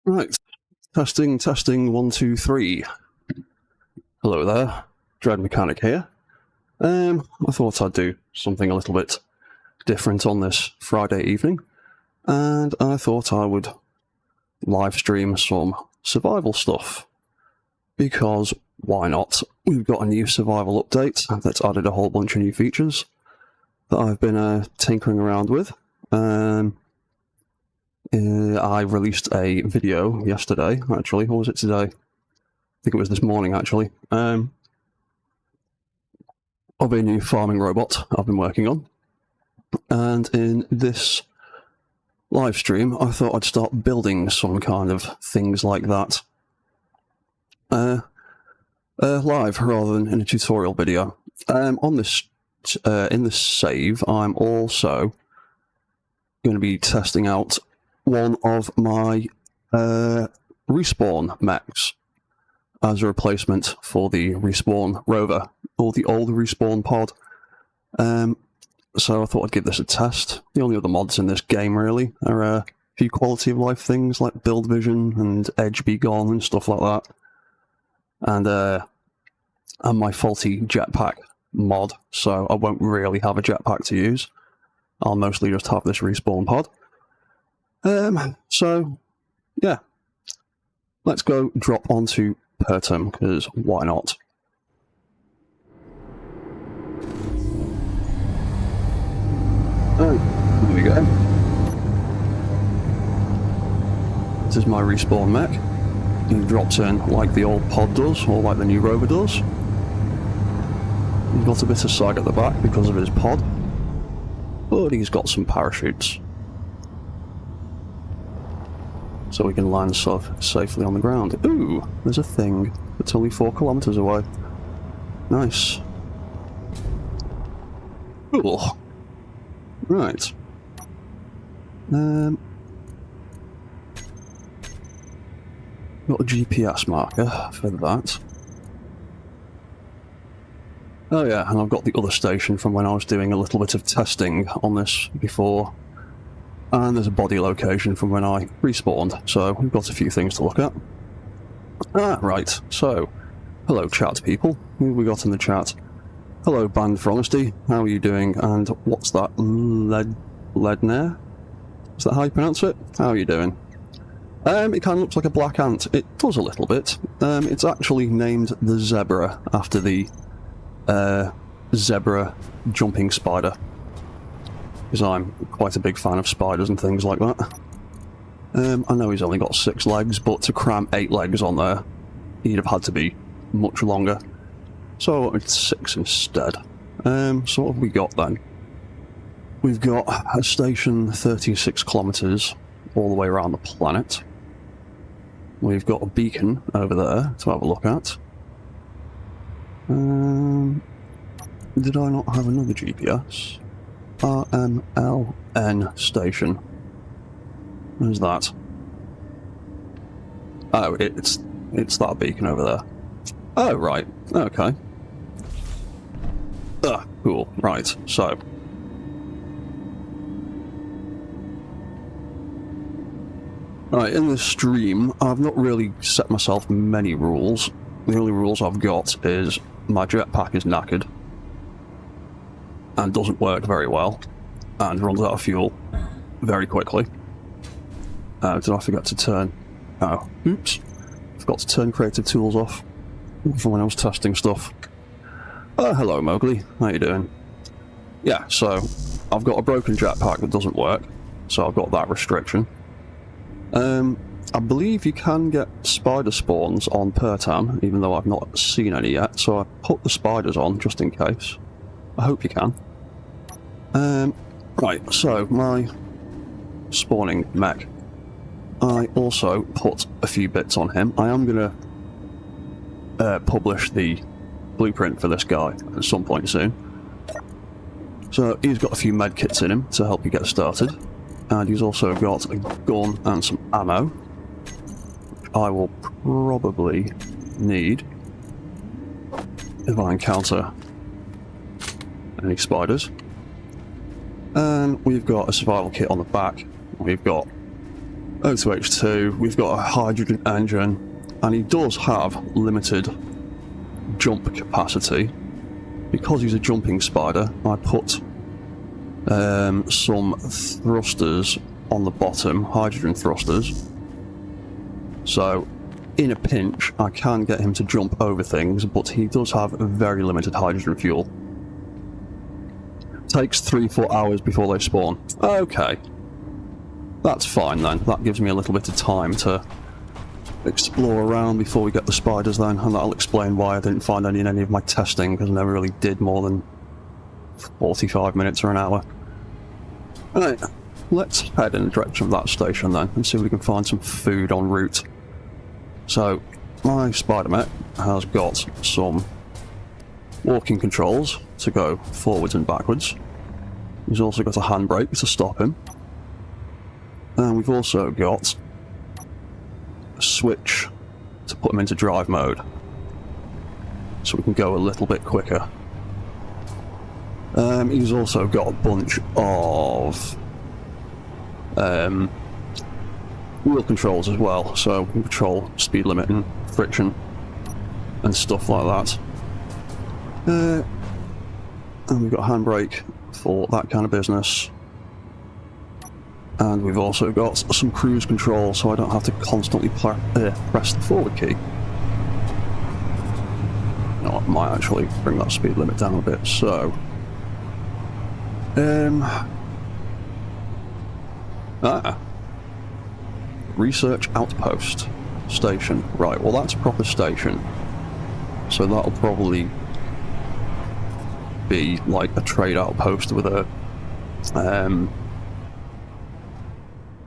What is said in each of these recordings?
Right, testing, testing, 1, 2, 3. Hello there, Dread Mechanic here. I thought I'd do something a little bit different on this Friday evening, and I thought I would live stream some survival stuff, because why not? We've got a new survival update that's added a whole bunch of new features that I've been tinkering around with. I released a video yesterday, actually, or was it today? I think it was this morning, actually, of a new farming robot I've been working on. And in this live stream, I thought I'd start building some kind of things like that live rather than in a tutorial video. On this, in this save, I'm also going to be testing out one of my Respawn Mechs as a replacement for the Respawn rover, or the old Respawn pod. So I thought I'd give this a test. The only other mods in this game, really, are a few quality of life things like build vision and edge be gone and stuff like that. And my faulty jetpack mod, so I won't really have a jetpack to use. I'll mostly just have this Respawn pod. So, yeah. Let's go drop onto Pertum, because why not? Oh, here we go. This is my Respawn Mech. He drops in like the old pod does, or like the new rover does. He's got a bit of sag at the back because of his pod, but he's got some parachutes, so we can land stuff safely on the ground. Ooh, there's a thing that's only 4 kilometers away. Nice. Cool. Right. Got a GPS marker for that. Oh yeah, and I've got the other station from when I was doing a little bit of testing on this before. And there's a body location from when I respawned, so we've got a few things to look at. Ah, right, so, hello chat people, who have we got in the chat? Hello Band for Honesty, how are you doing, and what's that, Ledner? Is that how you pronounce it? How are you doing? It kind of looks like a black ant. It does a little bit. It's actually named the Zebra, after the zebra jumping spider, because I'm quite a big fan of spiders and things like that. I know he's only got 6 legs, but to cram 8 legs on there, he'd have had to be much longer. So it's 6 instead. So what have we got then? We've got a station 36 kilometers all the way around the planet. We've got a beacon over there to have a look at. Did I not have another GPS? RMLN station. Where's that? Oh, it's that beacon over there. Oh, right. Okay. Cool. Right, so. Right, in this stream, I've not really set myself many rules. The only rules I've got is my jetpack is knackered and doesn't work very well and runs out of fuel very quickly. Did I forget to turn... Oh, oops. Forgot to turn creative tools off from when I was testing stuff. Hello Mowgli, how you doing? Yeah, so I've got a broken jetpack that doesn't work, so I've got that restriction. I believe you can get spider spawns on Pertam, even though I've not seen any yet, so I put the spiders on just in case. I hope you can. Right, so my spawning mech. I also put a few bits on him. I am going to publish the blueprint for this guy at some point soon. So he's got a few med kits in him to help you get started. And he's also got a gun and some ammo, which I will probably need if I encounter any spiders. And we've got a survival kit on the back. We've got O2H2, we've got a hydrogen engine, and he does have limited jump capacity. Because he's a jumping spider, I put some thrusters on the bottom, hydrogen thrusters. So, in a pinch, I can get him to jump over things, but he does have very limited hydrogen fuel. Takes 3-4 hours before they spawn. Okay. That's fine then. That gives me a little bit of time to explore around before we get the spiders then, and that'll explain why I didn't find any in any of my testing, because I never really did more than 45 minutes or an hour. Alright, let's head in the direction of that station then, and see if we can find some food en route. So, my Spider Mech has got some walking controls to go forwards and backwards. He's also got a handbrake to stop him. And we've also got a switch to put him into drive mode, so we can go a little bit quicker. He's also got a bunch of wheel controls as well, so we can control speed limit and friction and stuff like that. And we've got a handbrake for that kind of business. And we've also got some cruise control, so I don't have to constantly press the forward key. No, I might actually bring that speed limit down a bit, so... Research Outpost Station. Right, well that's a proper station. So that'll probably be like a trade outpost with a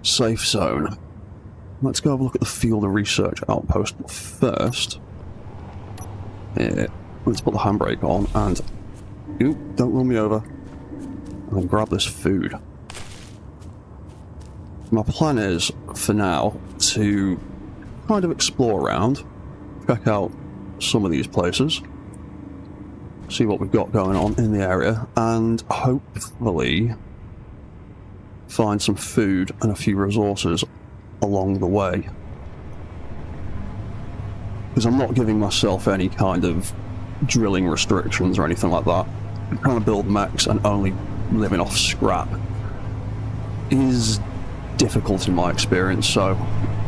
safe zone. Let's go have a look at the field of research outpost first. Let's put the handbrake on and... Ooh, don't run me over. And then grab this food. My plan is, for now, to kind of explore around, check out some of these places, see what we've got going on in the area, and hopefully find some food and a few resources along the way. Because I'm not giving myself any kind of drilling restrictions or anything like that. I'm trying to build mechs and only living off scrap is difficult in my experience, so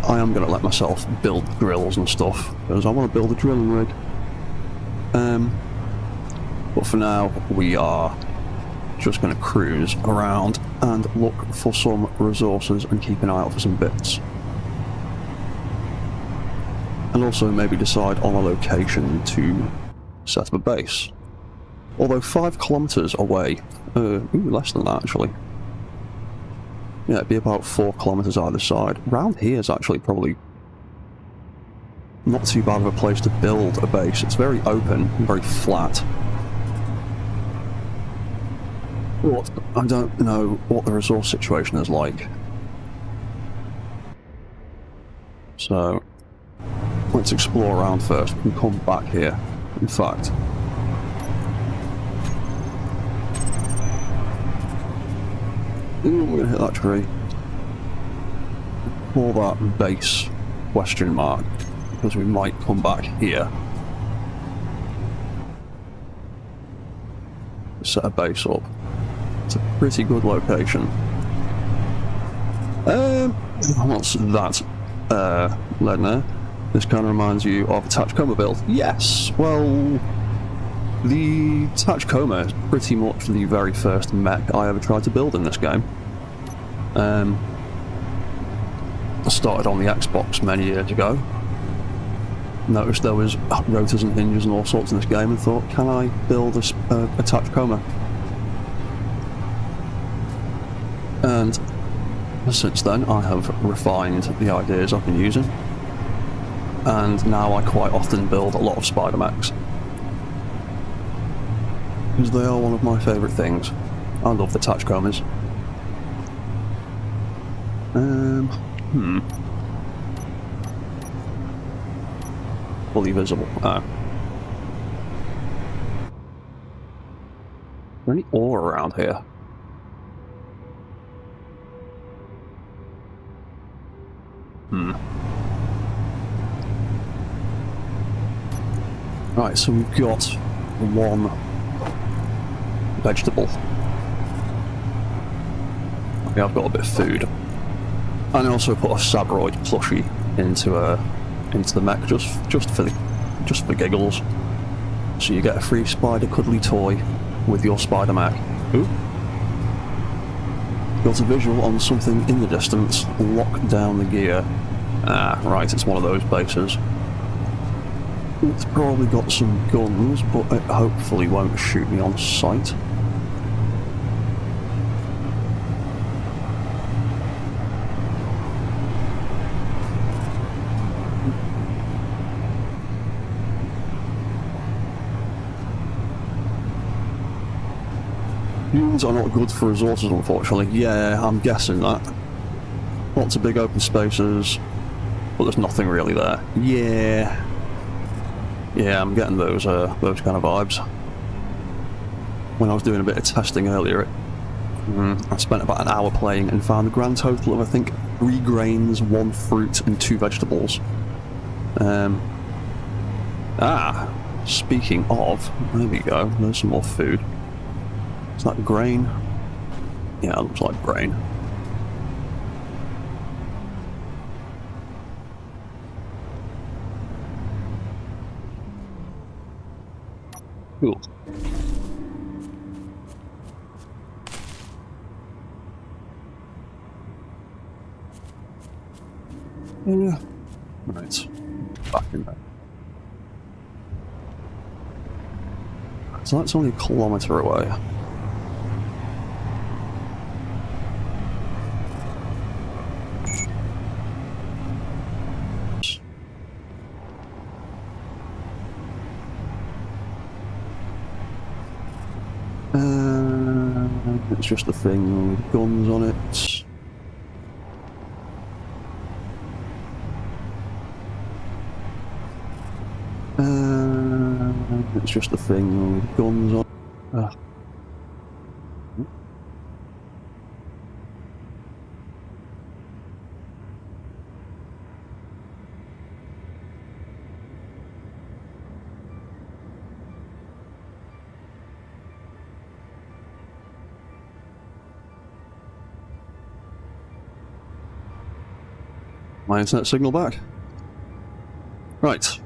I am going to let myself build drills and stuff, because I want to build a drilling rig. But for now, we are just going to cruise around and look for some resources and keep an eye out for some bits. And also maybe decide on a location to set up a base. Although 5 kilometers away, less than that actually. Yeah, it'd be about 4 kilometers either side. Round here is actually probably not too bad of a place to build a base. It's very open and very flat. But I don't know what the resource situation is like. So, let's explore around first. We can come back here. In fact, we're going to hit that tree. Call that base question mark, because we might come back here. Set a base up. It's a pretty good location. What's that? Ledner. This kind of reminds you of a Tachikoma build. Yes, well, the Tachikoma is pretty much the very first mech I ever tried to build in this game. I started on the Xbox many years ago. Noticed there was rotors and hinges and all sorts in this game and thought, can I build a Tachikoma? And since then I have refined the ideas I've been using. And now I quite often build a lot of spider mechs, because they are one of my favourite things. I love the Tachikomas. Fully visible. Is there any ore around here? Right, so we've got one vegetable. Okay, I've got a bit of food. And I also put a Sabroid plushie into the mech just for giggles. So you get a free spider cuddly toy with your spider mech. Ooh. Got a visual on something in the distance. Lock down the gear. Ah, right, it's one of those bases. It's probably got some guns, but it hopefully won't shoot me on sight. Humans are not good for resources, unfortunately. Yeah, I'm guessing that. Lots of big open spaces, but there's nothing really there. Yeah. Yeah, I'm getting those kind of vibes. When I was doing a bit of testing earlier, I spent about an hour playing and found a grand total of, I think, 3 grains, 1 fruit, and 2 vegetables. Speaking of, there we go, there's some more food. Is that grain? Yeah, it looks like grain. Cool. Yeah. Right. Back in there. So that's only a kilometre away. It's just a thing with guns on it. It's just a thing with guns on it. My internet signal back? Right.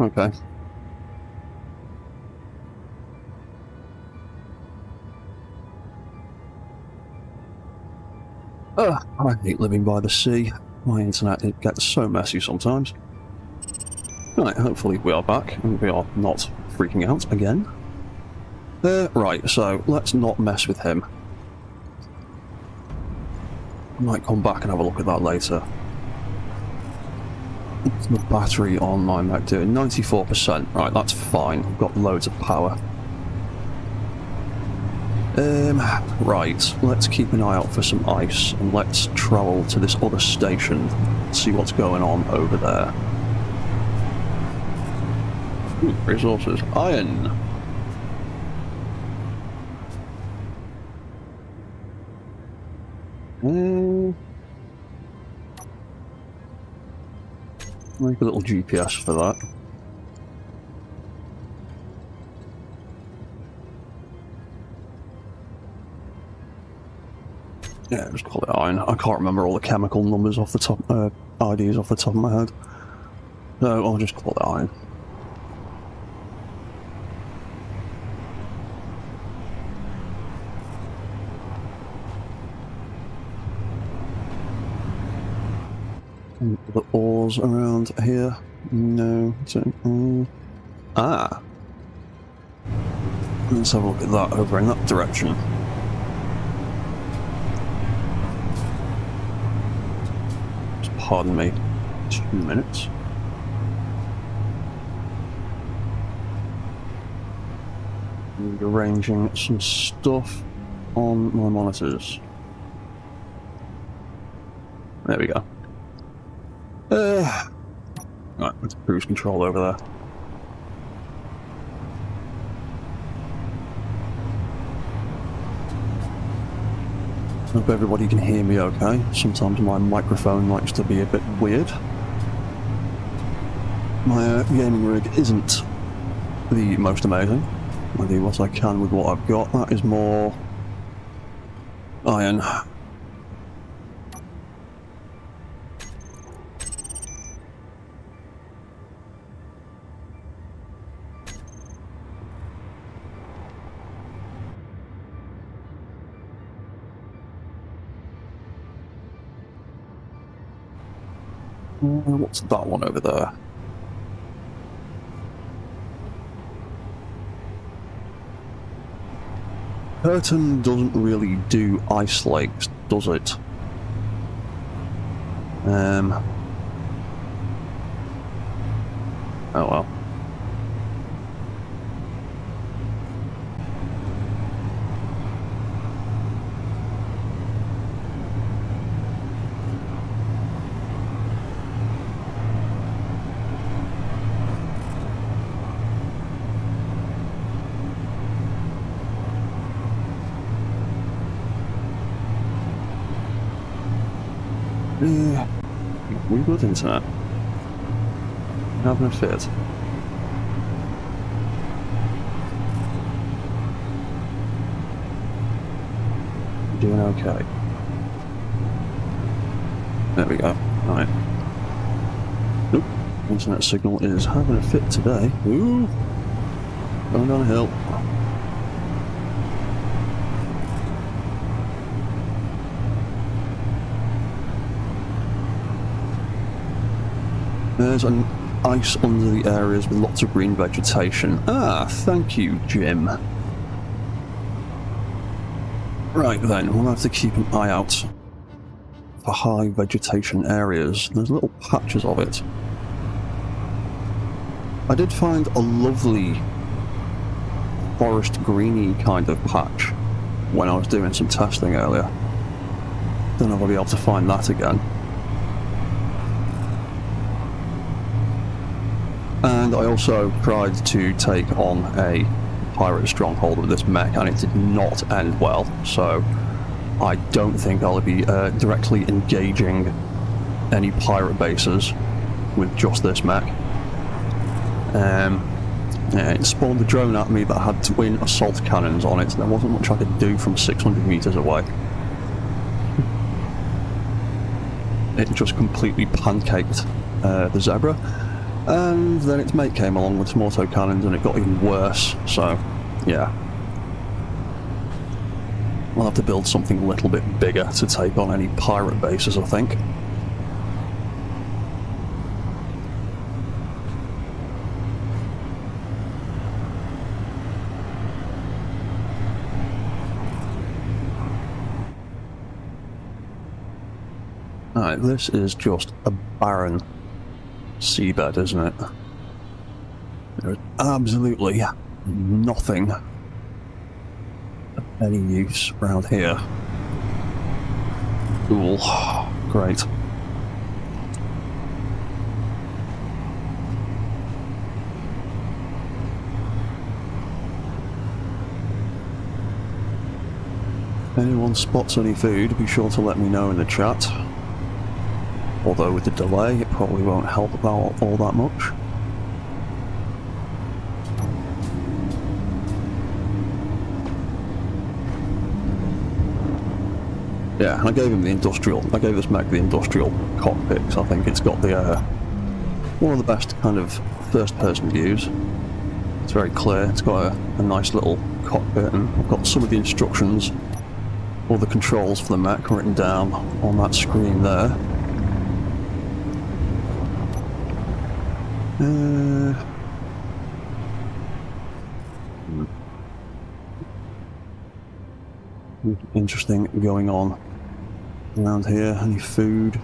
Okay. I hate living by the sea. My internet, it gets so messy sometimes. Right, hopefully we are back and we are not freaking out again. Right, so let's not mess with him. I might come back and have a look at that later. What's the battery on my Mech doing? 94%. Right, that's fine. I've got loads of power. Right, let's keep an eye out for some ice, and let's travel to this other station, see what's going on over there. Ooh, resources. Iron! Make a little GPS for that. Yeah, just call it iron. I can't remember all the chemical numbers off the top, IDs off the top of my head. So I'll just call it iron. The ores around here? No. Ah! Let's have a look at that over in that direction. Just pardon me. 2 minutes. Rearranging some stuff on my monitors. There we go. Right, let's cruise control over there. Hope everybody can hear me okay. Sometimes my microphone likes to be a bit weird. My gaming rig isn't the most amazing. I'll do what I can with what I've got. That is more iron. What's that one over there? Curtain doesn't really do ice lakes, does it? Oh well. Yeah, we good internet. Having a fit. Doing okay. There we go. Right. Nope. Internet signal is having a fit today. Ooh. Going down a hill. There's an ice under the areas with lots of green vegetation. Ah, thank you, Jim. Right then, we'll have to keep an eye out for high vegetation areas. There's little patches of it. I did find a lovely forest greeny kind of patch when I was doing some testing earlier. Don't know if I'll be able to find that again. And I also tried to take on a pirate stronghold with this mech, and it did not end well, so I don't think I'll be directly engaging any pirate bases with just this mech. Yeah, it spawned a drone at me that had twin assault cannons on it. There wasn't much I could do from 600 meters away. It just completely pancaked the Zebra. And then its mate came along with some autocannons and it got even worse, so yeah. We'll have to build something a little bit bigger to take on any pirate bases, I think. Alright, this is just a barren seabed, isn't it? There's absolutely nothing of any use around here. Cool. Great. If anyone spots any food, be sure to let me know in the chat. Although with the delay, it probably won't help about all that much. Yeah, I gave this mech the industrial cockpit, because I think it's got the one of the best kind of first-person views. It's very clear, it's got a nice little cockpit, and I've got some of the instructions, all the controls for the mech written down on that screen there. Interesting going on around here. Any food?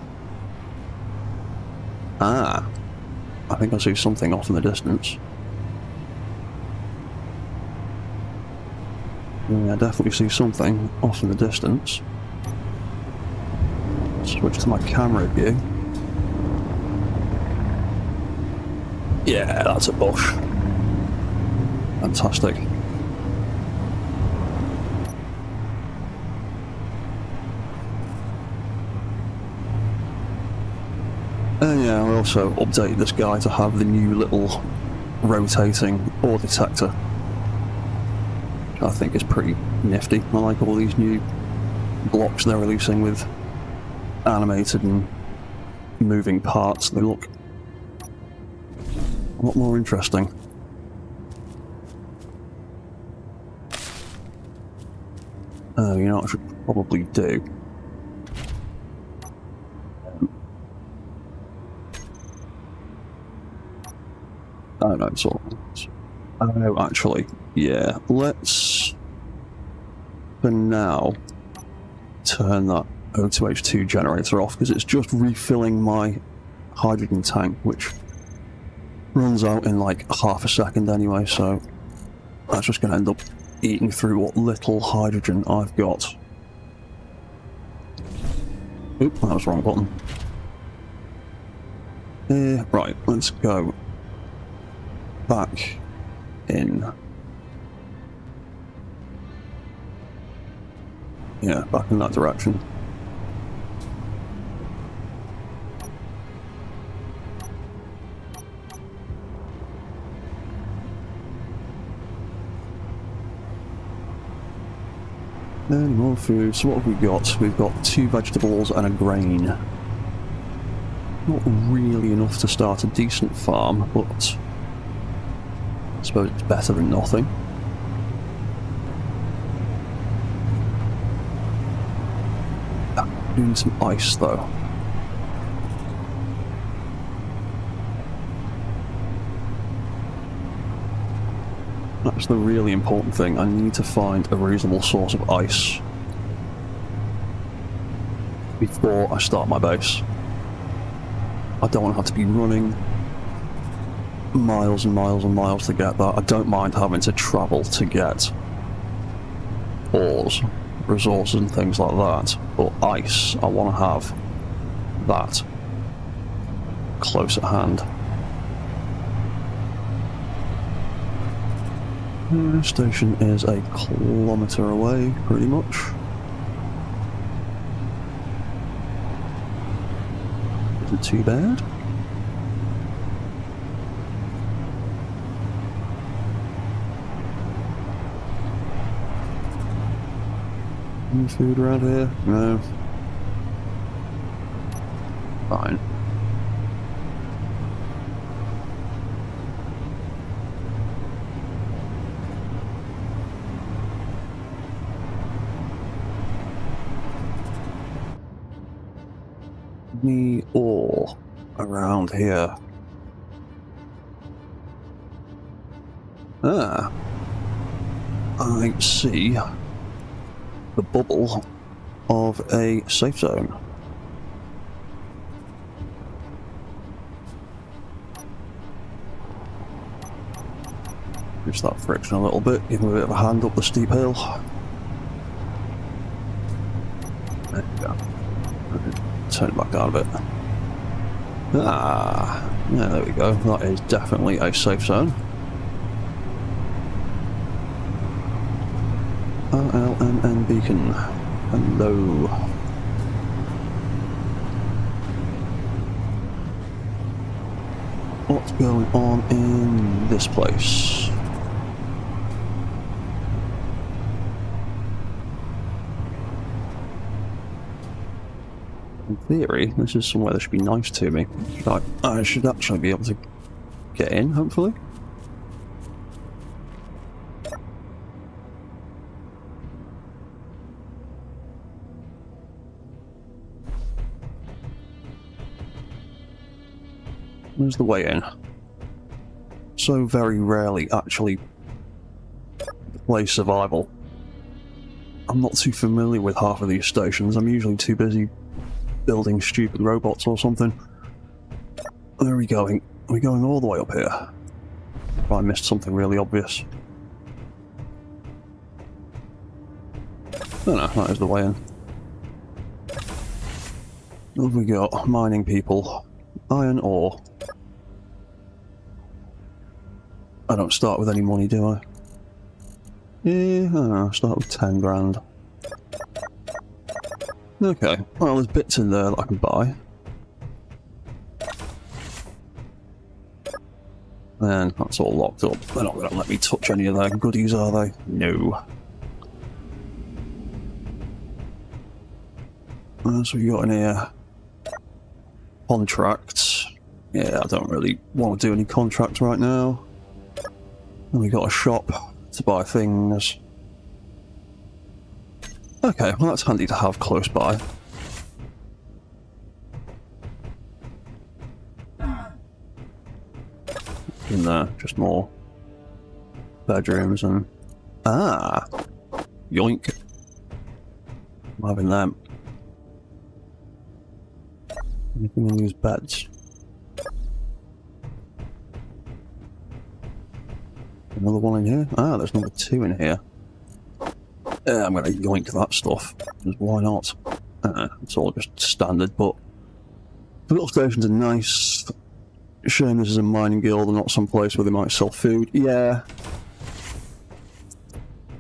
Ah, I think I see something off in the distance. Yeah, I definitely see something off in the distance. Switch to my camera view. Yeah, that's a bush. Fantastic. And yeah, I also updated this guy to have the new little rotating ore detector, which I think is pretty nifty. I like all these new blocks they're releasing with animated and moving parts. They look a lot more interesting. Oh, you know what I should probably do? Oh no, it's all right. Oh, actually, yeah, let's, for now, turn that O2H2 generator off, because it's just refilling my hydrogen tank, which runs out in like half a second anyway, so that's just going to end up eating through what little hydrogen I've got. Oop, that was the wrong button. Right, let's go back in. Yeah, back in that direction. Any more food? So what have we got? We've got 2 vegetables and a grain. Not really enough to start a decent farm, but I suppose it's better than nothing. Doing some ice though. That's the really important thing. I need to find a reasonable source of ice before I start my base. I don't want to have to be running miles and miles and miles to get that. I don't mind having to travel to get ores, resources and things like that, but ice, I want to have that close at hand. The station is a kilometre away, pretty much. Isn't too bad. Any food around here? No. Fine. Me ore around here. Ah. I see the bubble of a safe zone. Reduce that friction a little bit, give him a bit of a hand up the steep hill. There you go. Turn it back down a bit. Ah, yeah, there we go. That is definitely a safe zone. RLMN beacon. Hello. What's going on in this place? In theory, this is somewhere that should be nice to me. I should actually be able to get in, hopefully. Where's the way in? So very rarely actually play survival. I'm not too familiar with half of these stations. I'm usually too busy building stupid robots or something. Where are we going? Are we going all the way up here? Have I missed something really obvious? Oh no, that is the way in. What have we got? Mining people. Iron ore. I don't start with any money, do I? Yeah, I don't know, start with 10 grand. Okay, well there's bits in there that I can buy. And that's all locked up. They're not going to let me touch any of their goodies, are they? No. So we got in here contracts. Yeah, I don't really want to do any contracts right now. And we got a shop to buy things. Okay, well that's handy to have close by. In there, just more bedrooms and... Ah! Yoink. I'm having them. Anything in these beds? Another one in here? Ah, there's number 2 in here. Yeah, I'm gonna yoink that stuff. Because why not? It's all just standard, but... The little stations are nice. Shame this is a mining guild and not some place where they might sell food. Yeah.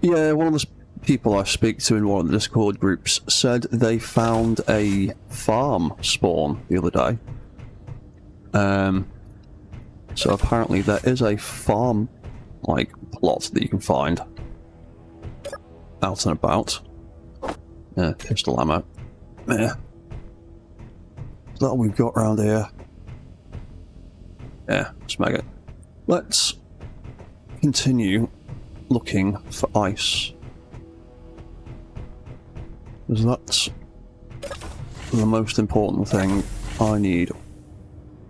Yeah, one of the people I speak to in one of the Discord groups said they found a farm spawn the other day. So apparently there is a farm, like, plot that you can find out and about. Yeah, pistol ammo. Yeah. Is that what we've got around here? Yeah, smeg it. Let's continue looking for ice. Because that's the most important thing I need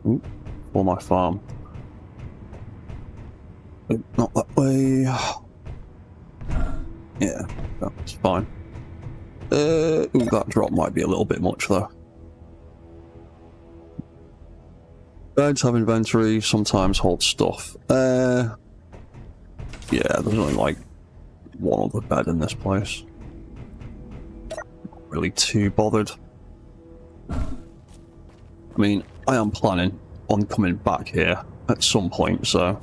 for my farm. Not that way. Yeah, that's fine. Ooh, that drop might be a little bit much though. Beds have inventory, sometimes hold stuff. Yeah, there's only like one other bed in this place. Not really too bothered. I mean, I am planning on coming back here at some point, so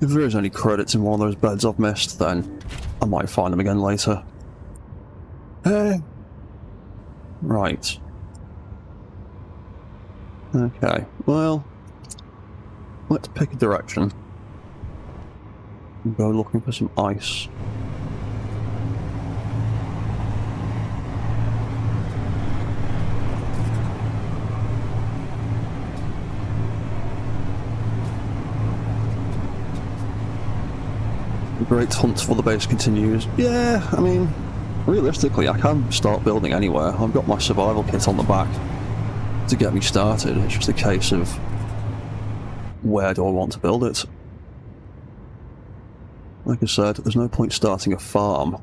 if there is any credits in one of those beds I've missed, then I might find them again later. Right. Okay, well, let's pick a direction and go looking for some ice. The great hunt for the base continues. Yeah, I mean, realistically, I can start building anywhere. I've got my survival kit on the back to get me started. It's just a case of where do I want to build it. Like I said, there's no point starting a farm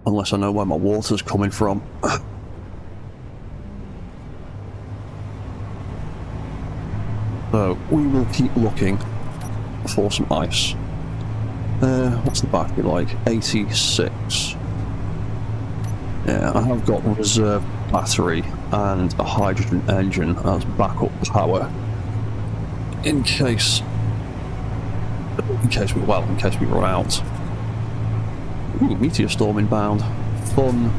unless I know where my water's coming from. So we will keep looking for some ice. What's the battery like? 86. Yeah, I have got a reserve battery and a hydrogen engine as backup power in case we run out. Ooh, meteor storm inbound. Fun.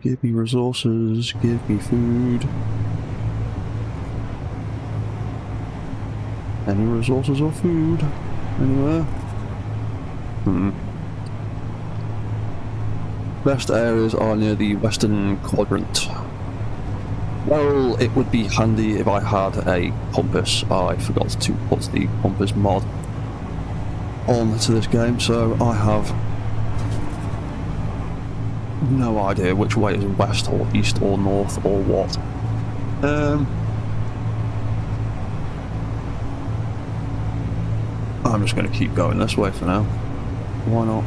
Give me resources, give me food. Any resources or food anywhere? Best areas are near the western quadrant. Well, it would be handy if I had a compass. I forgot to put the compass mod on to this game, so I have no idea which way is west or east or north or what. I'm just going to keep going this way for now. Why not?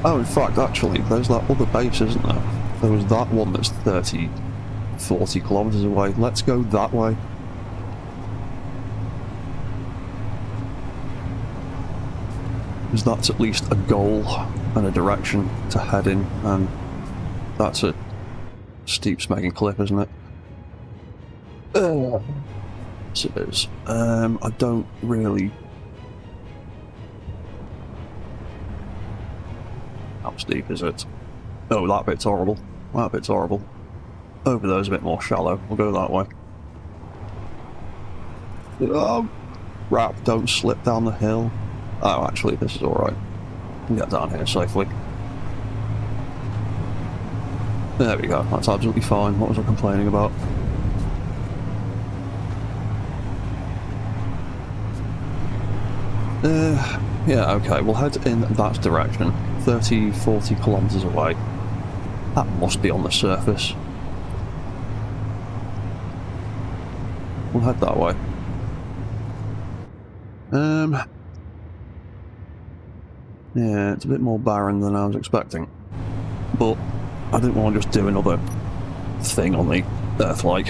Oh, in fact, actually, there's that other base, isn't there? There was that one that's 40 kilometers away. Let's go that way. Because that's at least a goal and a direction to head in, and that's a steep smacking cliff, isn't it? Yes, it is. I don't really... How steep is it? Oh, that bit's horrible. That bit's horrible. over there is a bit more shallow. We'll go that way. Oh, crap, don't slip down the hill. Oh, actually, this is alright. We can get down here safely. There we go, that's absolutely fine. What was I complaining about? Yeah, okay, we'll head in that direction. 30, 40 kilometres away. That must be on the surface. We'll head that way. Yeah, it's a bit more barren than I was expecting. But I didn't want to just do another thing on the Earth-like.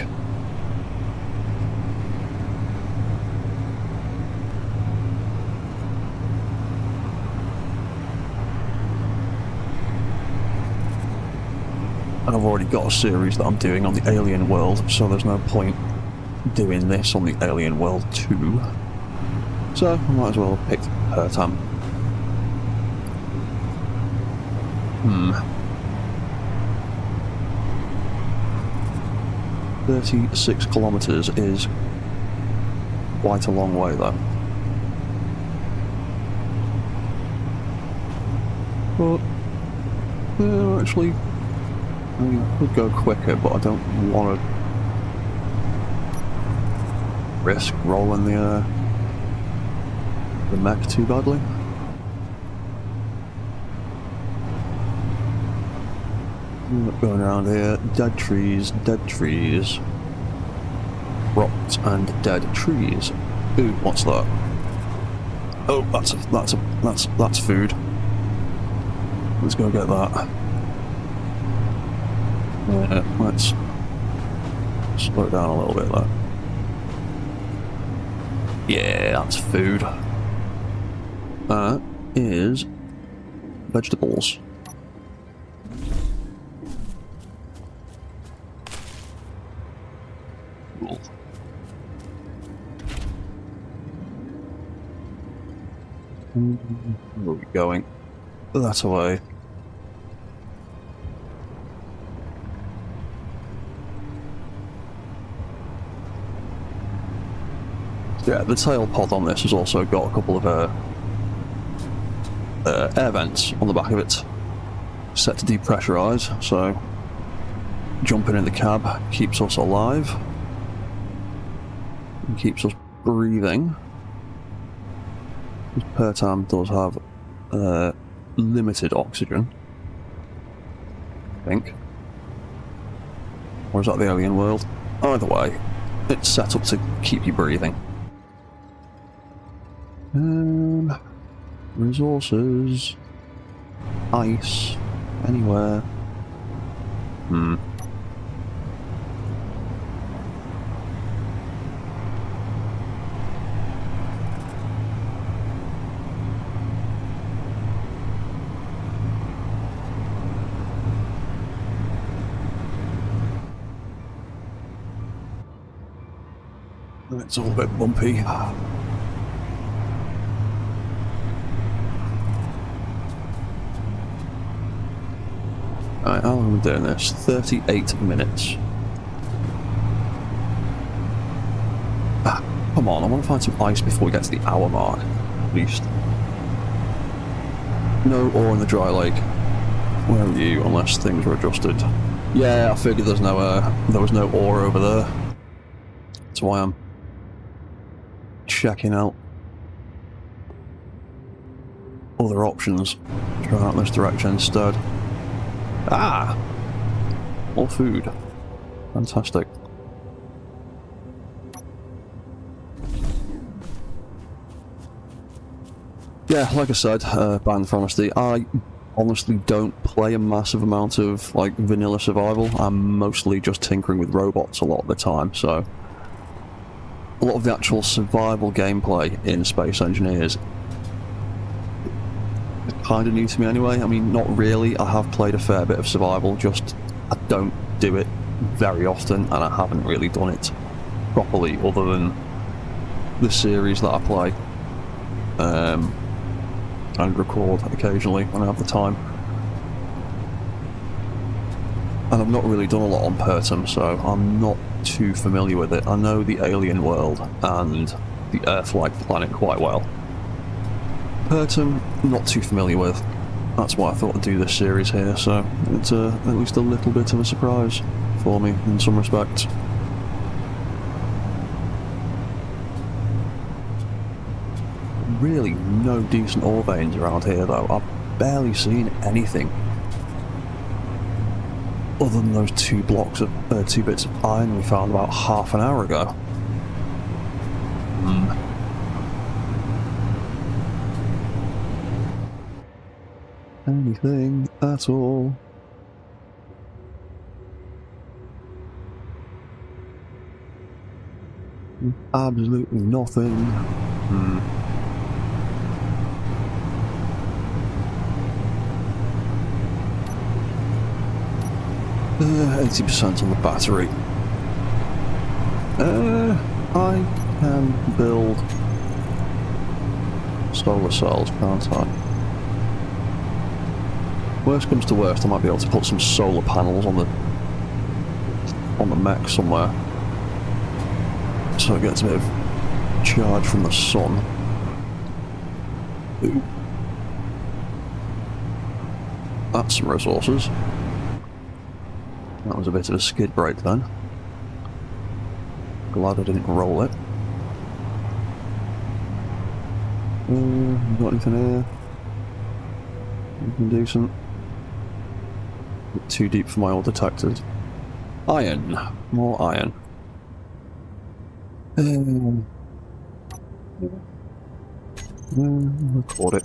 And I've already got a series that I'm doing on the Alien World, so there's no point doing this on the Alien World 2. So I might as well have picked Pertam. 36 kilometres is quite a long way though. But actually, I mean, I could go quicker, but I don't want to risk rolling the mech too badly. Going around here, dead trees, rocks and dead trees. Ooh, what's that? Oh, that's food. Let's go get that. Let's slow it down a little bit there. Yeah, that's food. That is vegetables. Cool. Where are we going? That away. Yeah, the tail pod on this has also got a couple of air vents on the back of it, set to depressurize, so jumping in the cab keeps us alive and keeps us breathing. This Pertam does have limited oxygen, I think. Or is that the Alien World? Either way, it's set up to keep you breathing. Resources, ice, anywhere. It's all a bit bumpy. Alright, how long am I doing this? 38 minutes. Come on, I want to find some ice before we get to the hour mark, at least. No ore in the dry lake. Where are you, unless things were adjusted? Yeah, I figured there was no ore over there. That's why I'm checking out other options. Try out this direction instead. Ah! More food. Fantastic. Yeah, like I said, Banned for Honesty, I honestly don't play a massive amount of like vanilla survival. I'm mostly just tinkering with robots a lot of the time, so a lot of the actual survival gameplay in Space Engineers is kind of new to me anyway. I mean, not really. I have played a fair bit of survival, just I don't do it very often, and I haven't really done it properly other than the series that I play and record occasionally when I have the time. And I've not really done a lot on Pertum, so I'm not too familiar with it. I know the alien world and the Earth-like planet quite well. Pertum, not too familiar with. That's why I thought I'd do this series here, so it's at least a little bit of a surprise for me in some respects. Really no decent ore veins around here though. I've barely seen anything other than those two bits of iron we found about half an hour ago. Anything at all. Absolutely nothing. 80% on the battery. I can build solar cells, can't I? Worst comes to worst, I might be able to put some solar panels on the mech somewhere, so it gets a bit of charge from the sun. Ooh. That's some resources. That was a bit of a skid brake then. Glad I didn't roll it. Got anything here? Anything decent? Too deep for my old detectors. Iron. More iron. Record it.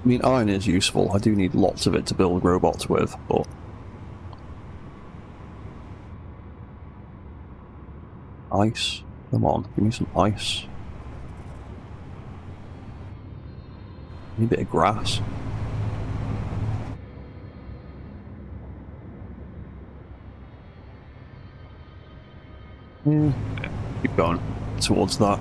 I mean, iron is useful. I do need lots of it to build robots with, but... Ice? Come on, give me some ice. Need a bit of grass. Keep going towards that.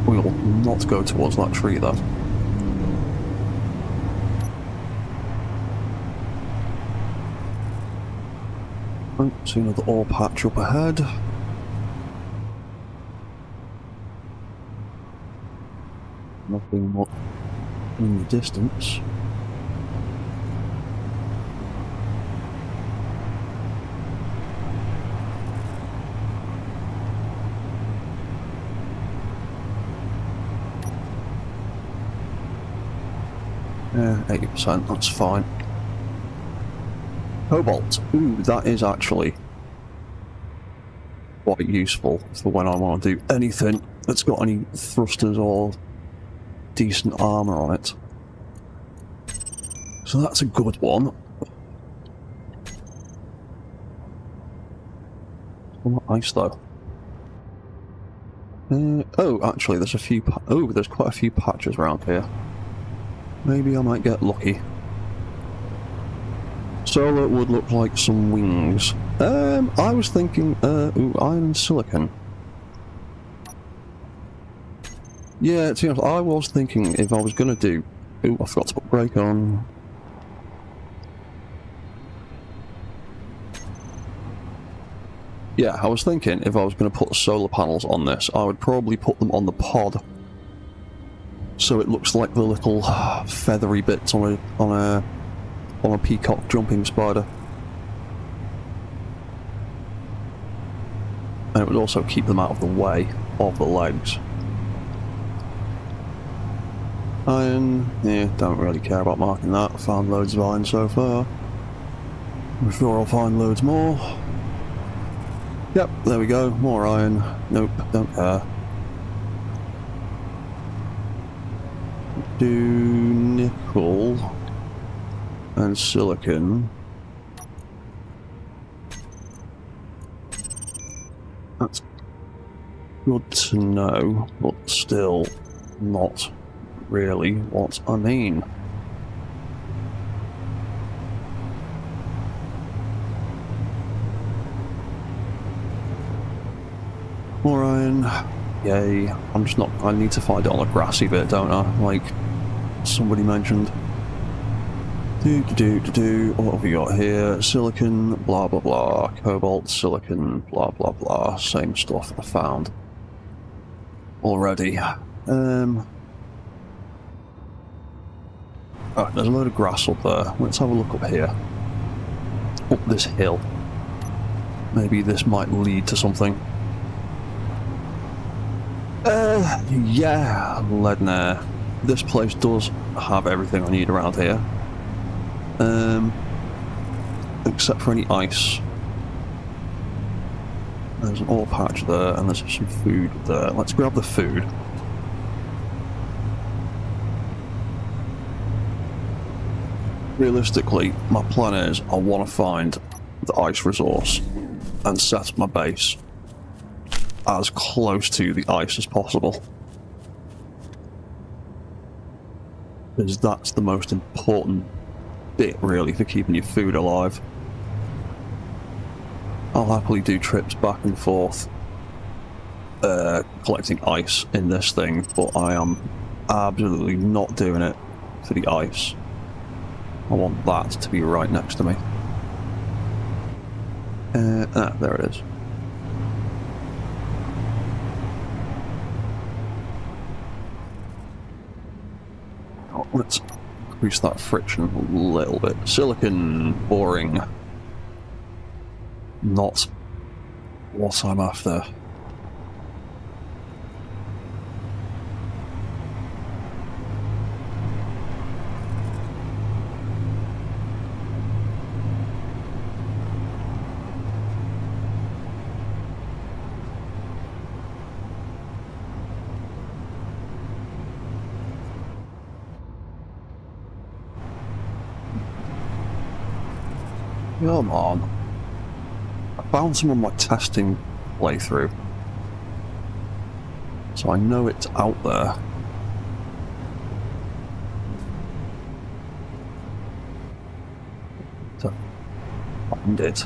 We'll not go towards that tree though. Oh, see another ore patch up ahead. Nothing more in the distance. Yeah, 80%, that's fine. Cobalt. Ooh, that is actually quite useful for when I want to do anything that's got any thrusters or decent armour on it. So that's a good one. Not ice though. Oh, actually, there's a few. There's quite a few patches around here. Maybe I might get lucky. Solar would look like some wings. I was thinking, ooh, iron and silicon. Yeah, to be honest, I was thinking if I was going to do... Ooh, I forgot to put brake on. Yeah, I was thinking if I was going to put solar panels on this, I would probably put them on the pod. So it looks like the little feathery bits on a peacock jumping spider. And it would also keep them out of the way of the legs. Iron, yeah, don't really care about marking that. I found loads of iron so far. I'm sure I'll find loads more. Yep, there we go, more iron. Nope, don't care. Do nickel and silicon. That's good to know, but still not really what I mean. Orion, yay. I'm just not, I need to find it on a grassy bit, don't I? Like somebody mentioned. What have we got here? Silicon, blah blah blah. Cobalt, silicon, blah blah blah. Same stuff I found already. Oh, there's a load of grass up there. Let's have a look up here. Up this hill. Maybe this might lead to something. Yeah, lead and air. This place does have everything I need around here. Except for any ice. There's an ore patch there, and there's some food there. Let's grab the food. Realistically, my plan is I want to find the ice resource and set my base as close to the ice as possible. Because that's the most important bit, really, for keeping your food alive. I'll happily do trips back and forth collecting ice in this thing, but I am absolutely not doing it for the ice. I want that to be right next to me. There it is. Oh, let's increase that friction a little bit. Silicon, boring. Not what I'm after. Come on. I found some on my testing playthrough, so I know it's out there. To find it.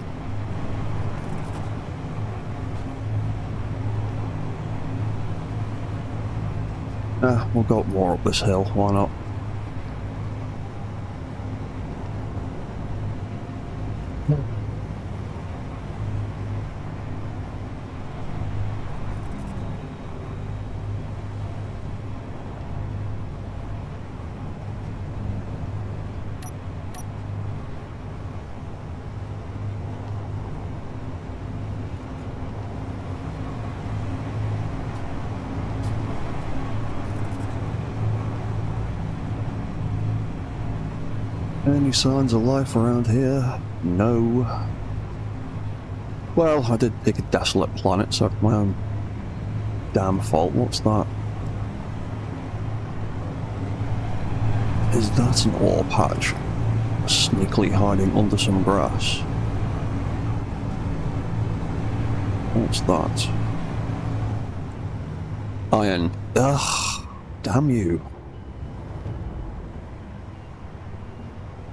We'll go more up this hill, why not? Any signs of life around here? No. Well, I did pick a desolate planet, so my own damn fault. What's that? Is that an ore patch? Sneakily hiding under some grass. What's that? Iron. Ugh, damn you.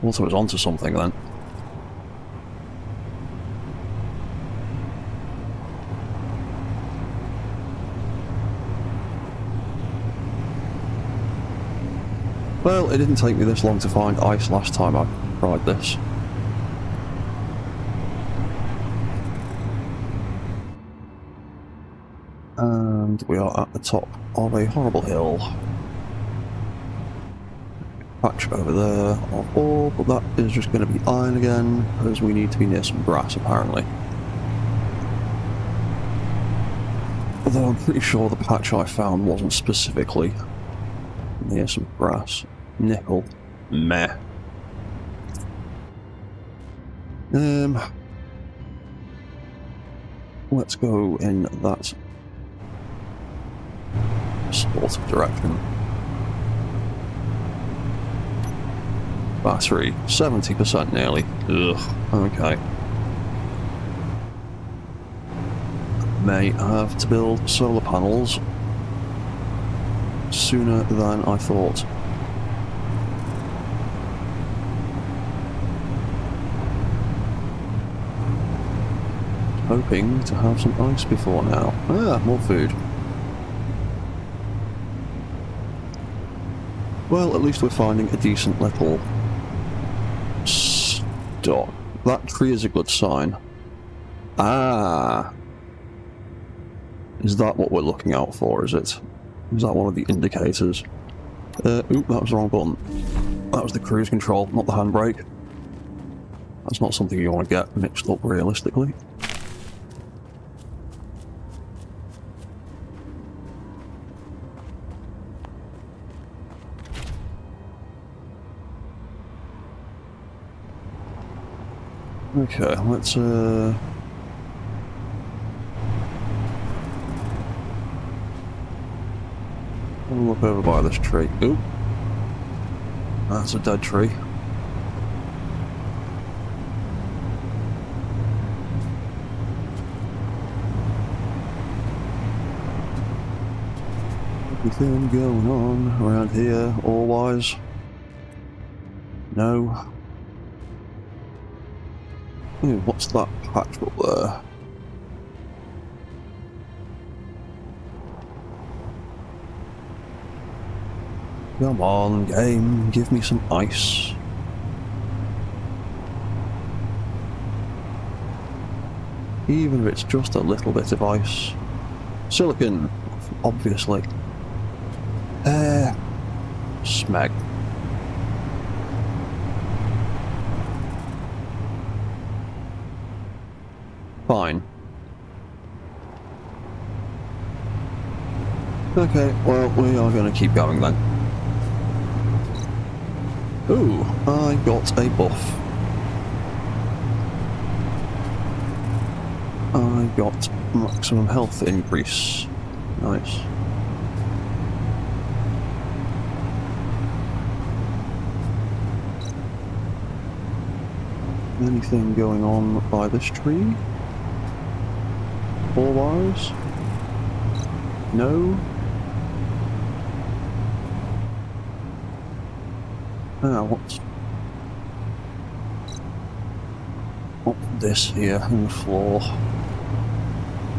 Also, it's onto something then. Well, it didn't take me this long to find ice last time I tried this. And we are at the top of a horrible hill. Patch over there of ore, but that is just going to be iron again, because we need to be near some grass apparently. Although I'm pretty sure the patch I found wasn't specifically near some grass. Nickel. Meh. Let's go in that sort of direction. Battery, 70% nearly. Ugh, okay. May have to build solar panels. sooner than I thought. Hoping to have some ice before now. Ah, more food. Well, at least we're finding a decent little stock. That tree is a good sign. Ah! Is that what we're looking out for, is it? Is that one of the indicators? Oop, that was the wrong button. That was the cruise control, not the handbrake. That's not something you want to get mixed up realistically. Okay, let's we'll look over by this tree. Oop. That's a dead tree. Anything going on around here, all-wise? No. Ooh, what's that patch up there? Come on, game, give me some ice. Even if it's just a little bit of ice. Silicon, obviously. Smeg. Fine. Okay, well, we are going to keep going then. Ooh, I got a buff. I got maximum health increase. Nice. Anything going on by this tree? All-wise? No? Ah, what's this here in the floor?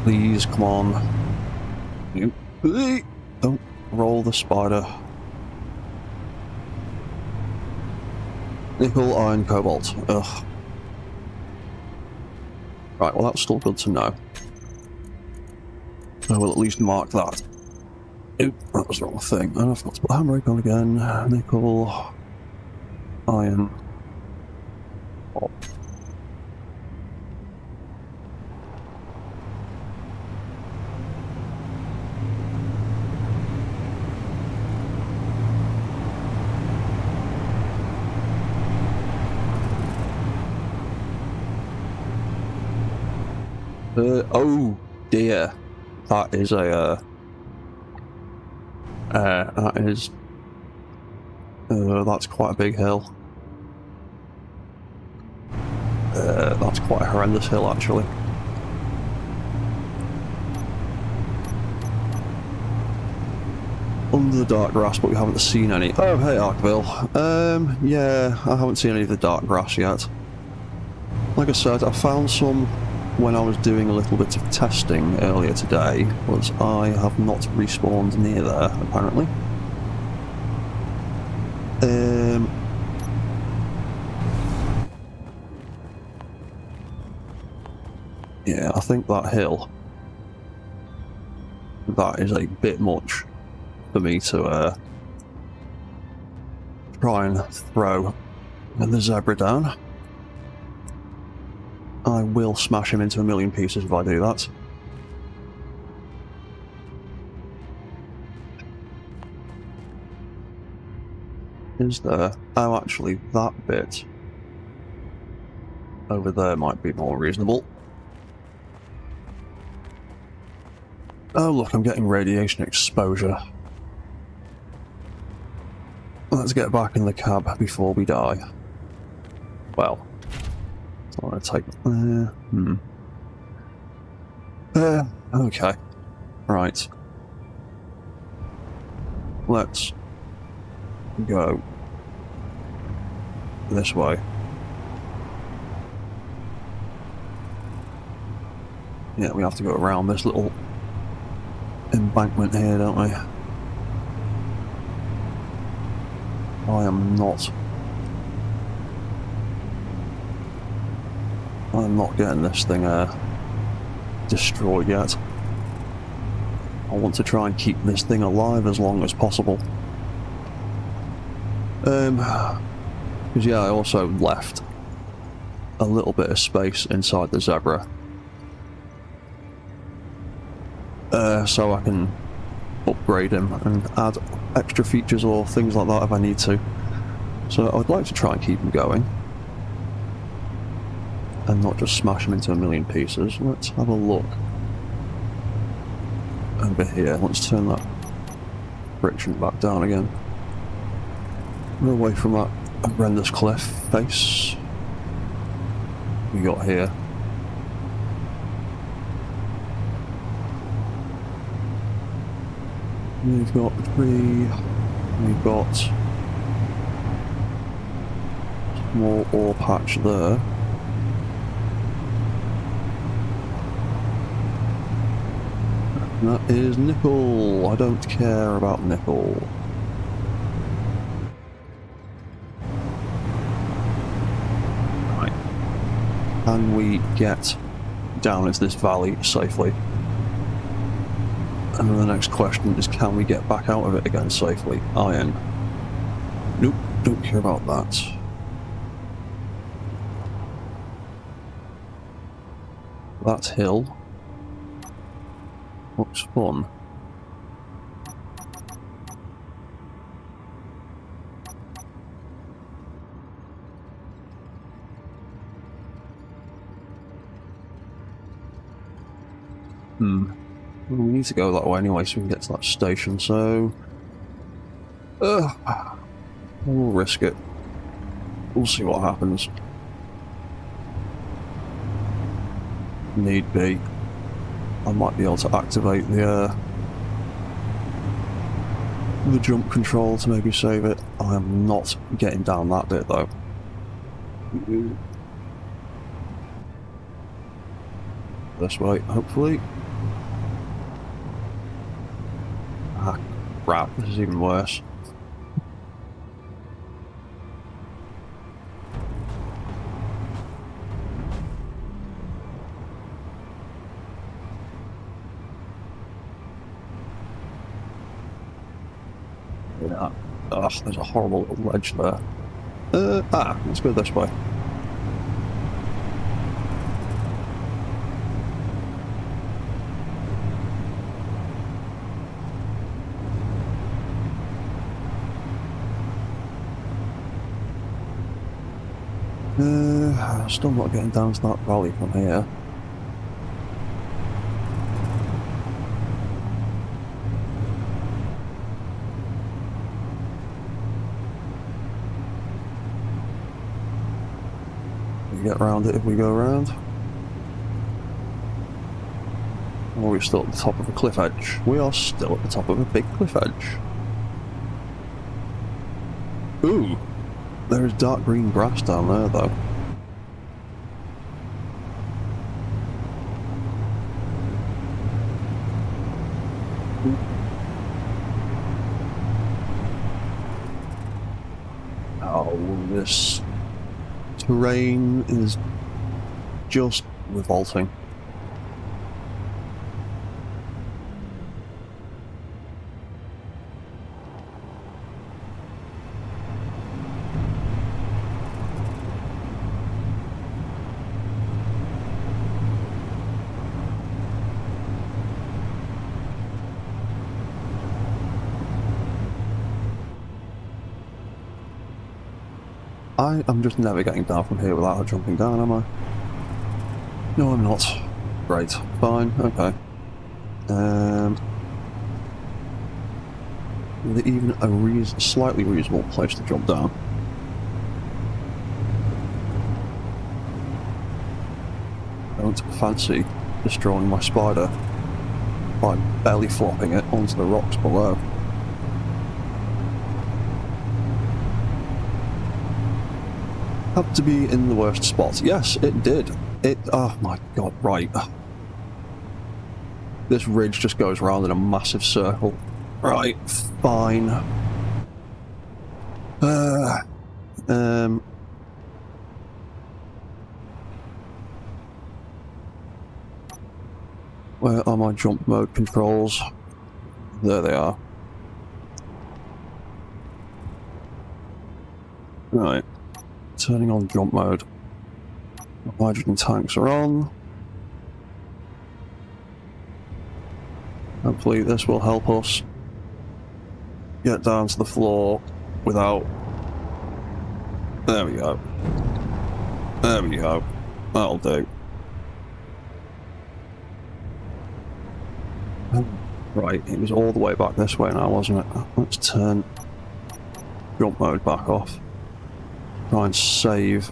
Please, come on. You don't roll the spider. Nickel, iron, cobalt. Ugh. Right, well that's still good to know. I will at least mark that. Oop, that was the wrong thing. And I've got to put handbrake on again. Nickel, iron. Oh. Oh dear, that is a that's quite a big hill. That's quite a horrendous hill actually. Under the dark grass, but we haven't seen any. Oh hey Arkville, yeah, I haven't seen any of the dark grass yet. Like I said, I found some when I was doing a little bit of testing earlier today, but I have not respawned near there, apparently. Yeah, I think that hill, that is a bit much for me to try and throw the zebra down. I will smash him into a million pieces if I do that. Is there? Oh, actually, that bit over there might be more reasonable. Oh, look, I'm getting radiation exposure. Let's get back in the cab before we die. Well, I want to take... okay. Right. let's go this way. Yeah, we have to go around this little embankment here, don't we? I am not getting this thing destroyed yet. I want to try and keep this thing alive as long as possible. Because yeah, I also left a little bit of space inside the Zebra. So I can upgrade him and add extra features or things like that if I need to. So I'd like to try and keep him going. And not just smash him into a million pieces. Let's have a look. Over here, let's turn that friction back down again. We're away from that horrendous cliff face we got here. We've got the tree, we've got a small ore patch there. That is nickel. I don't care about nickel. Right. Can we get down into this valley safely? And then the next question is, can we get back out of it again safely? Iron. Nope, don't care about that. That hill looks fun. Well, we need to go that way anyway so we can get to that station, so we'll risk it. We'll see what happens. Need be. I might be able to activate the jump control to maybe save it. I am not getting down that bit though. This way, hopefully. Ah, crap, this is even worse. Yeah. Ugh, there's a horrible little ledge there. Let's go this way. Still not getting down to that valley from here. We get around it if we go around. Or are we still at the top of a cliff edge? We are still at the top of a big cliff edge. Ooh! There is dark green grass down there though. Oh, this terrain is just revolting. I'm just never getting down from here without jumping down, am I? No, I'm not. Great. Fine. Okay. Is there even a slightly reasonable place to jump down? I don't fancy destroying my spider by belly flopping it onto the rocks below. had to be in the worst spot. Yes, it did. Oh my god, right. This ridge just goes around in a massive circle. Right, fine. Where are my jump mode controls? There they are. Right. Turning on jump mode. The hydrogen tanks are on. Hopefully this will help us get down to the floor without... There we go. There we go. That'll do. Right, it was all the way back this way now, wasn't it? Let's turn jump mode back off. Try and save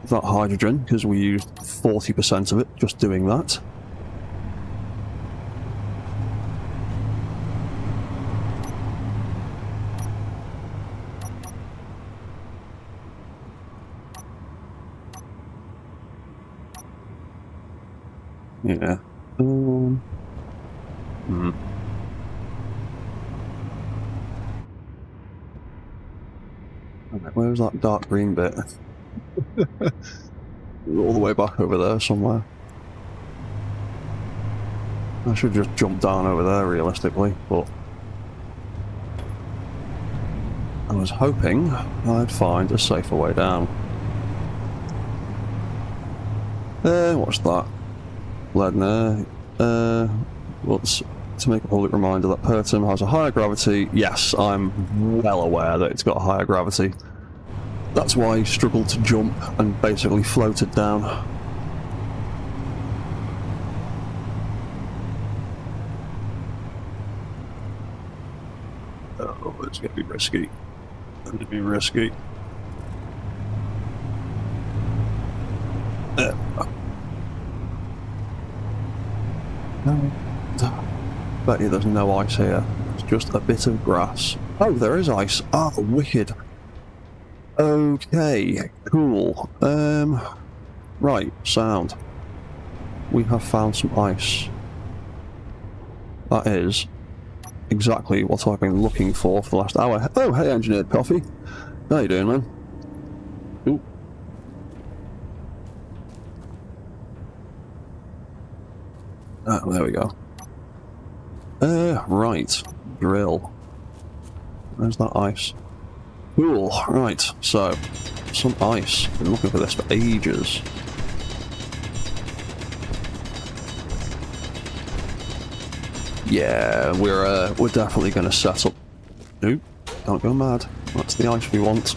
that hydrogen, because we used 40% of it just doing that. Yeah. Where was that dark green bit? All the way back over there somewhere. I should just jump down over there realistically, but I was hoping I'd find a safer way down. What's that? Ledner. What's to make a public reminder that Pertum has a higher gravity. Yes, I'm well aware that it's got a higher gravity. That's why he struggled to jump and basically floated down. Oh, it's going to be risky. It's going to be risky. Bet you there's no ice here. It's just a bit of grass. Oh, there is ice. Ah, oh, wicked. Okay, cool. Right, sound. We have found some ice. That is exactly what I've been looking for the last hour. Oh, hey, Engineered Coffee. How you doing, man? Ooh. Oh, there we go. Right. Drill. Where's that ice? Cool. Right. So, some ice. Been looking for this for ages. Yeah, we're definitely going to set up. Oop! Don't go mad. That's the ice we want.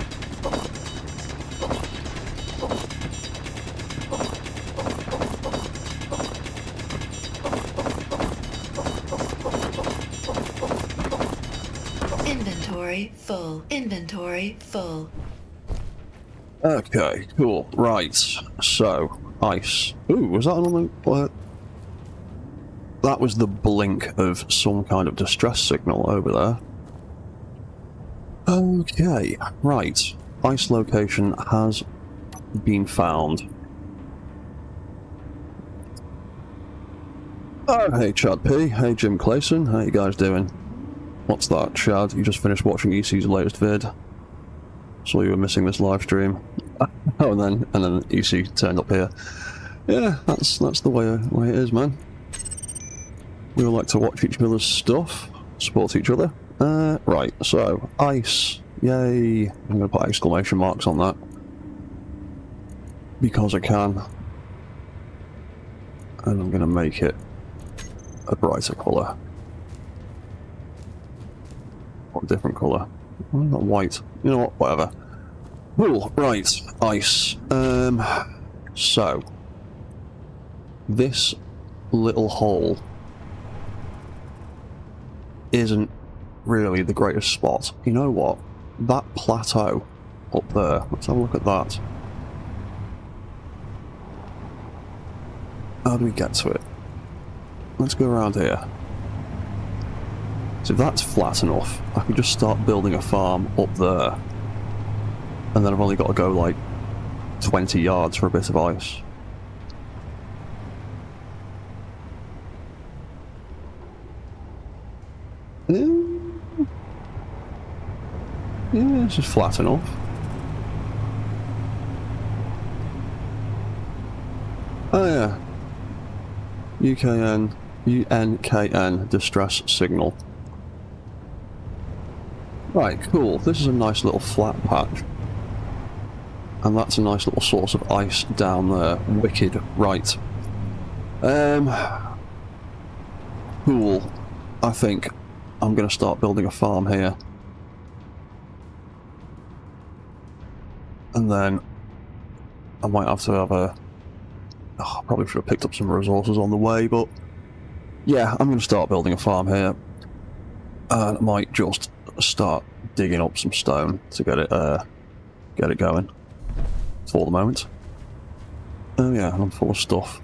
Full. Inventory full. Okay, cool. Right. So, ice. Ooh, was that another... What? That was the blink of some kind of distress signal over there. Okay, right. Ice location has been found. Oh, hey Chad P. Hey Jim Clayson. How you guys doing? What's that, Chad? You just finished watching EC's latest vid. Saw you were missing this live stream. Oh, and then EC turned up here. Yeah, that's the way it is, man. We all like to watch each other's stuff, support each other. Right, so ice, yay! I'm gonna put exclamation marks on that because I can, and I'm gonna make it a brighter colour. What different colour? Not white. You know what? Whatever. Cool. Right. Ice. So this little hole isn't really the greatest spot. You know what? That plateau up there. Let's have a look at that. How do we get to it? Let's go around here. So if that's flat enough, I can just start building a farm up there. and then I've only got to go like 20 yards for a bit of ice. Yeah, this is flat enough. Oh yeah. UNKN distress signal. Right, cool. This is a nice little flat patch. And that's a nice little source of ice down there. Wicked. Right. Cool. I think I'm going to start building a farm here. And then I might have to have a... Oh, I probably should have picked up some resources on the way, but... Yeah, I'm going to start building a farm here. And I might just start digging up some stone to get it going. For the moment. Oh yeah, I'm full of stuff.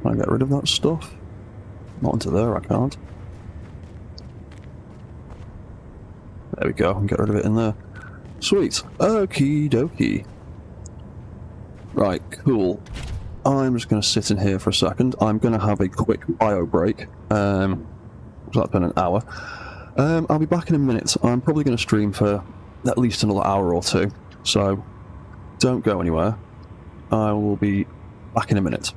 Can I get rid of that stuff? Not into there, I can't. There we go, I can get rid of it in there. Sweet. Okie dokie. Right, cool. I'm just going to sit in here for a second. I'm going to have a quick bio break. So that's been an hour. I'll be back in a minute. I'm probably going to stream for at least another hour or two. So don't go anywhere. I will be back in a minute.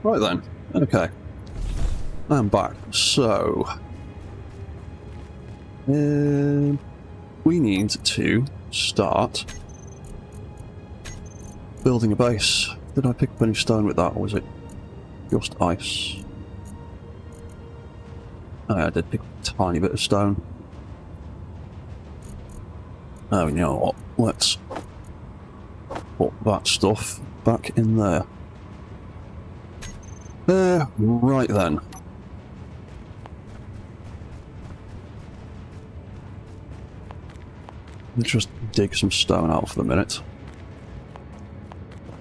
Right then. Okay. I'm back. So... we need to start building a base. Did I pick up any stone with that, or was it just ice? Oh yeah, I did pick up a tiny bit of stone. Oh, you know what? Let's put that stuff back in there. Right then. Let's just dig some stone out for the minute.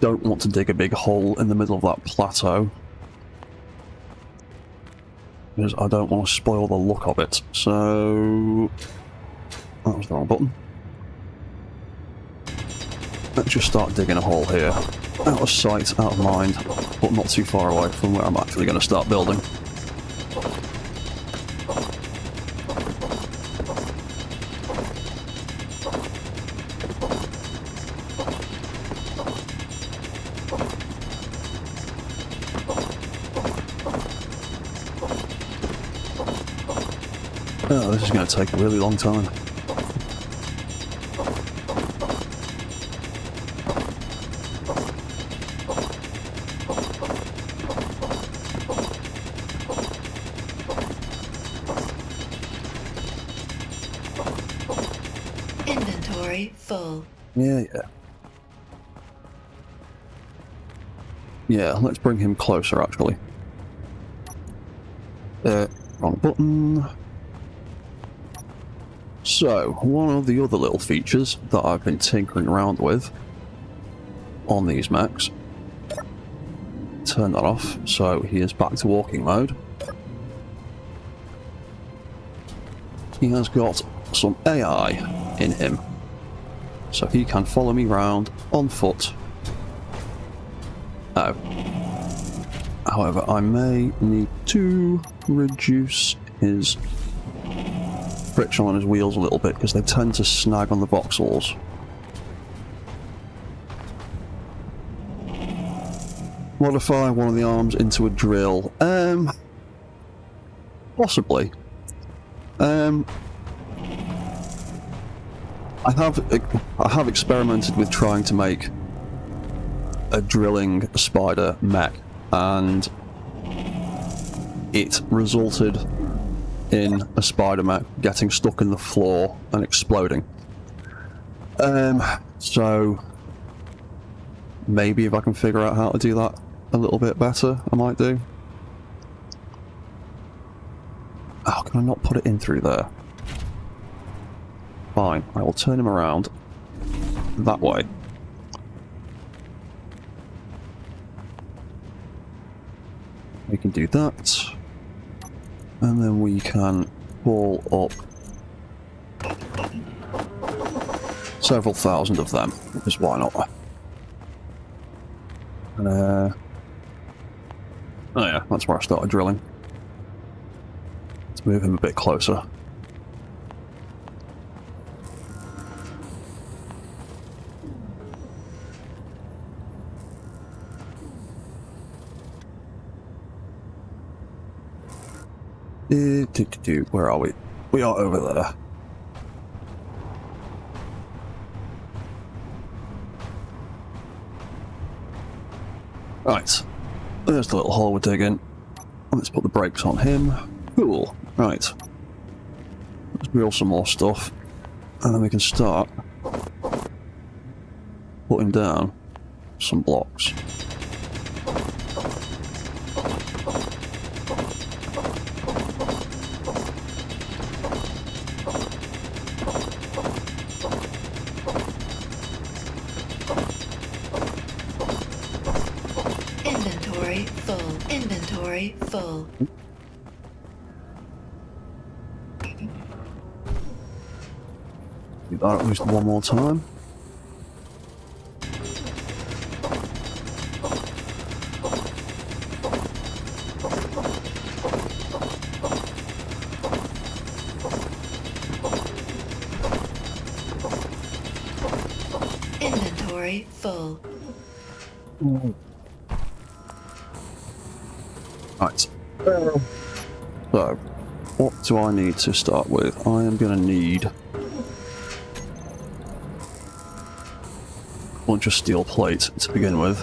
Don't want to dig a big hole in the middle of that plateau, because I don't want to spoil the look of it. So... that was the wrong button. Let's just start digging a hole here. Out of sight, out of mind, but not too far away from where I'm actually going to start building. Oh, this is going to take a really long time. Inventory full. Yeah. Yeah, let's bring him closer, actually. Wrong button. So, one of the other little features that I've been tinkering around with on these mechs. Turn that off, so he is back to walking mode. He has got some AI in him. so he can follow me round on foot. Oh. However, I may need to reduce his friction on his wheels a little bit because they tend to snag on the voxels. Modify one of the arms into a drill. Possibly. I have experimented with trying to make a drilling spider mech, and it resulted in a spider mech getting stuck in the floor and exploding. So maybe if I can figure out how to do that a little bit better, I might do. Oh, can I not put it in through there? Fine, I will turn him around that way. We can do that. And then we can pull up several thousand of them, because why not? And, oh yeah, that's where I started drilling. Let's move him a bit closer. Where are we? We are over there. Right. There's the little hole we're digging. Let's put the brakes on him. Cool. Right. Let's drill some more stuff. And then we can start putting down some blocks. Inventory full. Inventory full. Do that at least one more time. Inventory full. Right. So, what do I need to start with? I am going to need a bunch of steel plates to begin with.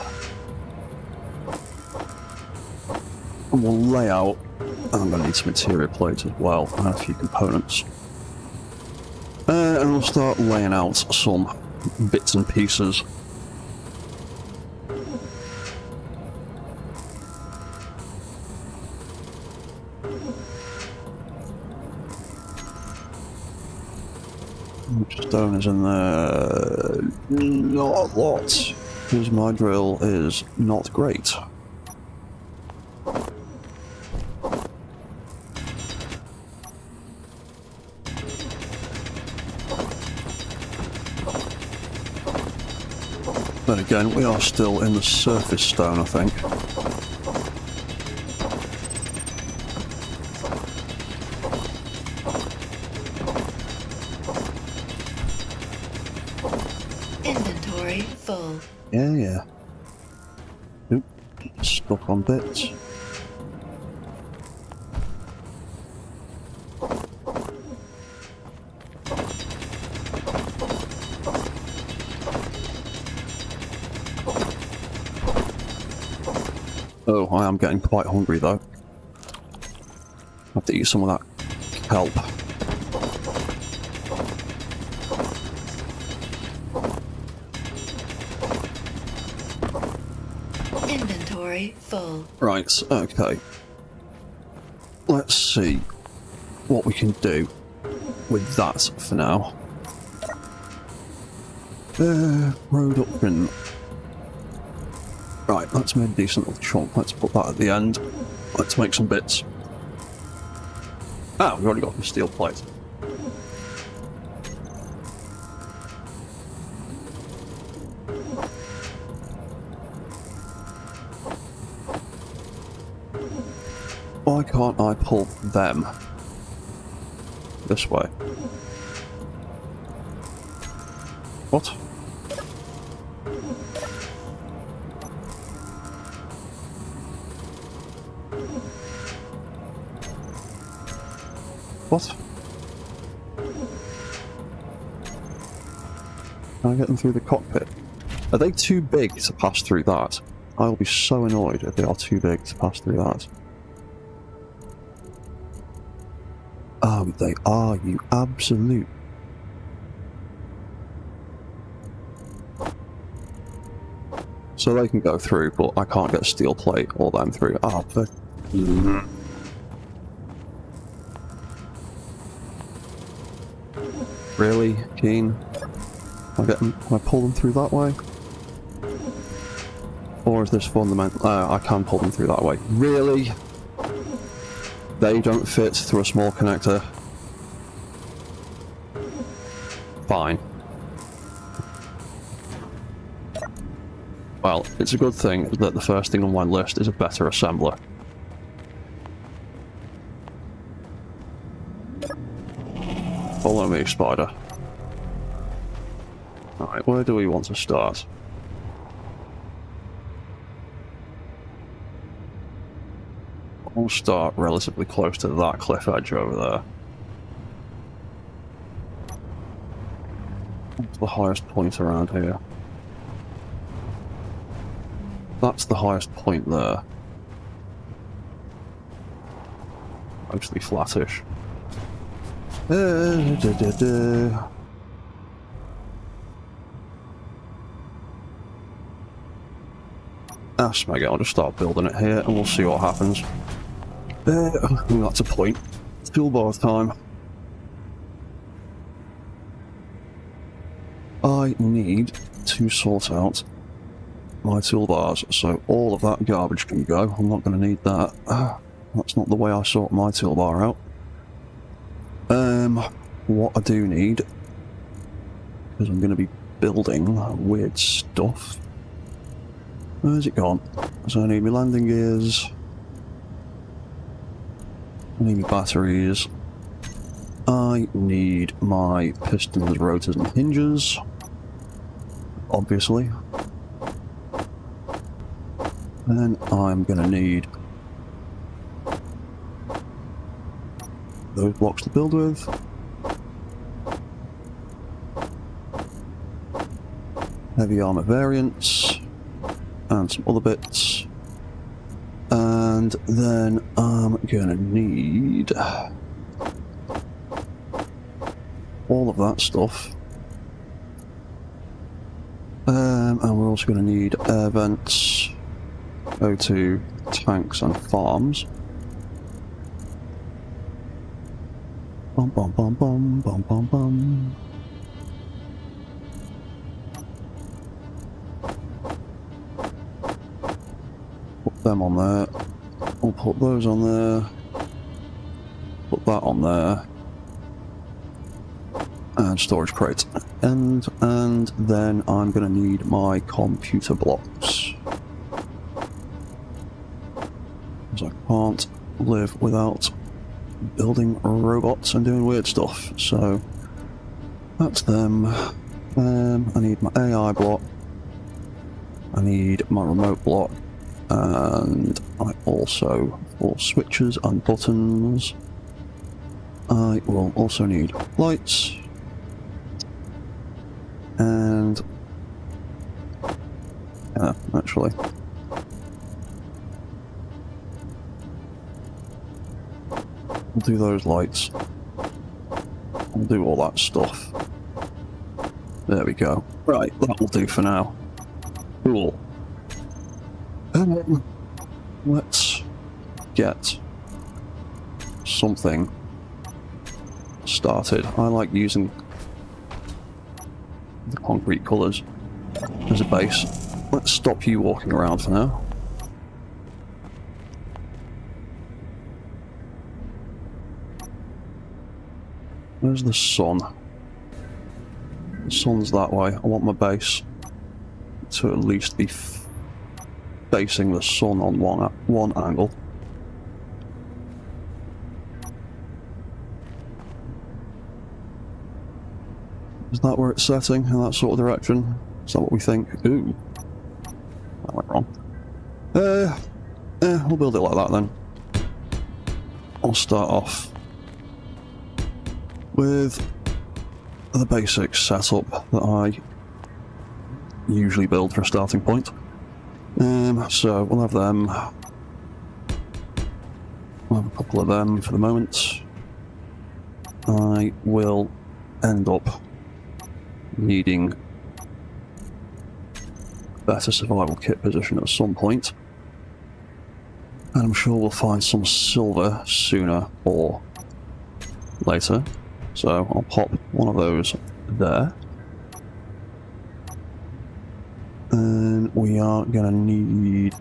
And we'll lay out, and I'm going to need some interior plates as well, and a few components. And we'll start laying out some bits and pieces. Stone is in there. Not a lot, because my drill is not great. But again, we are still in the surface stone, I think. Inventory full. Yeah. Oop, stuck on bits. Oh, I am getting quite hungry though. I have to eat some of that kelp. Inventory full. Right, okay. Let's see what we can do with that for now. Road option. Right, that's made a decent little chunk. Let's put that at the end. Let's make some bits. Ah, we've already got the steel plate. Why can't I pull them this way? What? What? Can I get them through the cockpit? Are they too big to pass through that? I'll be so annoyed if they are too big to pass through that. Oh, they are, you absolute. So they can go through, but I can't get a steel plate or them through. Oh, but... Really, Keen? Can I pull them through that way? Or is this fundamental? I can pull them through that way. Really? They don't fit through a small connector. Fine. Well, it's a good thing that the first thing on my list is a better assembler. Follow me, Spider. Alright, where do we want to start? We'll start relatively close to that cliff edge over there. What's the highest point around here? That's the highest point there. Mostly flattish. Smeg it, I'll just start building it here and we'll see what happens. I think that's a point. Toolbar time. I need to sort out my toolbars, so all of that garbage can go. I'm not going to need that. That's not the way I sort my toolbar out. What I do need, because I'm going to be building weird stuff. Where's it gone? So I need my landing gears. I need my batteries. I need my pistons, rotors and hinges. Obviously. Then I'm going to need those blocks to build with. Heavy armor variants. And some other bits. And then I'm gonna need all of that stuff. And we're also gonna need air vents, O2, tanks and farms. Bum bum bum bum bum bum bum. Them on there. I'll put those on there. Put that on there. And storage crates. And then I'm going to need my computer blocks. Because I can't live without building robots and doing weird stuff. So that's them. I need my AI block. I need my remote block. And I also, for switches and buttons, I will also need lights. And yeah, actually, we'll do those lights. We'll do all that stuff. There we go. Right, that will do for now. Cool. Let's get something started. I like using the concrete colours as a base. Let's stop you walking around for now. Where's the sun? The sun's that way. I want my base to at least be facing the sun on one angle. Is that where it's setting, in that sort of direction? Is that what we think? Ooh. That went wrong. We'll build it like that then. I'll start off with the basic setup that I usually build for a starting point. So we'll have them. We'll have a couple of them for the moment. I will end up needing a better survival kit position at some point. And I'm sure we'll find some silver sooner or later. So I'll pop one of those there. And we are going to need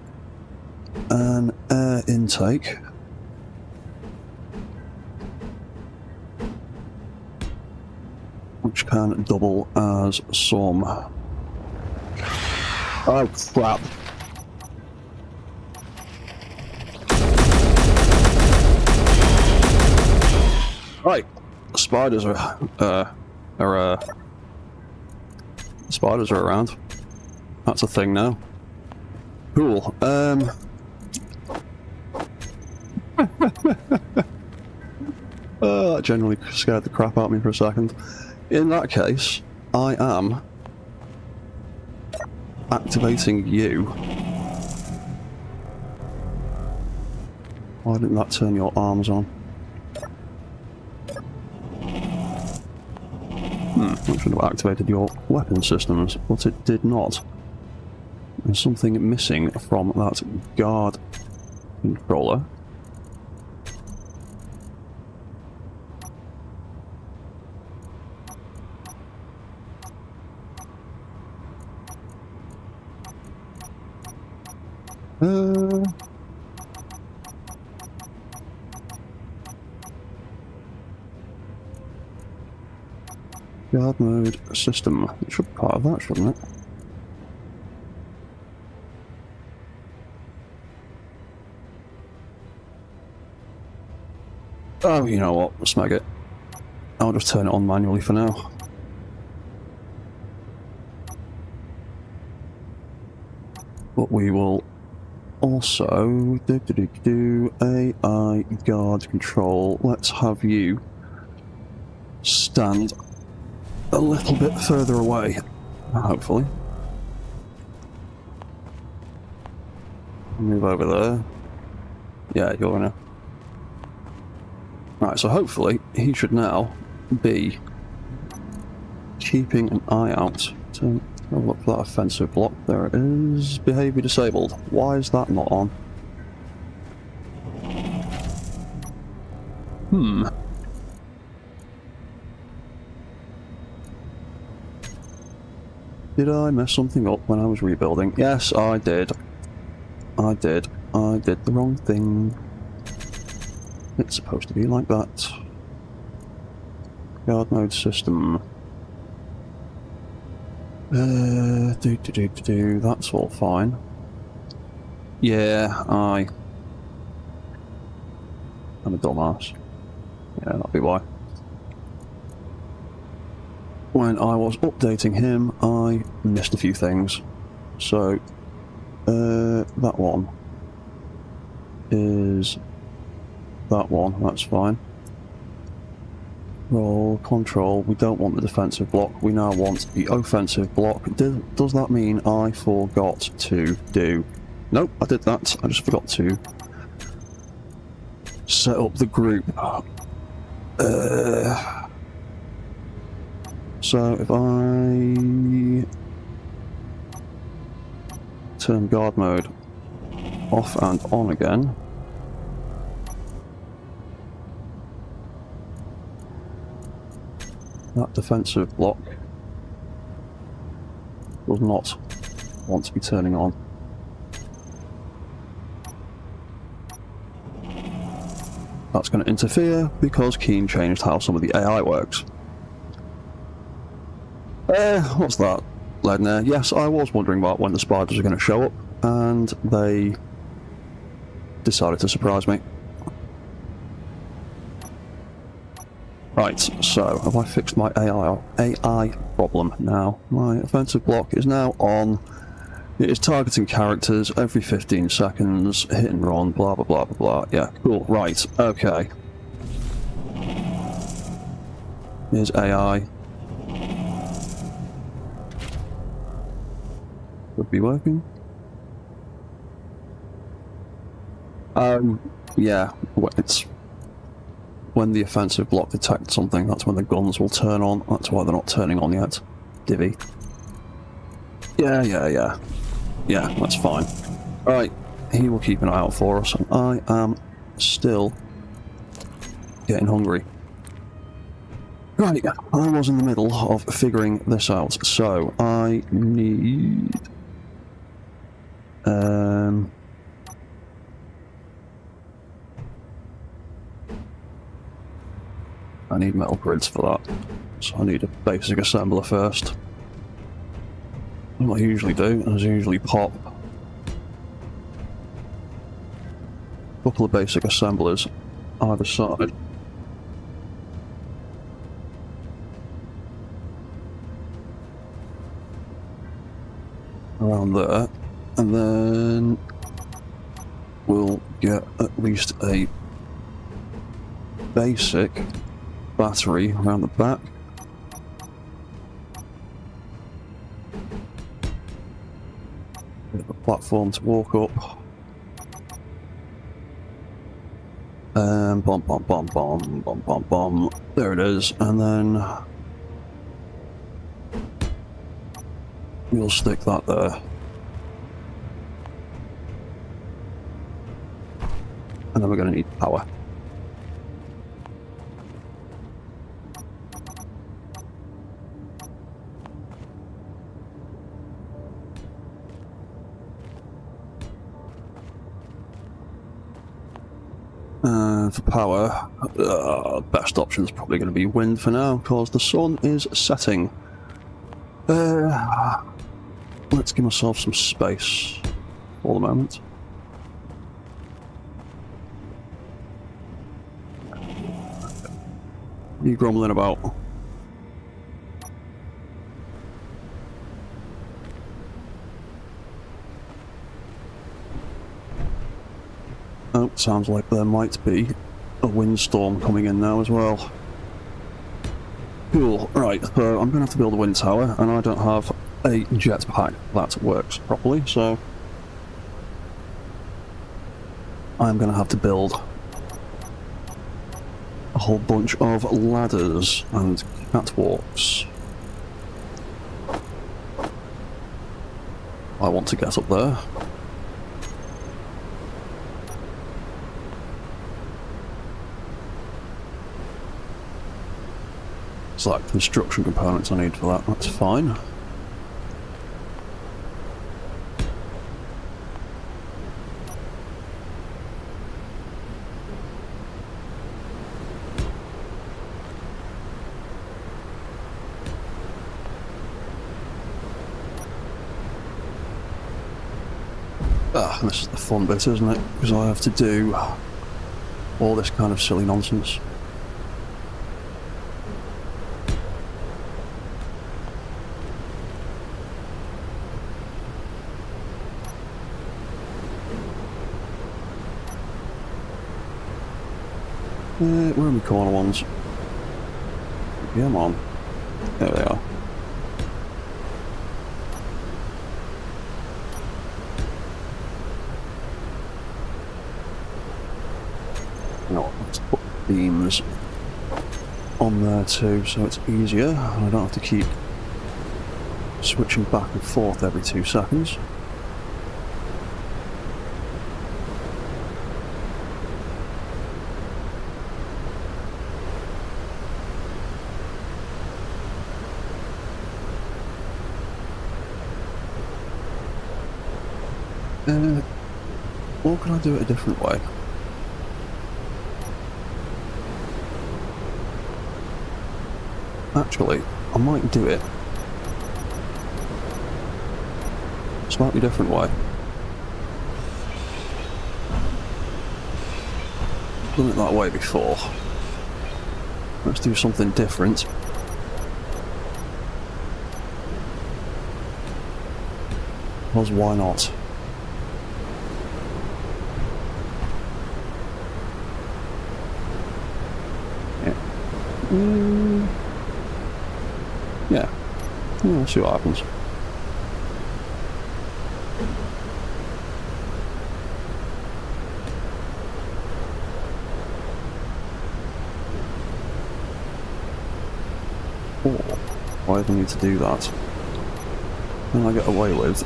an air intake. Which can double as some... Oh crap. Right, spiders are spiders are around. That's a thing now. Cool. That generally scared the crap out of me for a second. In that case, I am activating you. Why didn't that turn your arms on? I should have activated your weapon systems, but it did not. There's something missing from that guard controller. Guard mode system. It should be part of that, shouldn't it? Oh, you know what? Smeg it. I'll just turn it on manually for now. But we will also do AI guard control. Let's have you stand a little bit further away, hopefully. Move over there. Yeah, you're gonna. Right, so hopefully he should now be keeping an eye out to look for that offensive block. There it is. Behavior disabled. Why is that not on? Did I mess something up when I was rebuilding? Yes, I did. I did the wrong thing. It's supposed to be like that. Guard mode system. That's all fine. Yeah, I'm a dumbass. Yeah, that'll be why. When I was updating him, I missed a few things. So, that one is that one, that's fine. Roll, control, we don't want the defensive block, we now want the offensive block. Does that mean I forgot to do... Nope, I did that, I just forgot to set up the group. So if I turn guard mode off and on again, that defensive block does not want to be turning on. That's going to interfere because Keen changed how some of the AI works. What's that? Ledner. Yes, I was wondering about when the spiders are going to show up, and they decided to surprise me. Right, so have I fixed my AI problem now? My offensive block is now on. It is targeting characters every 15 seconds, hit and run, blah blah blah blah blah. Yeah, cool, right, okay. Here's AI. Would be working. Yeah, it's when the offensive block detects something, that's when the guns will turn on. That's why they're not turning on yet. Divvy. Yeah, that's fine. Alright, he will keep an eye out for us, and I am still getting hungry. Right, I was in the middle of figuring this out, so I need... I need metal grids for that, so I need a basic assembler first. What I usually do is usually pop a couple of basic assemblers either side. Around there, and then we'll get at least a basic battery around the back. Bit of a platform to walk up. And bomb, bomb, bomb, bomb, bomb, bomb, bomb. There it is, and then we'll stick that there. And then we're going to need power. For power, best option is probably going to be wind for now, because the sun is setting. Let's give myself some space for the moment. What are you grumbling about? Oh, sounds like there might be a windstorm coming in now as well. Cool, right, so I'm going to have to build a wind tower, and I don't have a jetpack that works properly, so I'm going to have to build a whole bunch of ladders and catwalks. I want to get up there. It's like construction components I need for that, that's fine. And this is the fun bit, isn't it? Because I have to do all this kind of silly nonsense. Where are my corner ones? Yeah, I'm on. There they are. No, let's put beams on there too, so it's easier, and I don't have to keep switching back and forth every 2 seconds. Or can I do it a different way? Actually, I might do it a slightly different way. I've done it that way before. Let's do something different. Because why not? Yeah. Yeah. We'll see what happens. Oh, why do I need to do that? Can I get away with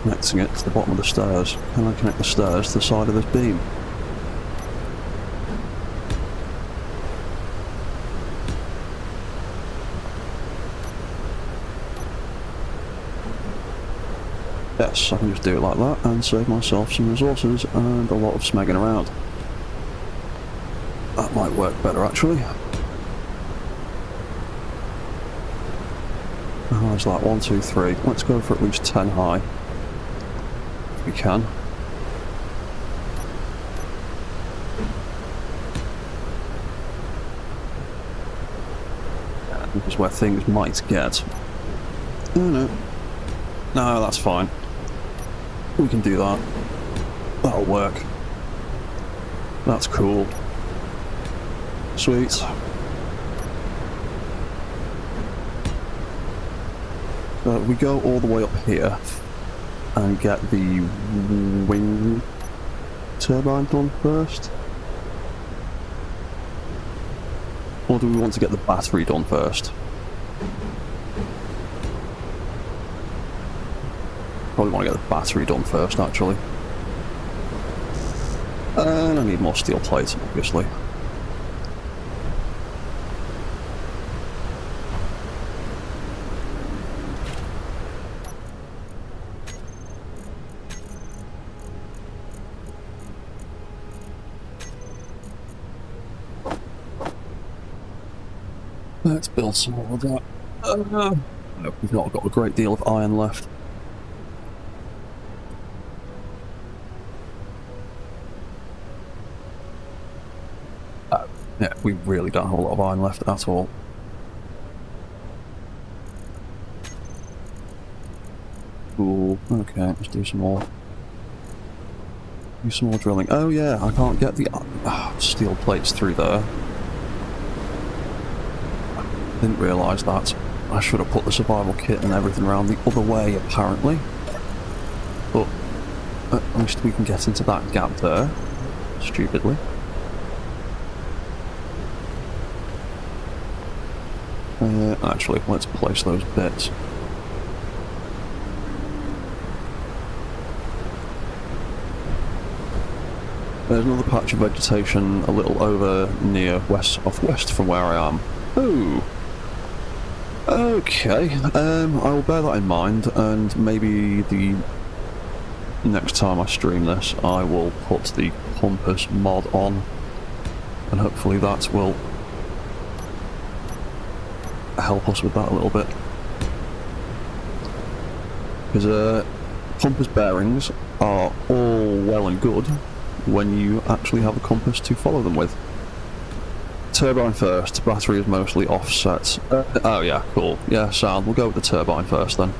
connecting it to the bottom of the stairs? Can I connect the stairs to the side of this beam? Yes, I can just do it like that and save myself some resources and a lot of smegging around. That might work better actually. Oh, it's like 1, 2, 3. Let's go for at least 10 high. If we can. This is where things might get. Oh no. No, that's fine. We can do that. That'll work. That's cool. Sweet. We go all the way up here and get the wing turbine done first? Or do we want to get the battery done first? Probably want to get the battery done first, actually. And I need more steel plates, obviously. Let's build some more of that. No, we've not got a great deal of iron left. Yeah, we really don't have a lot of iron left at all. Cool. Okay, let's do some more. Do some more drilling. Oh yeah, I can't get the steel plates through there. Didn't realise that. I should have put the survival kit and everything around the other way, apparently. But at least we can get into that gap there. Stupidly. Actually, let's place those bits. There's another patch of vegetation a little over near off-west from where I am. Oh! Okay, I will bear that in mind, and maybe the next time I stream this, I will put the compass mod on, and hopefully that will help us with that a little bit. Because compass bearings are all well and good when you actually have a compass to follow them with. Turbine first, battery is mostly offset. Oh yeah, cool. Yeah, sound. We'll go with the turbine first then.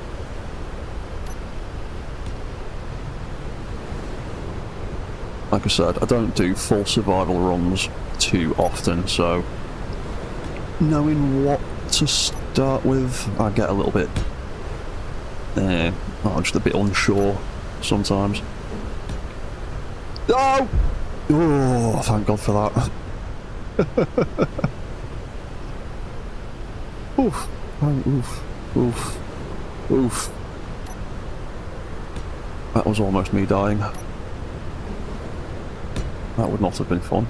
Like I said, I don't do full survival runs too often, so knowing what to start with, I get a little bit I'm just a bit unsure sometimes. Oh! Oh, thank God for that. Oof. Oh, oof. Oof. Oof. That was almost me dying. That would not have been fun.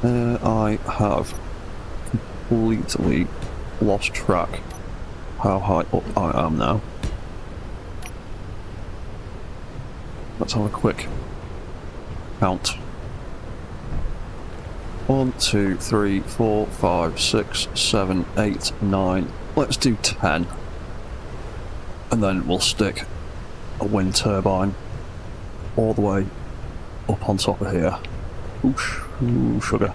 I have completely lost track how high up I am now. Let's have a quick count. 1, 2, 3, 4, 5, 6, 7, 8, 9. Let's do 10. And then we'll stick a wind turbine all the way up on top of here. Oosh, ooh, sugar.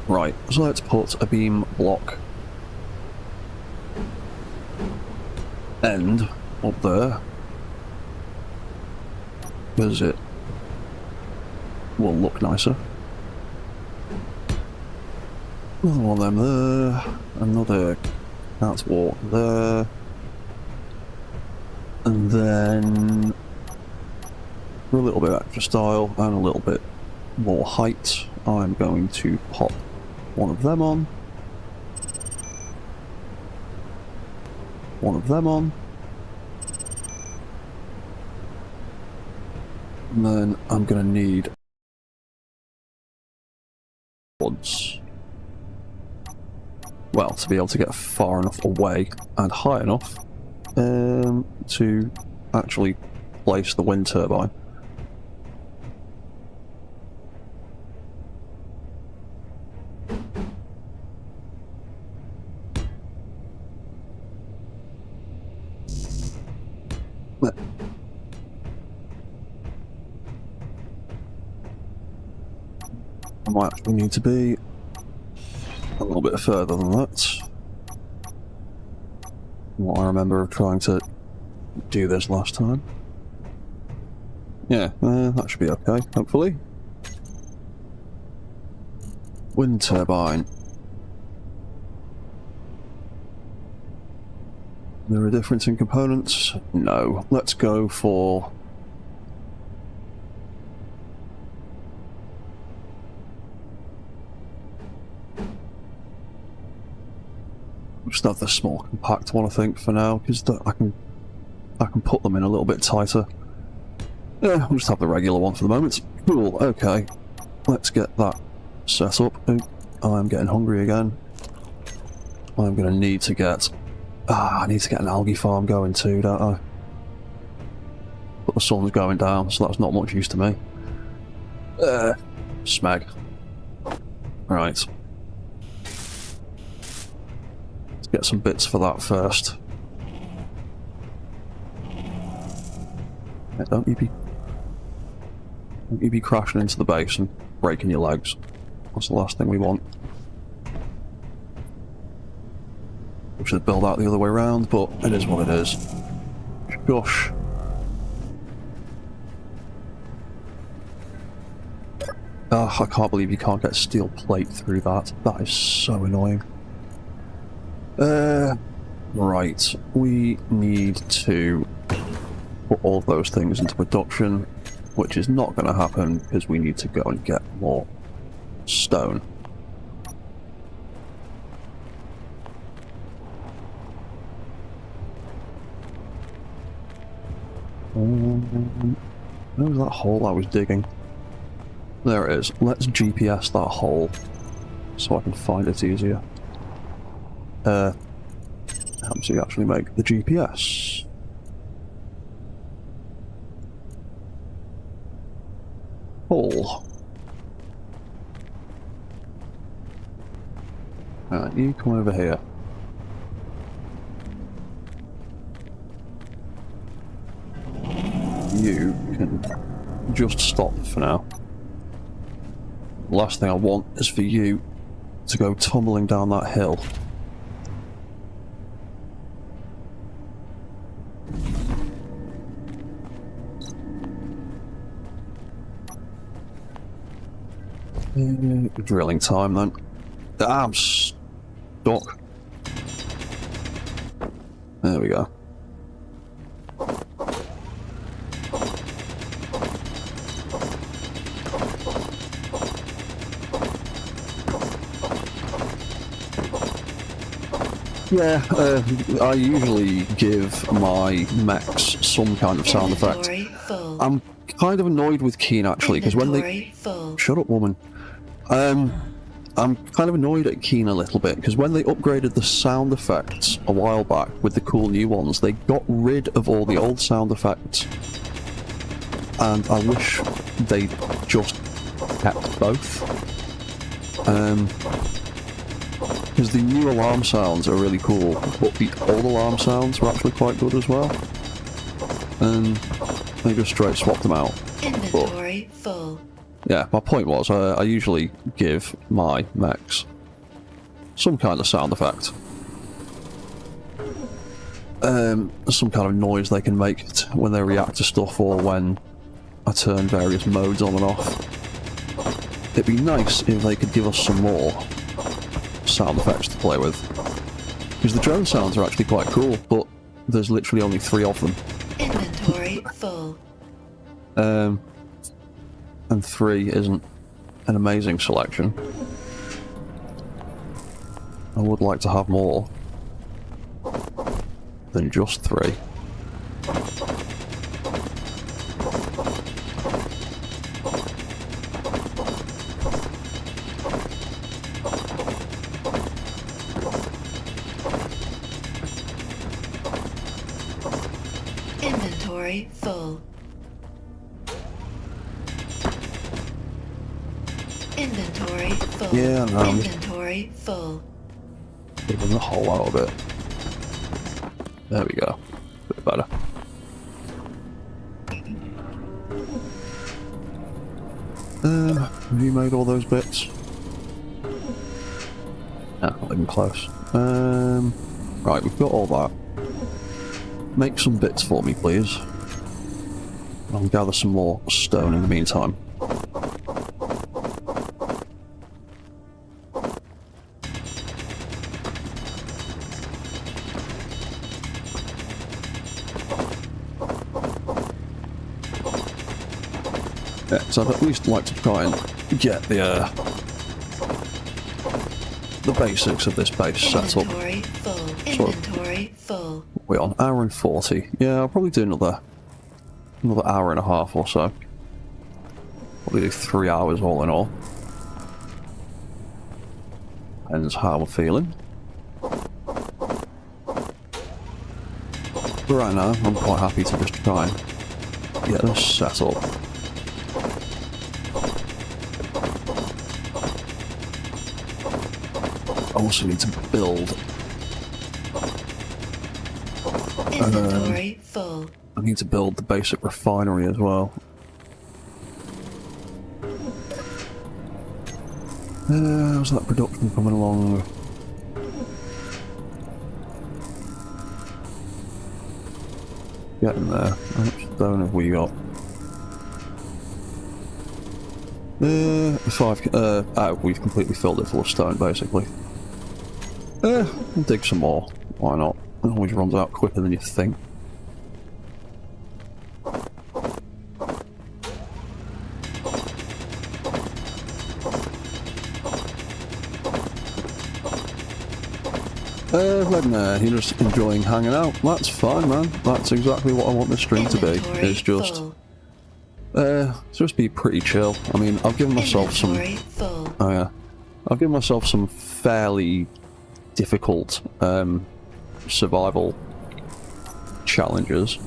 Right, so let's put a beam block end up there. Because it will look nicer. Another one of them there. Another catwalk there. And then for a little bit of extra style and a little bit more height, I'm going to pop one of them on. One of them on. And then I'm going to need woods. Well, to be able to get far enough away and high enough to actually place the wind turbine. I might actually need to be a little bit further than that. What I remember of trying to do this last time. Yeah, that should be okay, hopefully. Wind turbine. Is there a difference in components? No. Let's go for... just have the small compact one, I think, for now, because I can put them in a little bit tighter. Yeah, we'll just have the regular one for the moment. Cool, okay. Let's get that set up. Oh, I'm getting hungry again. I'm going to need to get... I need to get an algae farm going too, don't I? But the sun's going down, so that's not much use to me. Smeg. Right. Get some bits for that first. Yeah, don't you be crashing into the base and breaking your legs. That's the last thing we want. We should build out the other way around, but it is what it is. Gosh. I can't believe you can't get steel plate through that. That is so annoying. Right, we need to put all of those things into production, which is not going to happen because we need to go and get more stone. Where was that hole I was digging? There it is. Let's GPS that hole so I can find it easier. Helps you actually make the GPS. Hole. Alright, you come over here. You can just stop for now. The last thing I want is for you to go tumbling down that hill. Drilling time then. I'm stuck. There we go. Yeah, I usually give my mechs some kind of sound effect. Full. I'm kind of annoyed with Keen actually, because when they... Full. Shut up, woman. I'm kind of annoyed at Keen a little bit, because when they upgraded the sound effects a while back with the cool new ones, they got rid of all the old sound effects. And I wish they just kept both. Because the new alarm sounds are really cool, but the old alarm sounds are actually quite good as well. And they just straight swapped them out. Inventory Inventory full. Yeah, my point was, I usually give my mechs some kind of sound effect. Some kind of noise they can make when they react to stuff, or when I turn various modes on and off. It'd be nice if they could give us some more sound effects to play with. Because the drone sounds are actually quite cool, but there's literally only 3 of them. Inventory full. And 3 isn't an amazing selection. I would like to have more than just 3. Inventory full. Inventory full. Yeah, no, I'm just Inventory full. giving the hole out a bit. There we go. A bit better. Have you made all those bits? No, not even close. Right, we've got all that. Make some bits for me, please. I'll gather some more stone in the meantime. Yeah, so I'd at least like to try and get the basics of this base set up. Inventory full. Inventory full. We're on hour and 40. Yeah, I'll probably do another hour and a half or so. Probably do 3 hours all in all. Depends how we're feeling. But right now, I'm quite happy to just try and get this set up. I also need to build. Inventory full. I need to build the basic refinery as well. How's that production coming along? Getting there. How much stone have we got? 5. We've completely filled it full of stone, basically. We'll dig some more. Why not? It always runs out quicker than you think. Ledner, you're just enjoying hanging out. That's fine, man. That's exactly what I want this stream to be. It's just... just be pretty chill. I mean, I've given myself some... Full. Oh yeah. I've given myself some fairly difficult survival challenges.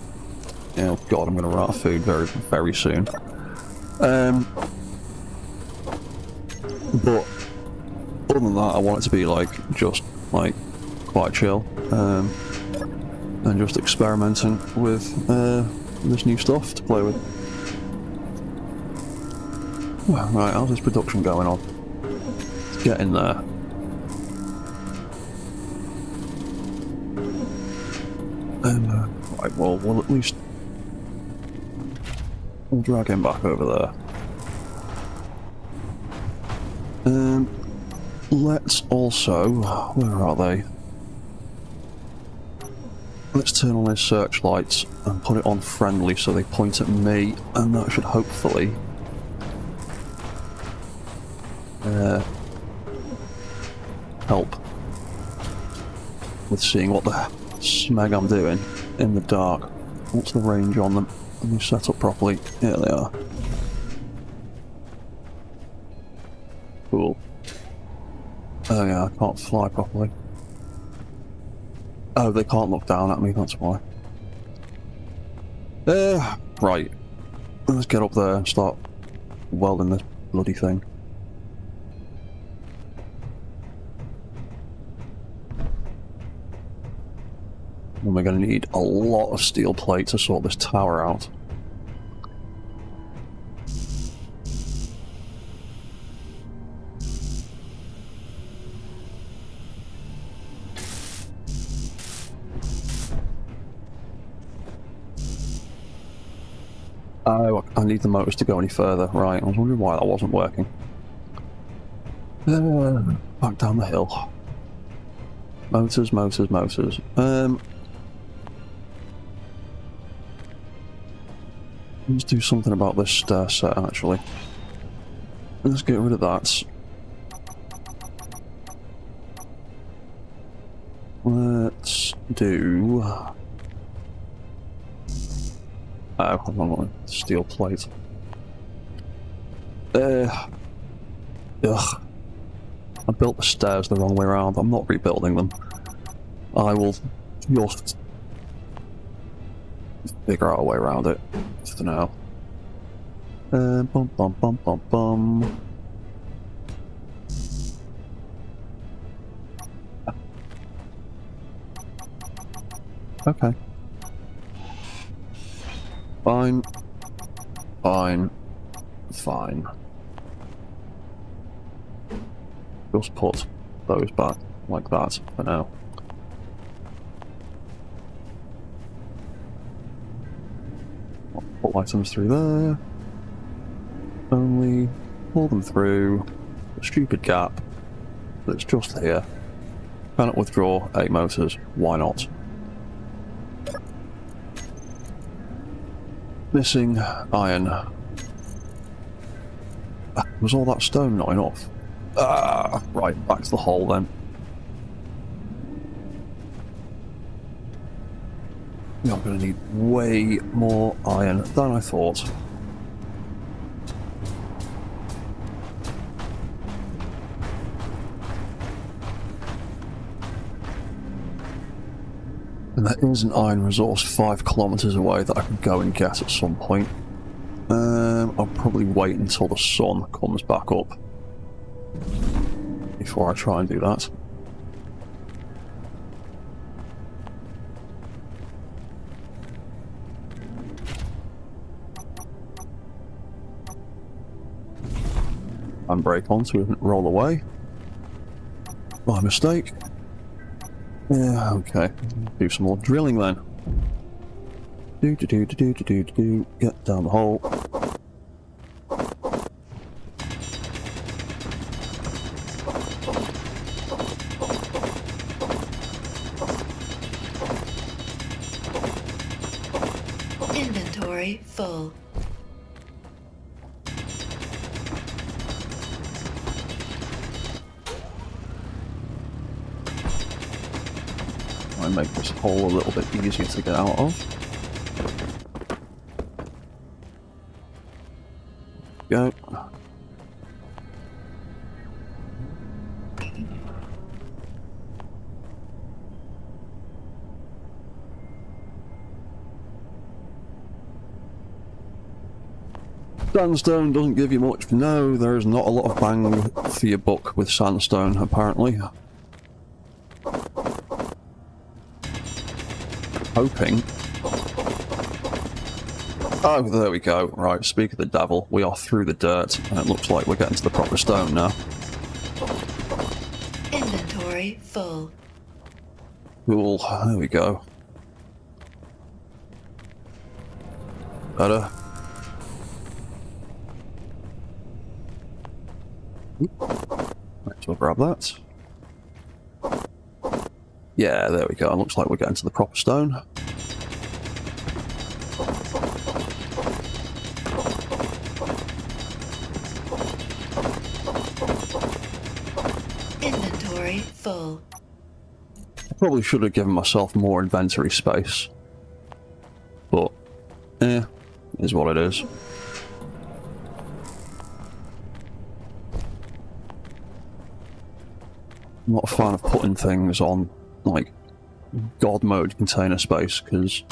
Oh god, I'm going to run out of food very, very soon. But other than that, I want it to be like just like quite chill, and just experimenting with this new stuff to play with. Well, right, how's this production going on? Let's get in there. Right, well, we'll at least... We'll drag him back over there. Let's also... Where are they? Let's turn on his searchlights and put it on friendly so they point at me, and that should hopefully... help with seeing what the smeg I'm doing in the dark. What's the range on them? Let me set up properly. Here they are. Cool. Oh yeah, I can't fly properly. Oh, they can't look down at me, that's why. Right. Let's get up there and start welding this bloody thing. And we're going to need a lot of steel plate to sort this tower out. Oh, I need the motors to go any further. Right, I was wondering why that wasn't working. Back down the hill. Motors, motors, motors. Let's do something about this stair set, actually. Let's get rid of that. Let's do... Oh, hold on, steel plate. Ugh. I built the stairs the wrong way around. I'm not rebuilding them. I will just figure out a way around it for now. Bum bum bum bum bum. Okay. Fine. Fine. Fine. Just put those back like that for now. I'll put items through there. Only pull them through a stupid gap that's just here. Cannot withdraw 8 motors. Why not? Missing iron. Was all that stone not enough? Right, back to the hole then. I'm going to need way more iron than I thought. And there is an iron resource 5 kilometers away that I could go and get at some point. I'll probably wait until the sun comes back up before I try and do that. And brake on so we didn't roll away. My mistake. Yeah, okay. Do some more drilling then. Get down the hole. Inventory full. I make this hole a little bit easier to get out of. Go. Sandstone doesn't give you much. No, there's not a lot of bang for your buck with sandstone, apparently. Hoping. Oh, there we go. Right, speak of the devil, we are through the dirt, and it looks like we're getting to the proper stone now. Inventory full. Cool, there we go. Better. Might as well grab that. Yeah, there we go. It looks like we're getting to the proper stone. Inventory full. I probably should have given myself more inventory space. But, it is what it is. I'm not a fan of putting things on, like, God mode container space, because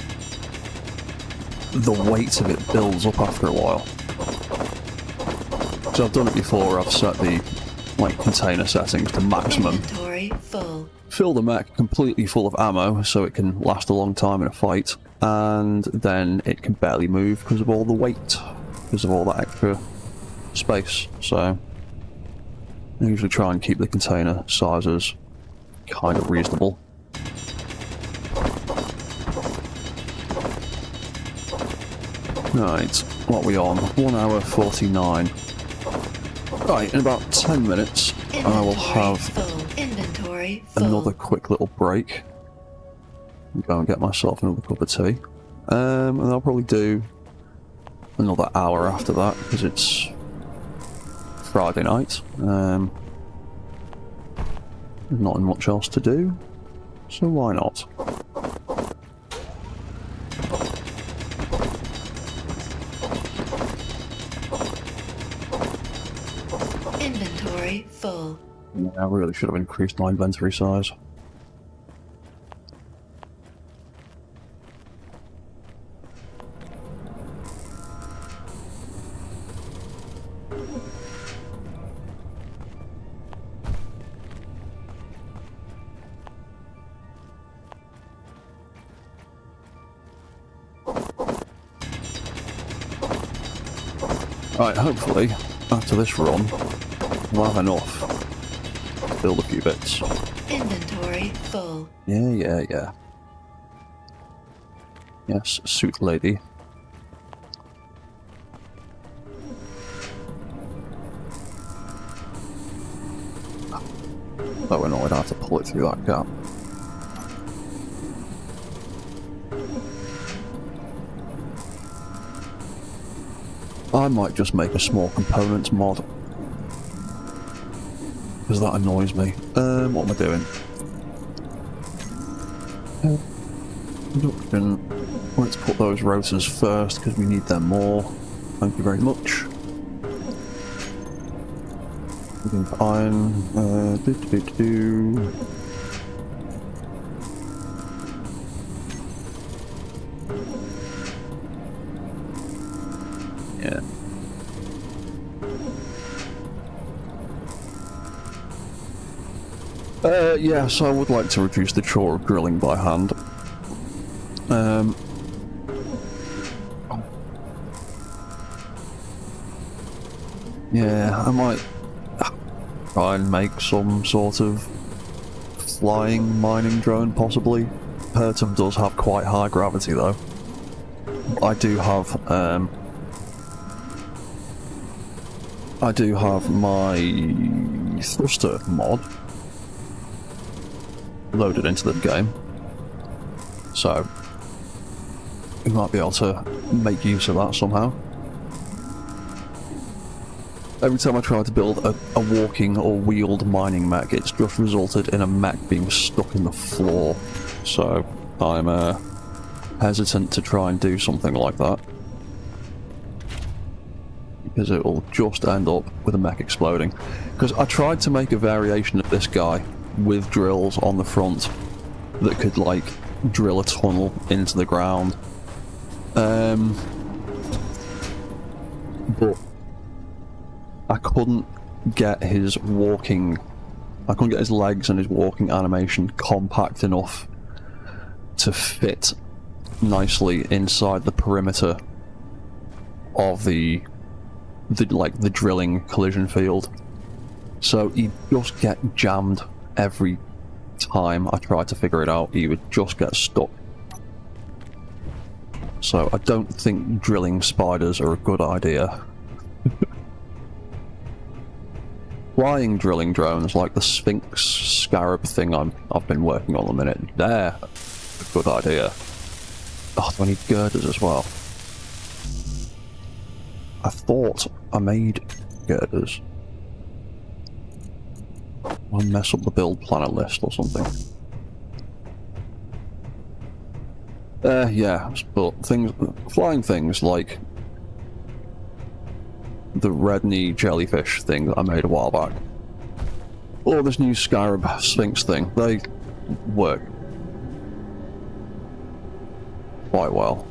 the weight of it builds up after a while. So I've done it before, I've set the, like, container settings to maximum. Inventory full. Fill the mech completely full of ammo, so it can last a long time in a fight, and then it can barely move because of all the weight, because of all that extra space, so... I usually try and keep the container sizes kind of reasonable. Right, what are we on? 1 hour 49. Right, in about 10 minutes, I will have Inventory full. another quick little break. Go and get myself another cup of tea. And I'll probably do another hour after that, because it's Friday night. There's not much else to do, so why not? Inventory full. Yeah, I really should have increased my inventory size. Right, hopefully, after this run, we'll have enough to build a few bits. Inventory full. Yeah. Yes, suit lady. So annoyed I have to pull it through that gap. I might just make a small components mod, because that annoys me. What am I doing? Production. Let's put those rotors first, because we need them more. Thank you very much. Looking for iron. Yeah. Yes, I would like to reduce the chore of drilling by hand. Yeah, I might try and make some sort of flying mining drone, possibly. Pertum does have quite high gravity, though. I do have my thruster mod loaded into the game, so we might be able to make use of that somehow. Every time I try to build a walking or wheeled mining mech, it's just resulted in a mech being stuck in the floor, so I'm hesitant to try and do something like that, because it will just end up with a mech exploding. Because I tried to make a variation of this guy with drills on the front that could, like, drill a tunnel into the ground. But I couldn't get his walking... I couldn't get his legs and his walking animation compact enough to fit nicely inside the perimeter of the drilling collision field. So he'd just get jammed every time I tried to figure it out. He would just get stuck. So I don't think drilling spiders are a good idea. Flying drilling drones like the Sphinx Scarab thing I've been working on a minute, they're a good idea. Oh, do I need girders as well? I thought I made girders. I'll mess up the build planet list or something. Yeah, but flying things like the red knee jellyfish thing that I made a while back, or this new Scarab Sphinx thing, they work quite well.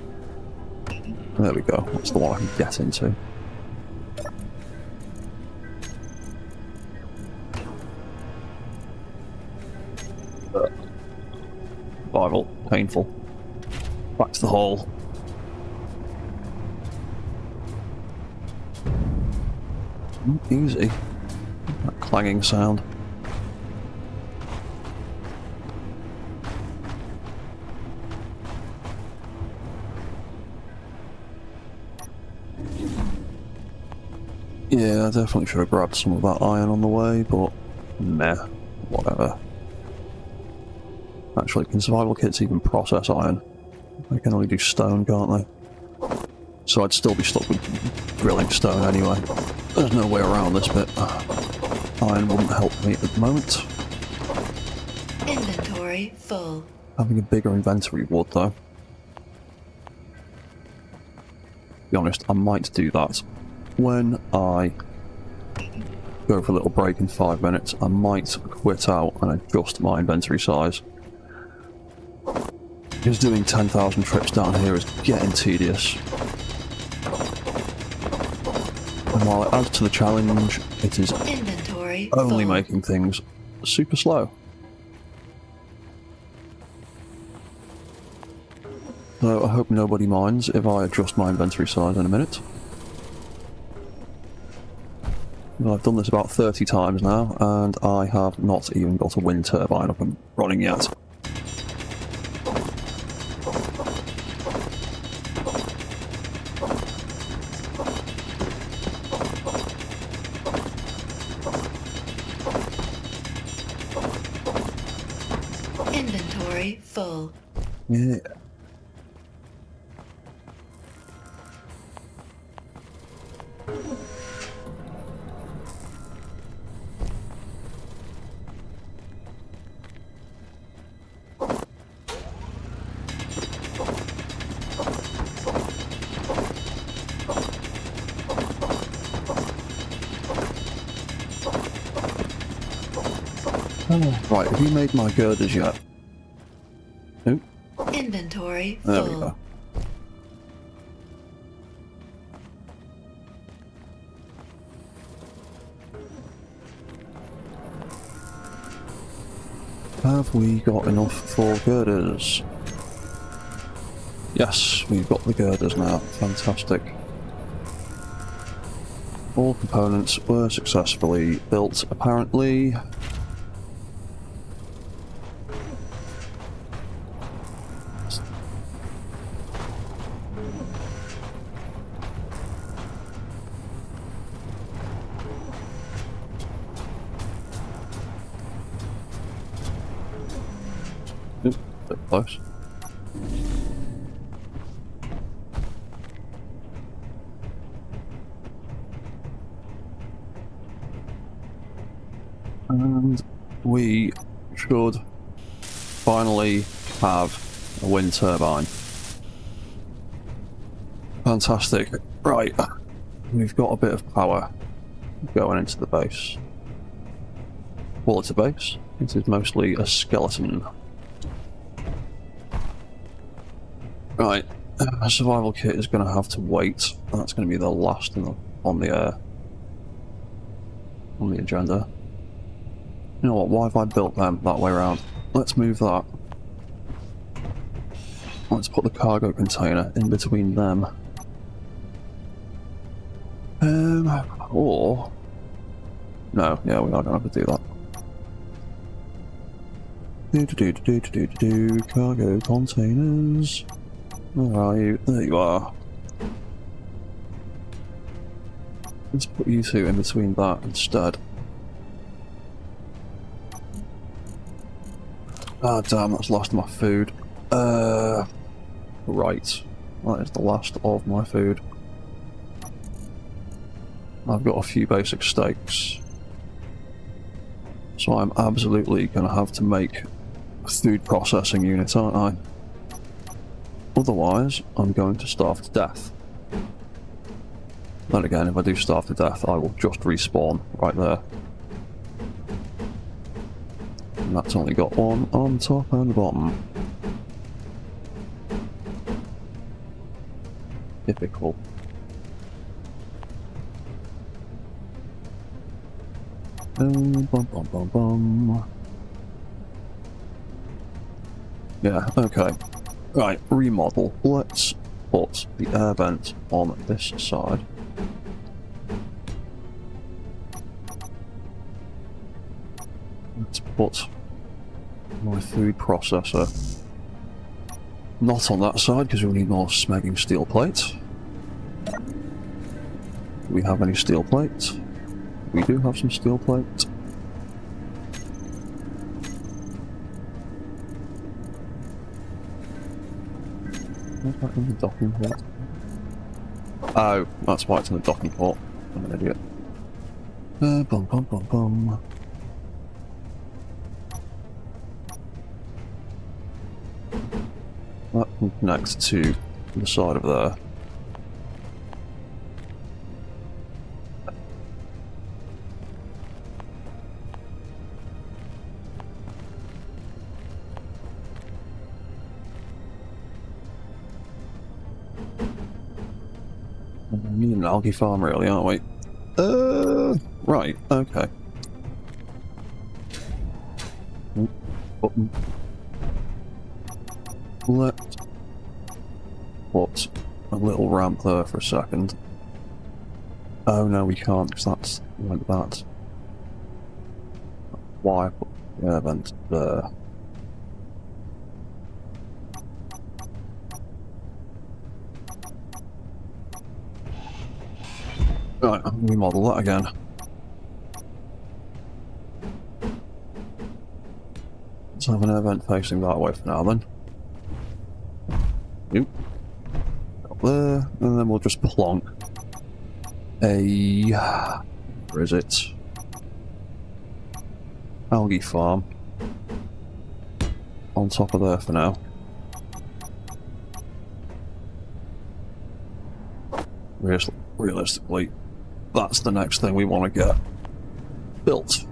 There we go, that's the one I can get into. Survival, painful. Back to the hole. Easy. That clanging sound. Yeah, I definitely should have grabbed some of that iron on the way, but meh, whatever. Actually, can survival kits even process iron? They can only do stone, can't they? So I'd still be stuck with drilling stone anyway. There's no way around this bit. Iron wouldn't help me at the moment. Inventory full. Having a bigger inventory would, though. To be honest, I might do that. When I go for a little break in 5 minutes, I might quit out and adjust my inventory size. Because doing 10,000 trips down here is getting tedious. And while it adds to the challenge, it is Inventory only full. making things super slow. So I hope nobody minds if I adjust my inventory size in a minute. Well, I've done this about 30 times now, and I have not even got a wind turbine up and running yet. Inventory full. Yeah. Right, have you made my girders yet? Nope. Inventory There we full. go. Have we got enough for girders? Yes, we've got the girders now. Fantastic. All components were successfully built, apparently. Oop, bit close. And we should finally have a wind turbine. Fantastic. Right, we've got a bit of power going into the base. Well, it's a base. It is mostly a skeleton. Right, a survival kit is going to have to wait. That's going to be the last on the agenda. You know what, why have I built them that way around? Let's move that. Let's put the cargo container in between them. Or... No, yeah, we're not going to have to do that. Cargo containers. Where are you? There you are. Let's put you two in between that instead. Ah, damn, that's lost my food. Right. That is the last of my food. I've got a few basic steaks. So I'm absolutely going to have to make a food processing unit, aren't I? Otherwise, I'm going to starve to death. Then again, if I do starve to death, I will just respawn right there. And that's only got one on top and the bottom. Typical. Bum, bum, bum, bum. Yeah, okay. Right, remodel. Let's put the air vent on this side. Let's put my food processor not on that side because we need more smegging steel plates. Do we have any steel plate? We do have some steel plate. What's that in the docking port? Oh, that's why it's in the docking port. I'm an idiot. Bum bum bum bum. That connects to the side of there. We need an algae farm, really, aren't we? Right, okay. Button. Let's put a little ramp there for a second. Oh no, we can't, because that's like that. Why I put the air vent there? Right, we model that again. Let's have an air vent facing that way for now then. Yep. Up there, and then we'll just plonk a... where is it? Algae farm on top of there for now. Realistically, that's the next thing we want to get built.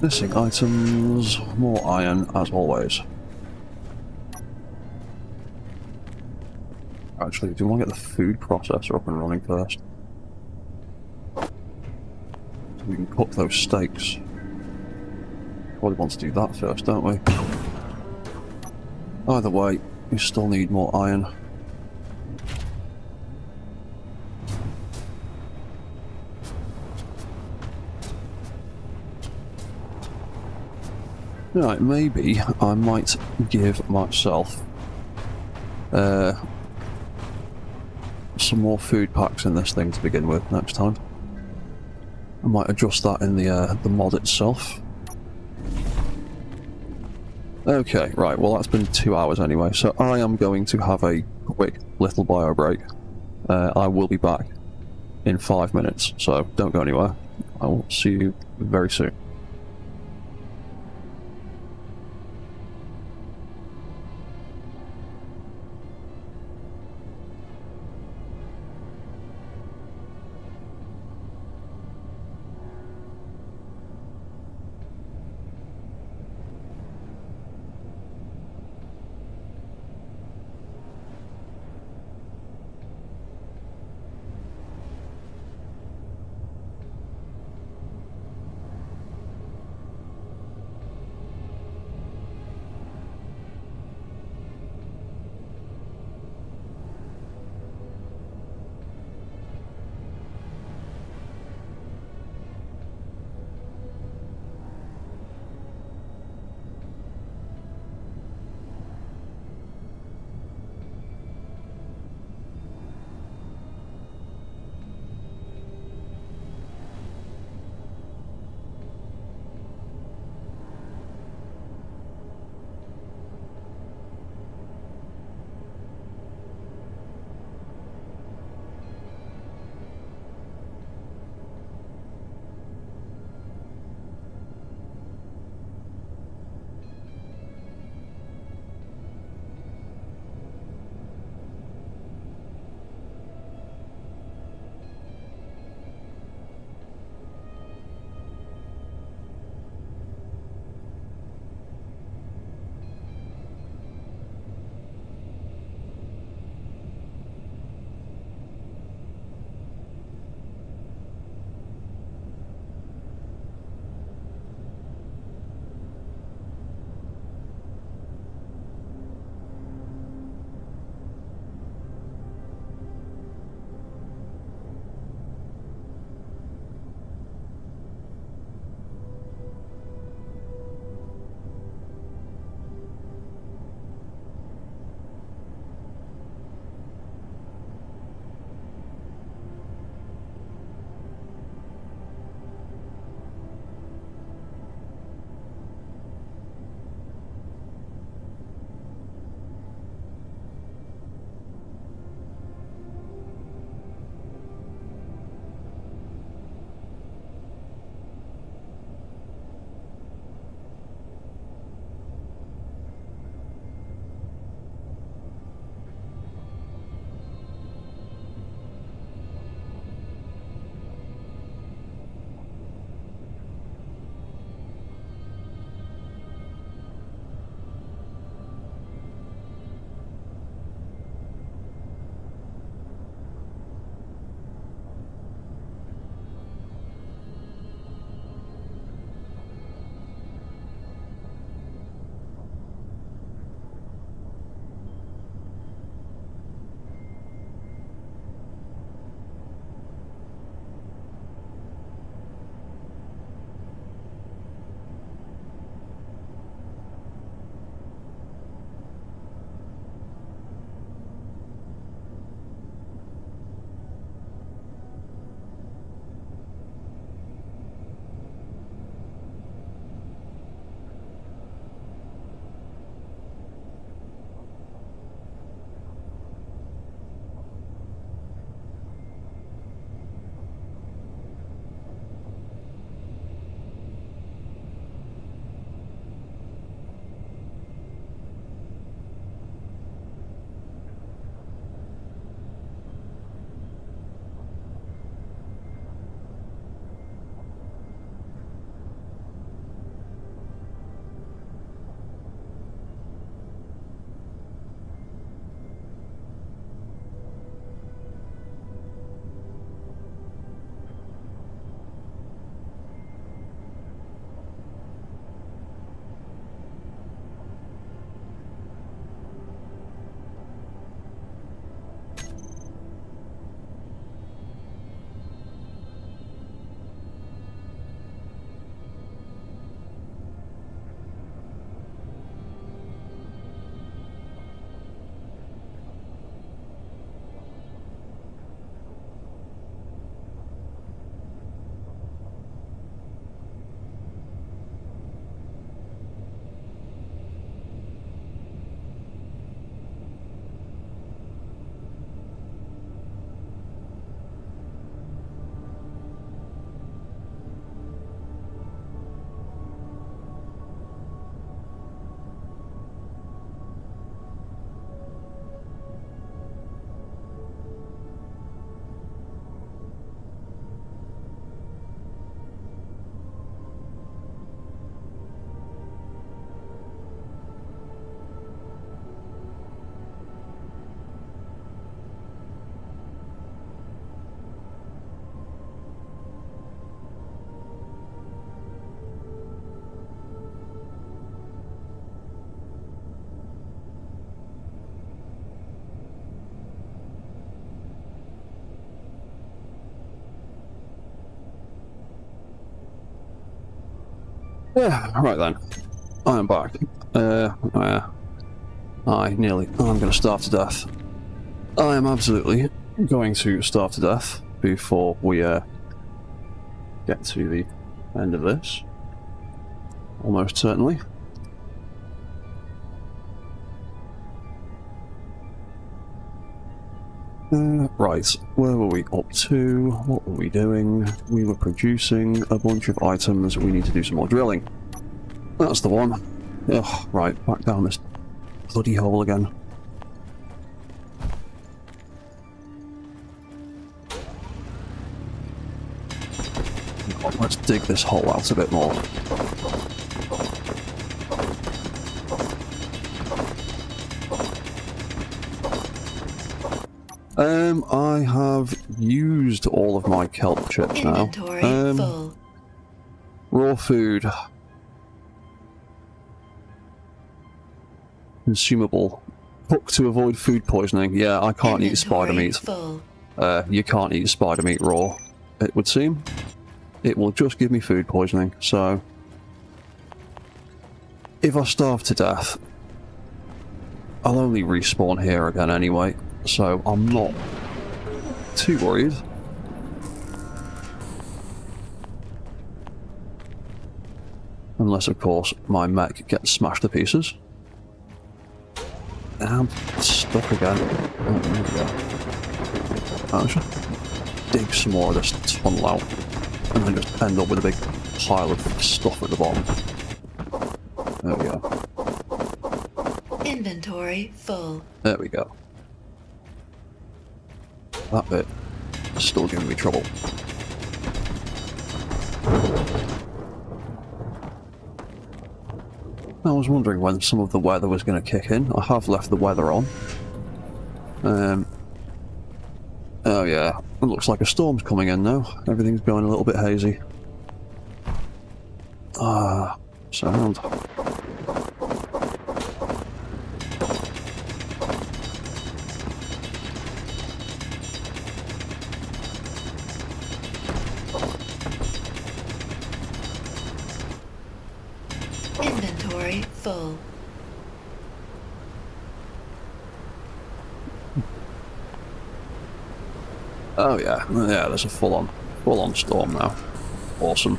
Missing items, more iron as always. Actually, do we want to get the food processor up and running first? So we can cook those steaks. Probably want to do that first, don't we? Either way, we still need more iron. Right, maybe I might give myself some more food packs in this thing to begin with next time. I might adjust that in the mod itself. Okay, right, well that's been 2 hours anyway, so I am going to have a quick little bio break. I will be back in 5 minutes, so don't go anywhere. I will see you very soon. Yeah, right then. I am back. I'm going to starve to death. I am absolutely going to starve to death before we get to the end of this. Almost certainly. Right, where were we up to? What were we doing? We were producing a bunch of items. We need to do some more drilling. That's the one. Ugh, right, back down this bloody hole again. Let's dig this hole out a bit more. I have used all of my kelp chips now. Inventory full. Raw food. Consumable. Cook to avoid food poisoning. Yeah, I can't eat spider meat. Full. You can't eat spider meat raw, it would seem. It will just give me food poisoning, so... If I starve to death, I'll only respawn here again anyway, so I'm not too worried. Unless, of course, my mech gets smashed to pieces. And I'm stuck again. Oh, there we go. I'll just dig some more of this tunnel out, and then just end up with a big pile of stuff at the bottom. There we go. Inventory full. There we go. That bit is still giving me trouble. I was wondering when some of the weather was going to kick in. I have left the weather on. Oh yeah, it looks like a storm's coming in now. Everything's going a little bit hazy. Sound. Inventory full. Oh yeah, there's a full-on storm now. Awesome.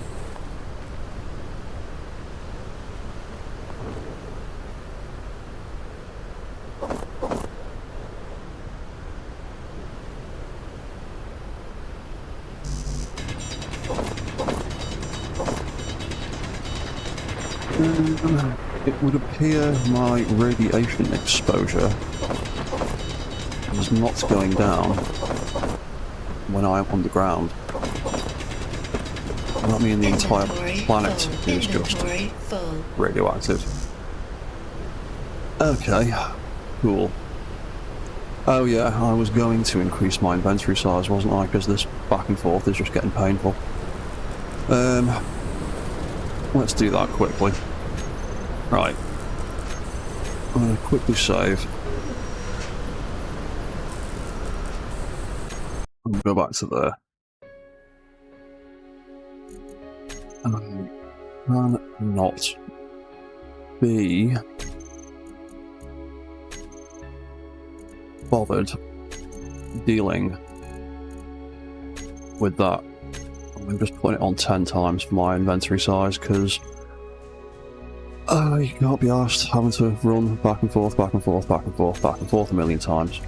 It would appear my radiation exposure is not going down when I am on the ground. That means the entire planet is just radioactive. Okay, cool. Oh yeah, I was going to increase my inventory size, wasn't I? Because this back and forth is just getting painful. Let's do that quickly. Right. I'm going to quickly save. And go back to there. Can not be bothered dealing with that. I'm just putting it on 10 times for my inventory size because you can't be arsed having to run back and forth, back and forth, back and forth, back and forth a million times.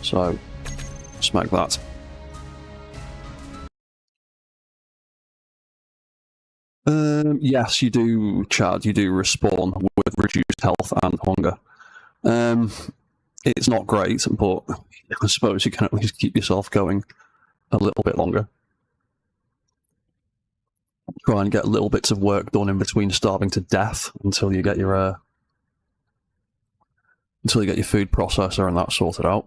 So, smack that. Yes, you do, Chad, you do respawn with reduced health and hunger. It's not great, but I suppose you can at least keep yourself going a little bit longer. Try and get little bits of work done in between starving to death until you get your food processor and that sorted out.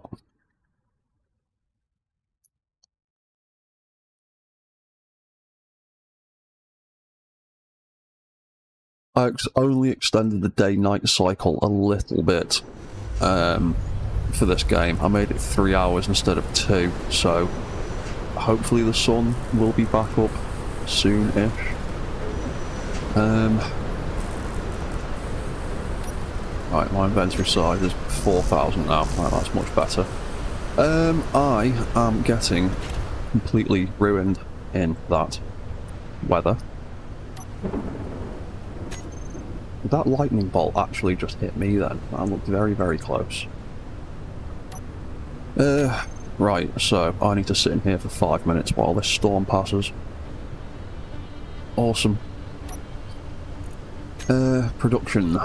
I only extended the day-night cycle a little bit for this game. I made it 3 hours instead of 2, so hopefully the sun will be back up soon-ish. Right, my inventory size is 4,000 now. Right, that's much better. I am getting completely ruined in that weather. Did that lightning bolt actually just hit me then? That looked very, very close. Right, so I need to sit in here for 5 minutes while this storm passes. Awesome. Production.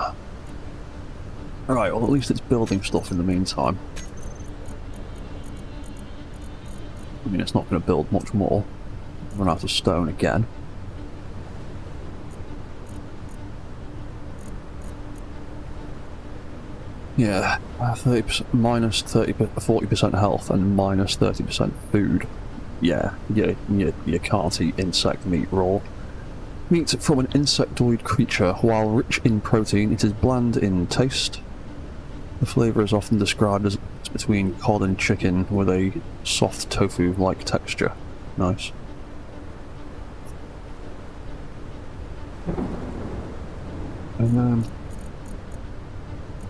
Right, well at least it's building stuff in the meantime. I mean, it's not going to build much more. Run out of stone again. Yeah, 30%, minus 40% health and minus 30% food. Yeah, you can't eat insect meat raw. Meat from an insectoid creature, while rich in protein, it is bland in taste. The flavour is often described as between cod and chicken with a soft tofu-like texture. Nice.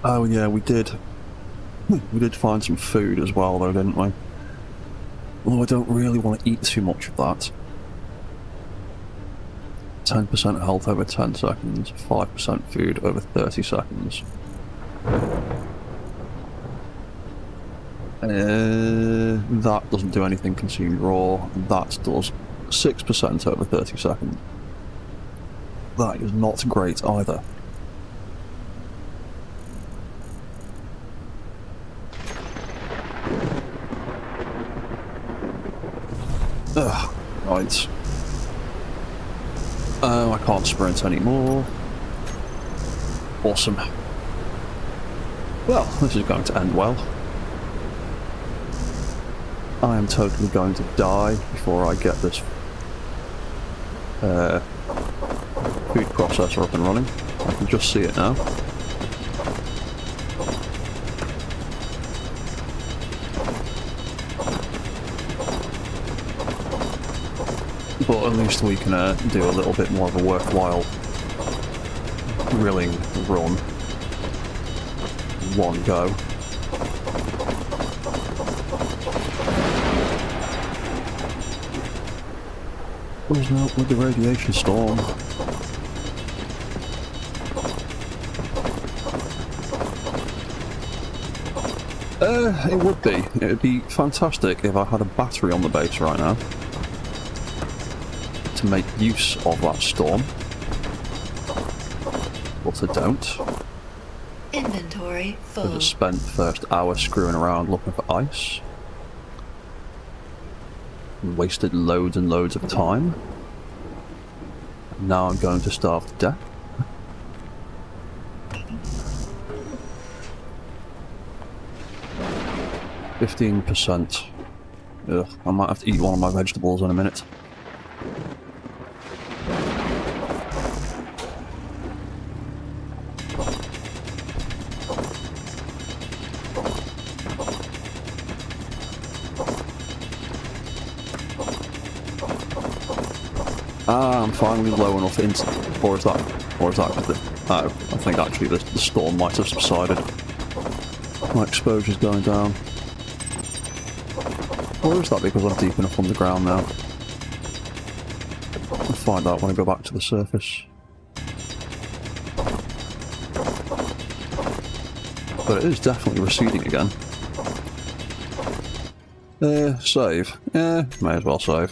Oh yeah, we did find some food as well though, didn't we? Although I don't really want to eat too much of that. 10% health over 10 seconds, 5% food over 30 seconds. That doesn't do anything consumed raw. That does 6% over 30 seconds. That is not great either. Ugh, right. Oh, I can't sprint anymore. Awesome. Well, this is going to end well. I am totally going to die before I get this food processor up and running. I can just see it now. But at least we can do a little bit more of a worthwhile grilling run. One go. What's up with the radiation storm? It would be. It would be fantastic if I had a battery on the base right now to make use of that storm. But I don't. Inventory full. I just spent the first hour screwing around looking for ice. And wasted loads and loads of time. Now I'm going to starve to death. %. Ugh, I might have to eat one of my vegetables in a minute. Ah, I'm finally low enough into... Or is that I think actually the storm might have subsided. My exposure's going down. Or is that because I'm deep enough underground now? I'll find out when I go back to the surface. But it is definitely receding again. Save. Yeah, may as well save.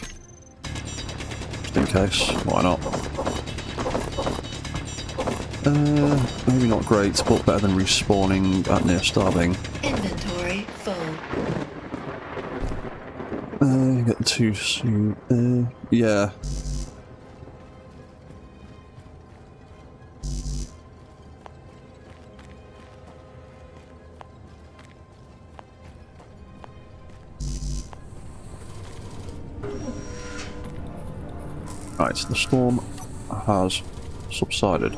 Just in case, why not? Maybe not great, but better than respawning at near starving. Inventory full. Get too soon. Yeah. Right, the storm has subsided.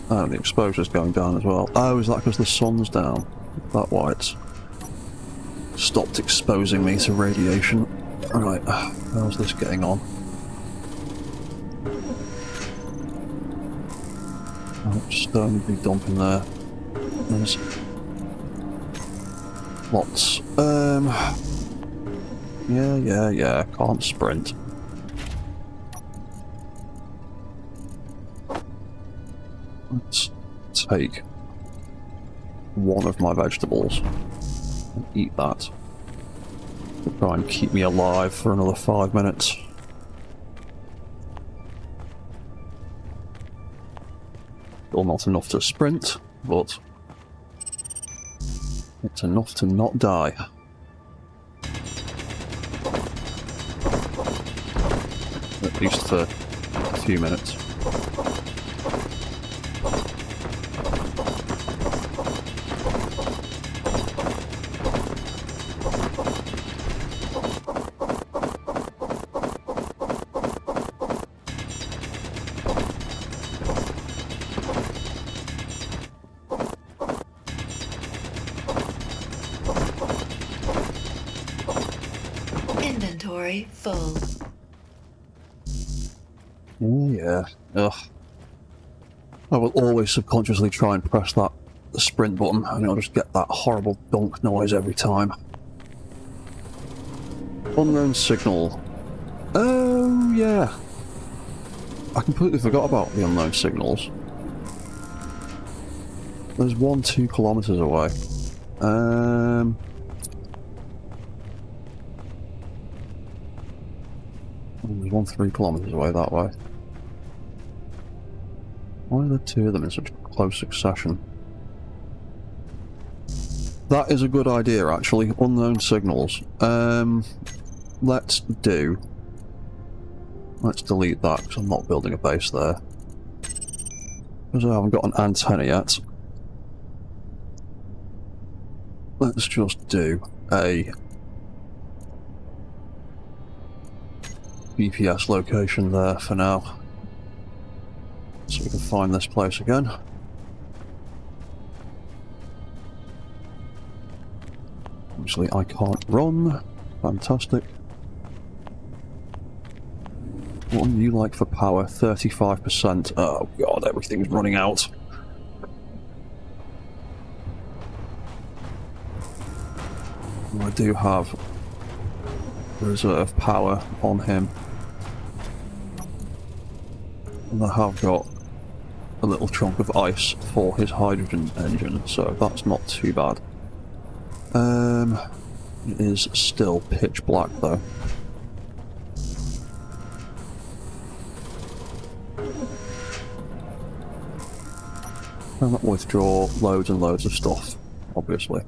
Oh, the exposure's going down as well. Oh, is that because the sun's down? Is that why it's stopped exposing me to radiation? Right, how's this getting on? stone be dumping there. There's lots. Yeah. Can't sprint. Let's take one of my vegetables and eat that. To try and keep me alive for another 5 minutes. Still not enough to sprint, but it's enough to not die. At least for a few minutes. Inventory full. Yeah. Ugh. I will always subconsciously try and press that sprint button, and I'll just get that horrible dunk noise every time. Unknown signal. Oh, yeah. I completely forgot about the unknown signals. There's one 2 kilometers away. There's one 3 kilometers away that way. Why are there 2 of them in such close succession? That is a good idea, actually. Unknown signals. Let's delete that, because I'm not building a base there. Because I haven't got an antenna yet. Let's just do a GPS location there for now. So we can find this place again. Obviously I can't run. Fantastic. What do you like for power? 35%. Oh god, everything's running out. I do have reserve power on him. And I have got a little chunk of ice for his hydrogen engine, so that's not too bad. It is still pitch black though. Cannot withdraw loads and loads of stuff, obviously.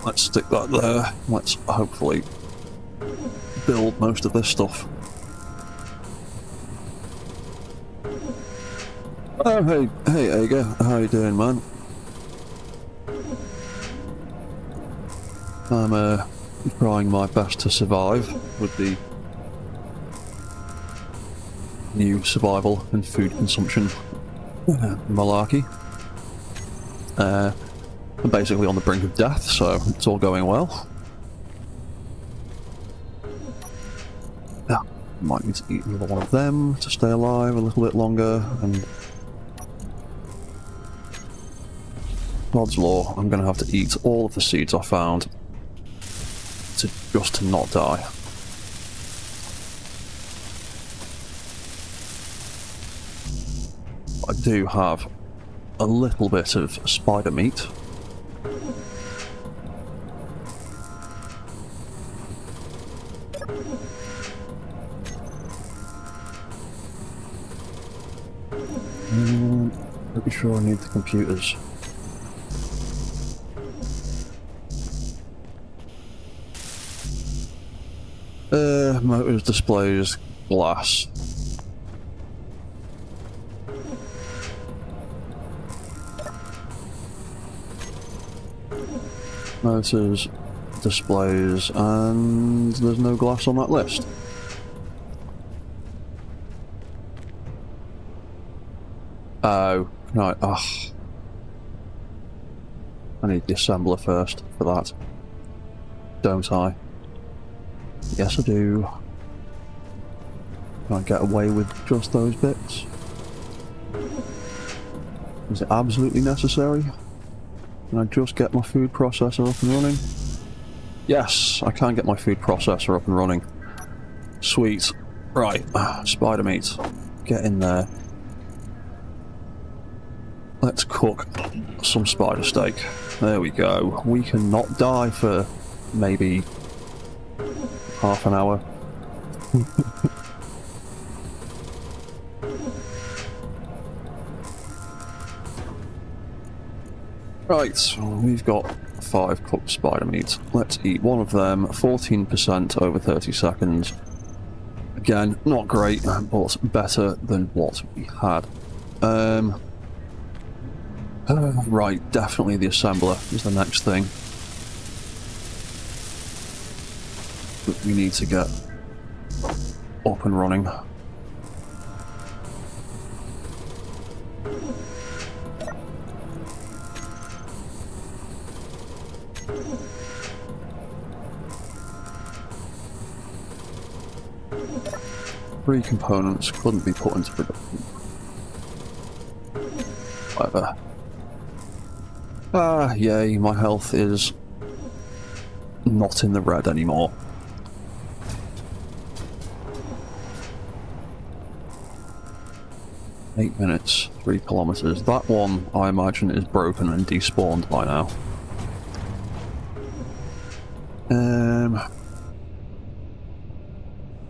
Let's stick that there. Let's hopefully build most of this stuff. Oh, hey, Aga, how you doing, man? I'm trying my best to survive with the new survival and food consumption malarkey. I'm basically on the brink of death, so it's all going well. Yeah, might need to eat another one of them to stay alive a little bit longer, and God's law, I'm going to have to eat all of the seeds I found just to not die. I do have a little bit of spider meat. Pretty sure I need the computers. Motors, displays, glass. Motors, displays, and there's no glass on that list. Oh, right. Ugh. I need the assembler first for that. Don't I? Yes, I do. Can I get away with just those bits? Is it absolutely necessary? Can I just get my food processor up and running? Yes, I can get my food processor up and running. Sweet. Right, spider meat. Get in there. Let's cook some spider steak. There we go. We can not die for maybe half an hour. Right, we've got 5 cooked spider meat. Let's eat one of them. 14% over 30 seconds. Again, not great, but better than what we had. Right, definitely the assembler is the next thing that we need to get up and running. Three components couldn't be put into production. Whatever. Ah, yay, my health is not in the red anymore. Eight minutes, 3 kilometers. That one, I imagine, is broken and despawned by now.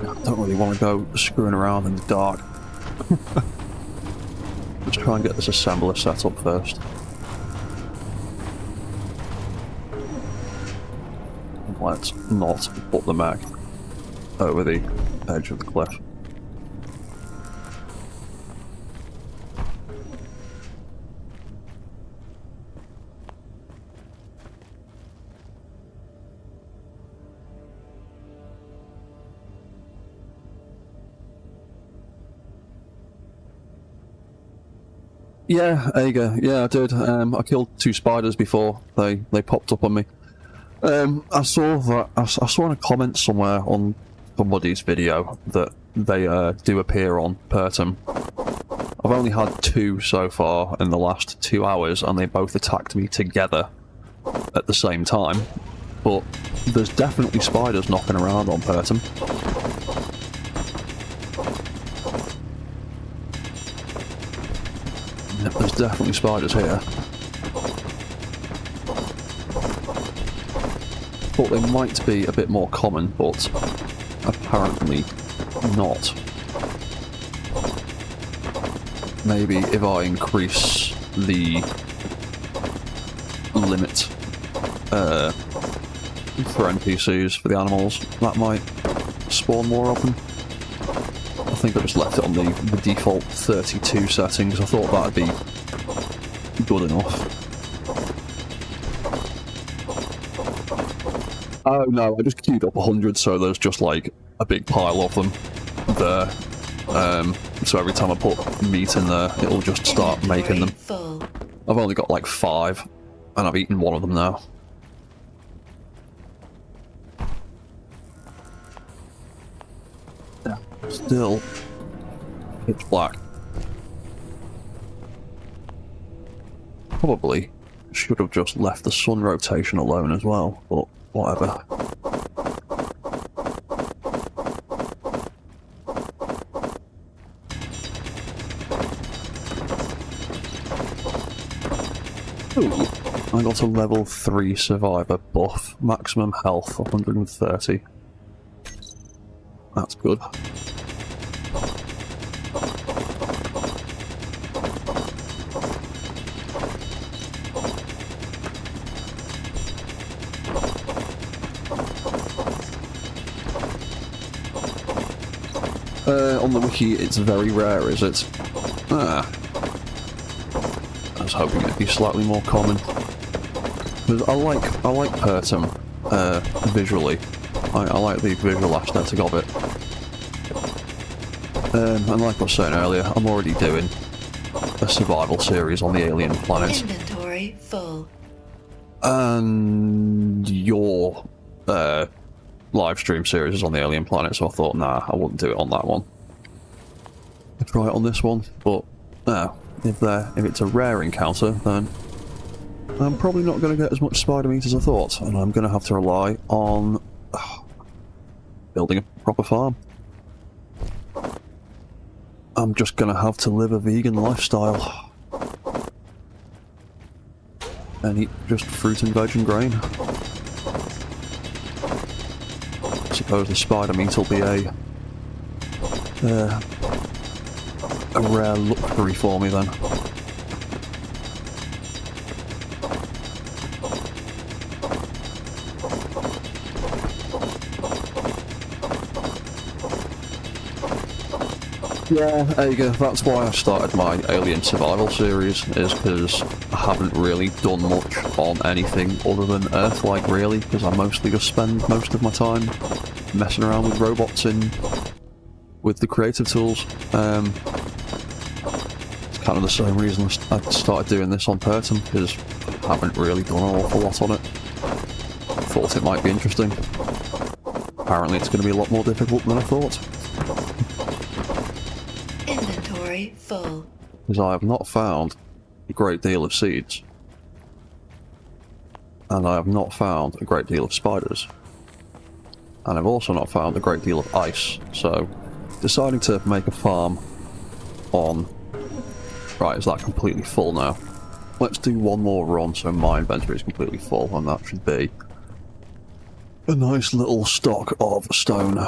I don't really want to go screwing around in the dark. Let's try and get this assembler set up first. Let's not put the mech over the edge of the cliff. Yeah, Aga. Yeah, I did. I killed 2 spiders before they popped up on me. I saw that. I saw in a comment somewhere on somebody's video that they do appear on Pertum. I've only had 2 so far in the last 2 hours, and they both attacked me together at the same time. But there's definitely spiders knocking around on Pertum. Yep, there's definitely spiders here. Thought they might be a bit more common, but apparently not. Maybe if I increase the limit for NPCs for the animals, that might spawn more often. I think I just left it on the default 32 settings. I thought that'd be good enough. Oh no, I just queued up 100, so there's just like a big pile of them there. So every time I put meat in there, it'll just start making them. Full. I've only got like 5, and I've eaten one of them now. Yeah, still pitch black. Probably should have just left the sun rotation alone as well, but whatever. Ooh, I got a level 3 survivor buff. Maximum health 130. That's good. On the wiki, it's very rare, is it? Ah. I was hoping it'd be slightly more common. Because I like Pertum visually. I like the visual aesthetic of it. And like I was saying earlier, I'm already doing a survival series on the alien planet, Inventory full. and your live stream series is on the alien planet, so I thought, nah, I wouldn't do it on that one. I'll try it on this one, but no, if it's a rare encounter, then I'm probably not going to get as much spider meat as I thought, and I'm going to have to rely on building a proper farm. I'm just going to have to live a vegan lifestyle and eat just fruit and veg and grain. I suppose the spider meat will be a rare luxury for me then. Yeah, there you go. That's why I started my Alien Survival series, is because I haven't really done much on anything other than Earth-like, really, because I mostly just spend most of my time messing around with robots with the creative tools. It's kind of the same reason I started doing this on Pertum, because I haven't really done an awful lot on it. Thought it might be interesting. Apparently it's going to be a lot more difficult than I thought. Inventory full. Because I have not found a great deal of seeds. And I have not found a great deal of spiders. And I've also not found a great deal of ice. So, deciding to make a farm on... Right, is that completely full now? Let's do one more run so my inventory is completely full, and that should be a nice little stock of stone.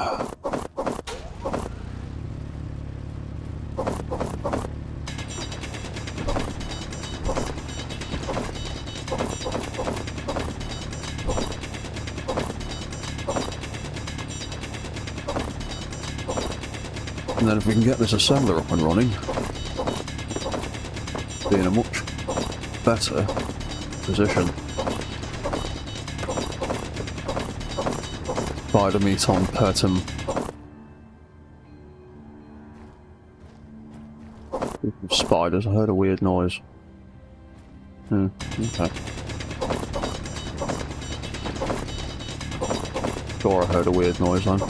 And then if we can get this assembler up and running, be in a much better position. Spider meat on Pertum. Spiders, I heard a weird noise. Okay. Sure, I heard a weird noise then.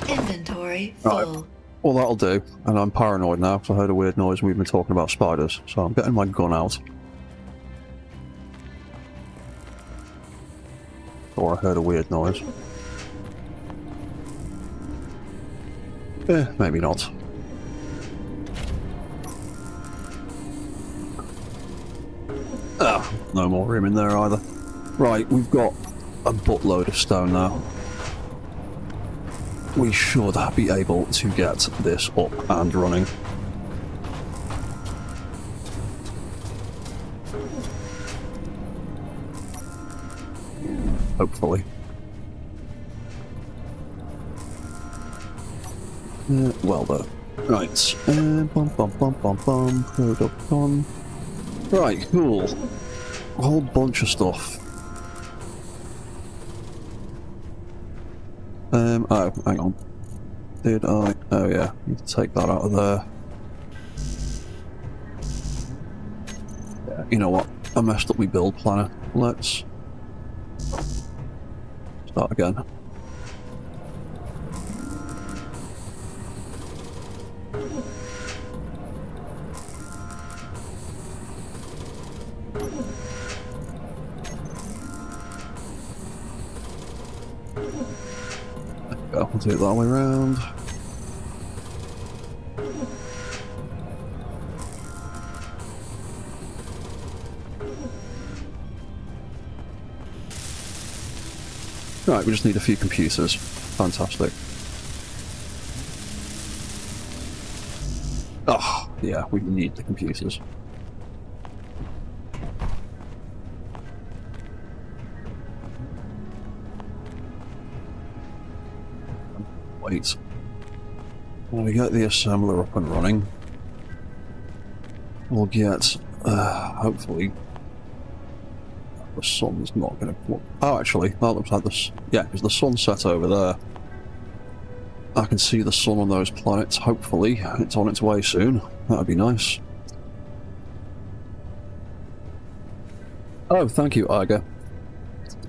Inventory full. Right. Well, that'll do. And I'm paranoid now because I heard a weird noise and we've been talking about spiders. So I'm getting my gun out. Or I heard a weird noise. Maybe not. Ah, no more room in there either. Right, we've got a buttload of stone now. We should be able to get this up and running. Hopefully. Well though. Right. Product on. Right, cool. A whole bunch of stuff. Oh, hang on. Did I? Oh yeah, need to take that out of there. Yeah, you know what? I messed up my build planner. Let's start again. I'll do it that way around. Right, we just need a few computers. Fantastic. Oh, yeah, we need the computers. Wait. When we get the assembler up and running, we'll get, hopefully, the sun's not going to... Oh, actually, that looks like this... Yeah, because the sun's set over there. I can see the sun on those planets. Hopefully, it's on its way soon. That'd be nice. Oh, thank you, Iger.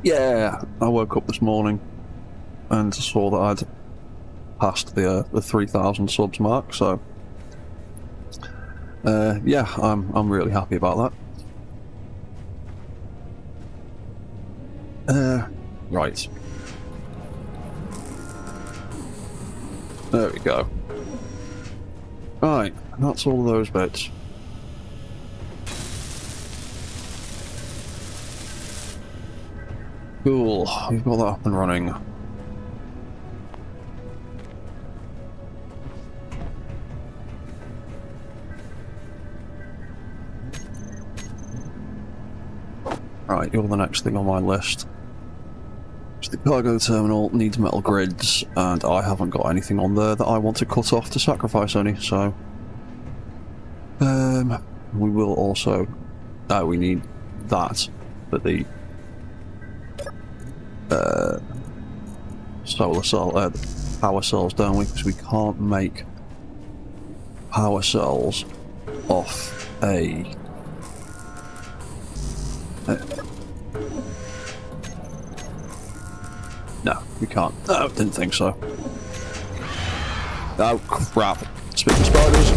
Yeah, I woke up this morning and saw that I'd passed the 3,000 subs mark. So, yeah, I'm really happy about that. Right. There we go. Right, that's all of those bits. Cool, we've got that up and running. Right, you're the next thing on my list. The cargo terminal needs metal grids, and I haven't got anything on there that I want to cut off to sacrifice any, so... we will also... we need that for the... solar cell... power cells, don't we? Because we can't make power cells off a... no, we can't. No, didn't think so. Oh, crap. Speaking of spiders.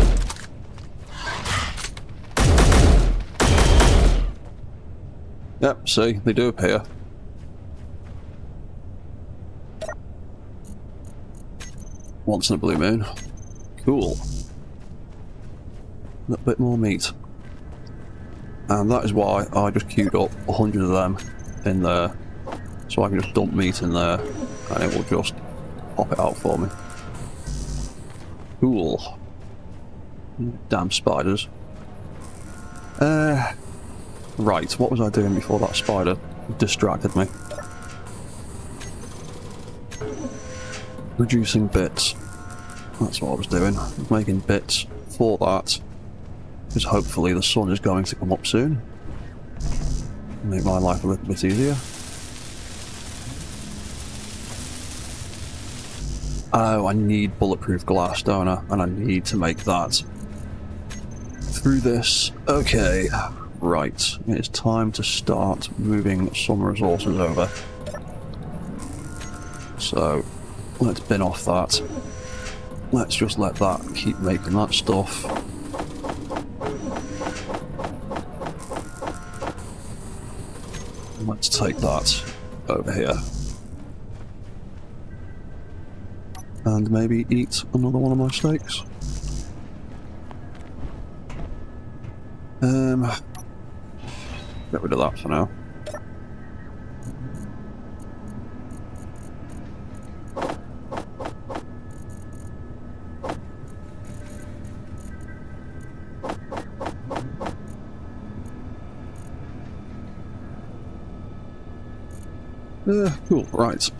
Yep, see, they do appear. Once in a blue moon. Cool. A little bit more meat. And that is why I just queued up 100 of them in there. So I can just dump meat in there and it will just pop it out for me. Cool. Damn spiders. Right, what was I doing before that spider distracted me? Reducing bits. That's what I was doing. Making bits for that. Because hopefully the sun is going to come up soon. Make my life a little bit easier. Oh, I need bulletproof glass, don't I? And I need to make that through this. Okay, right. It's time to start moving some resources over. So, let's bin off that. Let's just let that keep making that stuff. Let's take that over here. And maybe eat another one of my steaks. Get rid of that for now. Cool, right.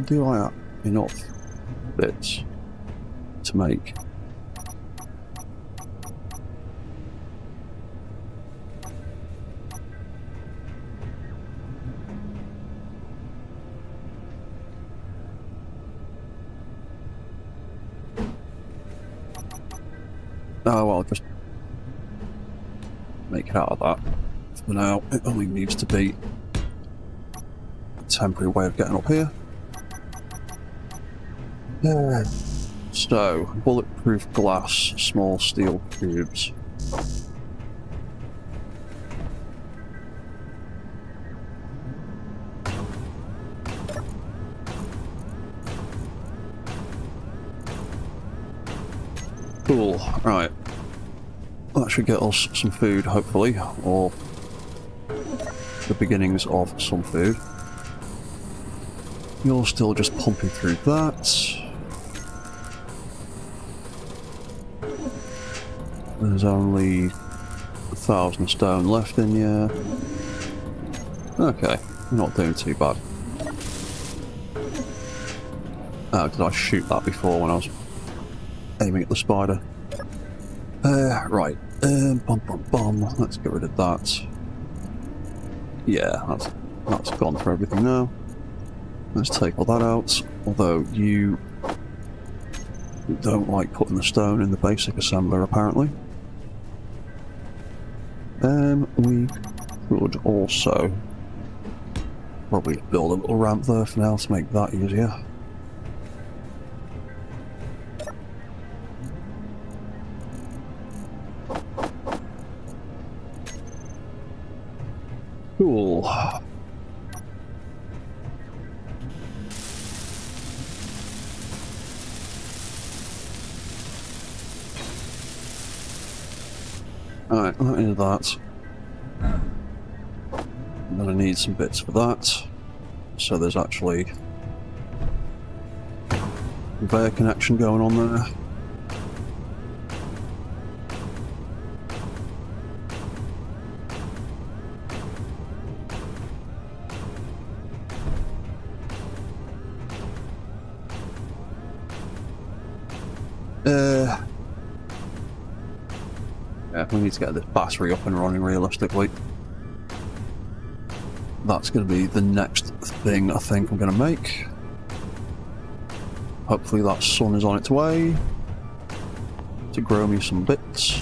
Do I have enough bits to make? Oh, well, just make it out of that. For now, it only needs to be a temporary way of getting up here. So, bulletproof glass, small steel cubes. Cool, right. That should get us some food, hopefully, or the beginnings of some food. You're still just pumping through that. There's only 1,000 stone left in you. Okay, we're not doing too bad. Oh, did I shoot that before when I was aiming at the spider? Right. Let's get rid of that. Yeah, that's gone for everything now. Let's take all that out. Although you Don't like putting the stone in the basic assembler, apparently. We could also probably build a little ramp there for now to make that easier. Cool. Alright, that is that. I'm gonna need some bits for that. So there's actually a conveyor connection going on there. Yeah, we need to get this battery up and running realistically. That's going to be the next thing I think I'm going to make. Hopefully that sun is on its way to grow me some bits.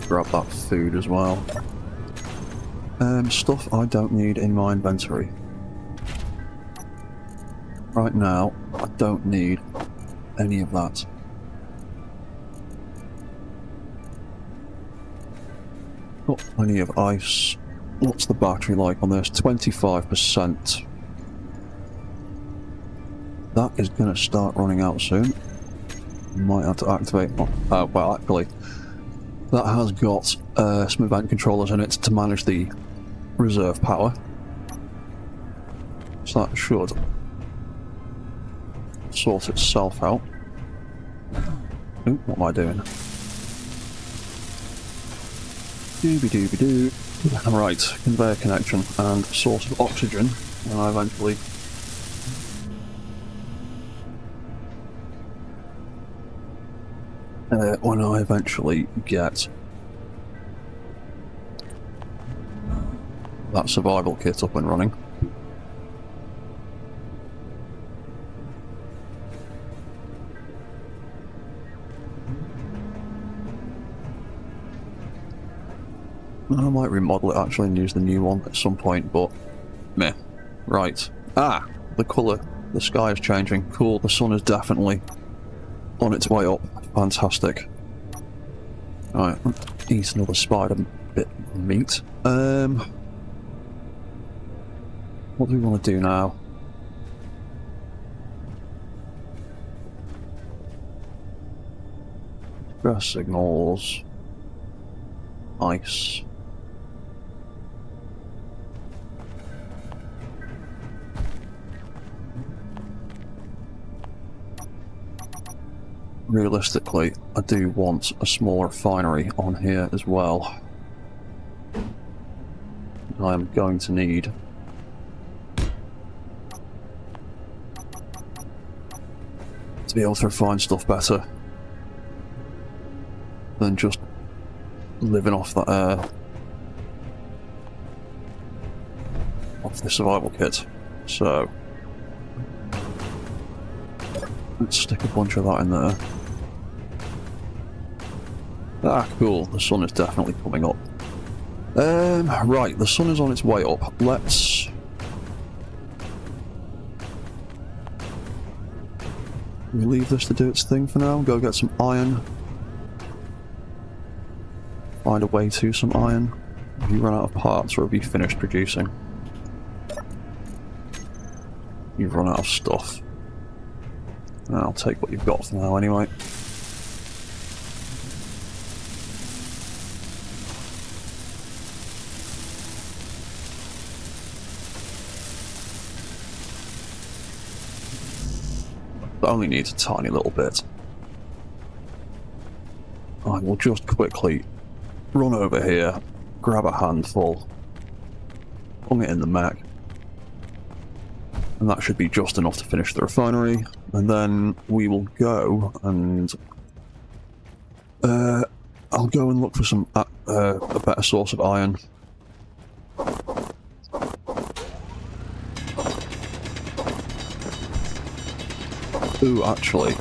Grab that food as well. Stuff I don't need in my inventory. Right now, I don't need any of that. Got plenty of ice. What's the battery like on this? 25%. That is going to start running out soon. Might have to activate. Oh, well, actually, that has got some event controllers in it to manage the reserve power. So that should sort itself out. Ooh, what am I doing? Dooby-dooby-doo. Right, conveyor connection and source of oxygen, and I eventually get that survival kit up and running. I might remodel it actually and use the new one at some point, but meh. Right. Ah! The colour. The sky is changing. Cool, the sun is definitely on its way up. Fantastic. Alright, eat another spider bit of meat. What do we want to do now? Stress signals. Ice. Realistically, I do want a small refinery on here as well. I am going to need to be able to refine stuff better than just living off that off the survival kit. So let's stick a bunch of that in there. Ah, cool. The sun is definitely coming up. Right, the sun is on its way up. Let's we leave this to do its thing for now. Go get some iron. Find a way to some iron. Have you run out of parts or have you finished producing? You've run out of stuff. I'll take what you've got for now anyway. That only needs a tiny little bit. I will just quickly run over here, grab a handful, put it in the mech, and that should be just enough to finish the refinery, and then we will go and I'll go and look for some a better source of iron. Ooh, actually,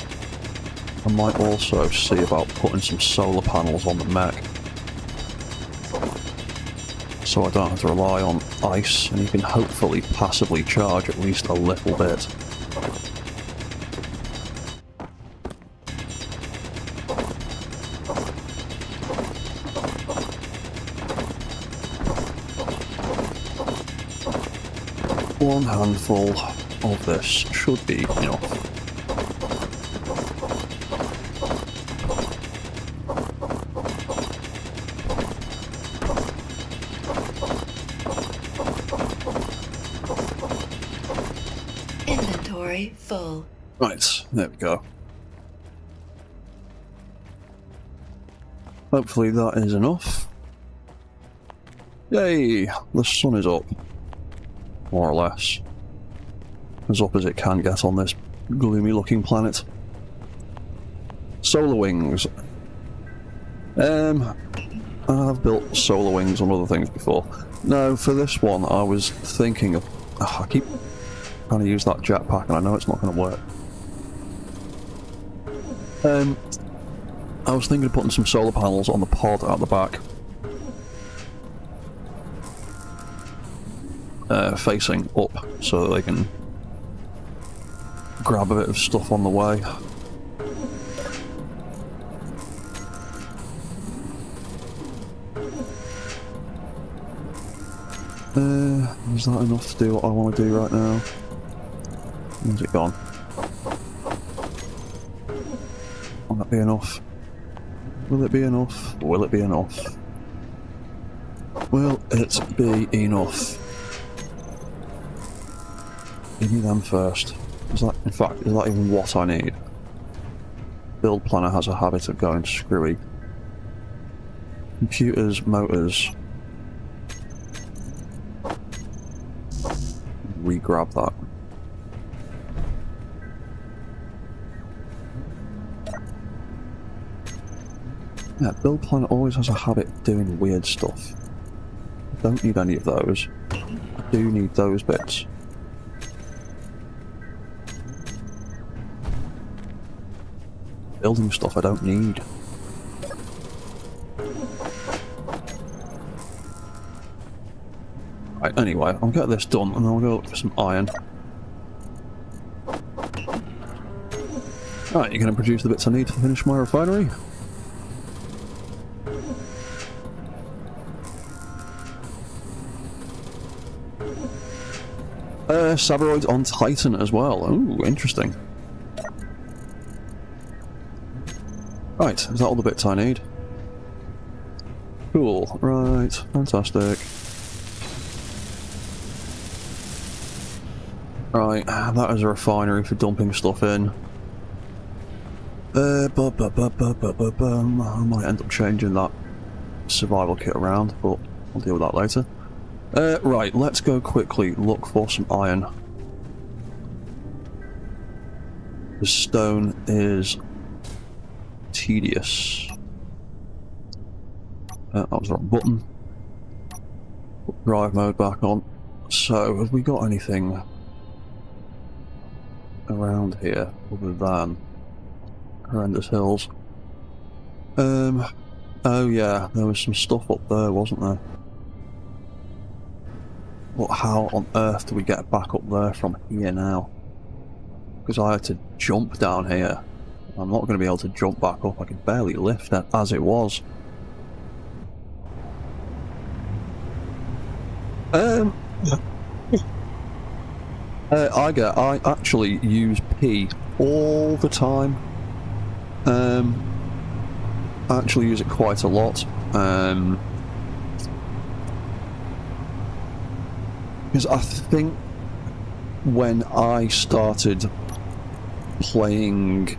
I might also see about putting some solar panels on the mech. So I don't have to rely on ice, and you can hopefully passively charge at least a little bit. One handful of this should be enough. Inventory full. Right, there we go. Hopefully that is enough. Yay! The sun is up. More or less. As up as it can get on this gloomy looking planet. Solar wings. I've built solar wings on other things before. No, for this one I was thinking of... I keep trying to use that jetpack and I know it's not going to work. I was thinking of putting some solar panels on the pod out the back. Facing up so that they can grab a bit of stuff on the way. Is that enough to do what I want to do right now? Where's it gone? Will that be enough? Will it be enough? Will it be enough? Will it be enough? Give me them first. Is that, in fact, is that even what I need? Build planner has a habit of going screwy. Computers, motors. Re-grab that. Yeah, build planner always has a habit of doing weird stuff. I don't need any of those. I do need those bits. Building stuff I don't need. Right, anyway, I'll get this done and then I'll go look for some iron. Right, you're going to produce the bits I need to finish my refinery? Saberoids on Titan as well. Ooh, interesting. Right, is that all the bits I need? Cool, right, fantastic. Right, that is a refinery for dumping stuff in. I might end up changing that survival kit around, but I'll deal with that later. Right, let's go quickly look for some iron. The stone is tedious. That was the wrong button. Put drive mode back on. So, have we got anything around here other than horrendous hills? Oh yeah, there was some stuff up there, wasn't there? But how on earth do we get back up there from here now? Because I had to jump down here. I'm not going to be able to jump back up. I can barely lift it as it was. I actually use P all the time. I actually use it quite a lot. Because I think when I started playing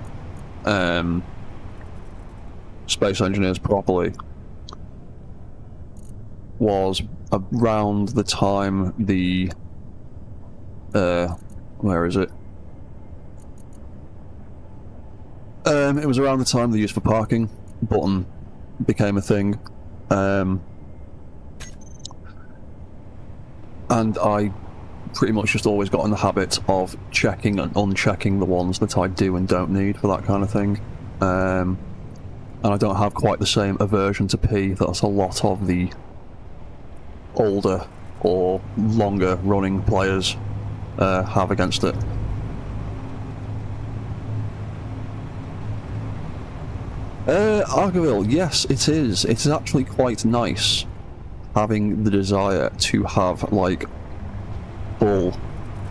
Space Engineers properly was around the time the where is it? It was around the time the use for parking button became a thing, and I pretty much just always got in the habit of checking and unchecking the ones that I do and don't need for that kind of thing. And I don't have quite the same aversion to P that a lot of the older or longer running players have against it. Argoville, yes, it is. It is actually quite nice having the desire to have, like, full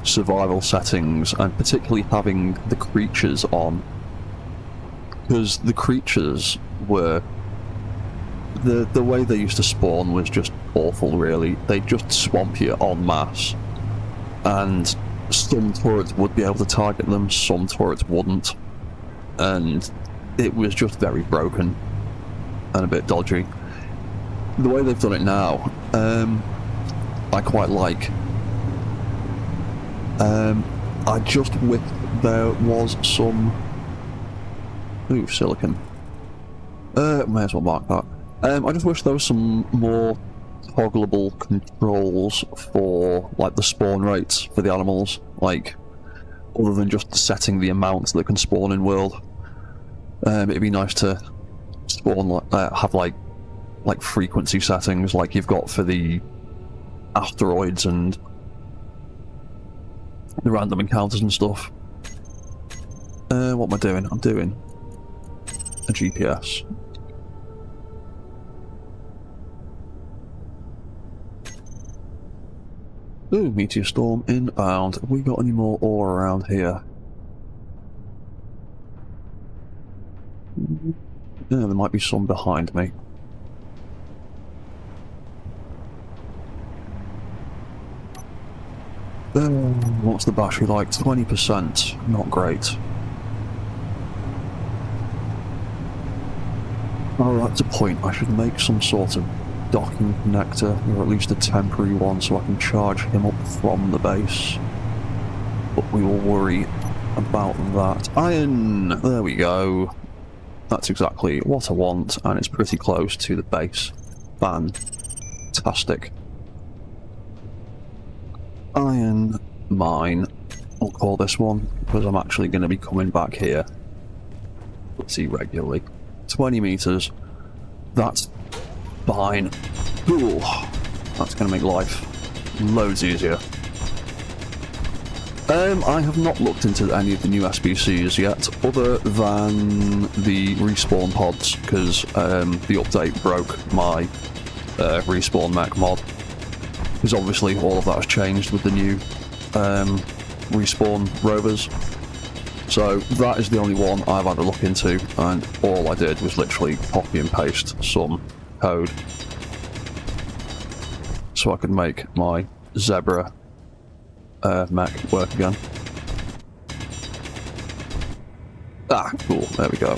survival settings, and particularly having the creatures on. Because the creatures were... The way they used to spawn was just awful, really. They'd just swamp you en masse. And some turrets would be able to target them, some turrets wouldn't. And it was just very broken and a bit dodgy. The way they've done it now, I quite like. I just wish there was some... Ooh, silicon. May as well mark that. I just wish there was some more toggleable controls for, like, the spawn rates for the animals, like, other than just setting the amounts that can spawn in world. It'd be nice to spawn, have like frequency settings like you've got for the asteroids and the random encounters and stuff. What am I doing? I'm doing a GPS. Ooh, meteor storm inbound. Have we got any more ore around here? Yeah, there might be some behind me. What's the battery like? 20%. Not great. Oh, that's a point. I should make some sort of docking connector, or at least a temporary one, so I can charge him up from the base. But we will worry about that. Iron! There we go. That's exactly what I want, and it's pretty close to the base. Fantastic. Iron mine, I'll call this one, because I'm actually going to be coming back here. Let's see, regularly. 20 meters. That's fine. Ooh, that's going to make life loads easier. I have not looked into any of the new SBCs yet, other than the respawn pods, because the update broke my Respawn Mech mod. Because obviously all of that has changed with the new respawn rovers. So that is the only one I've had a look into, and all I did was literally copy and paste some code so I could make my Zebra mech work again. Ah, cool, there we go.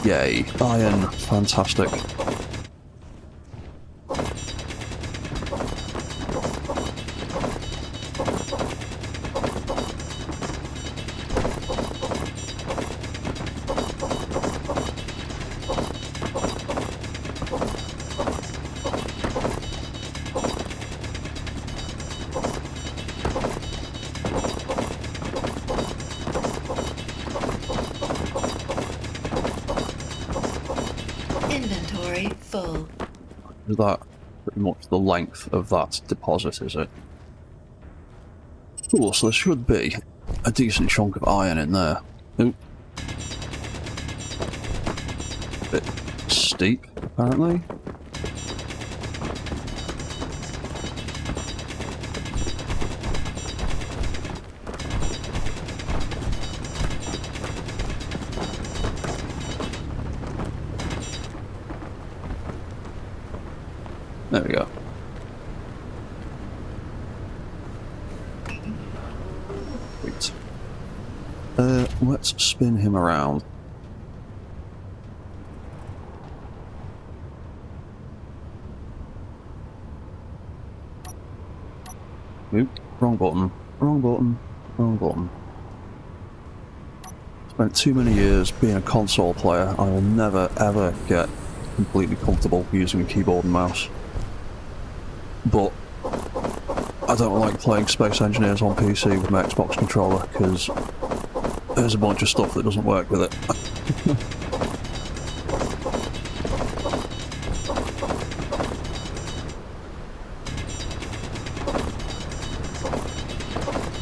Yay, iron, fantastic. Inventory full. Is that pretty much the length of that deposit, is it? Cool, so there should be a decent chunk of iron in there. Ooh. A bit steep, apparently. There we go. Wait. Let's spin him around. Oop, wrong button, wrong button, wrong button. Spent too many years being a console player, I will never ever get completely comfortable using a keyboard and mouse. But I don't like playing Space Engineers on PC with my Xbox controller, because there's a bunch of stuff that doesn't work with it.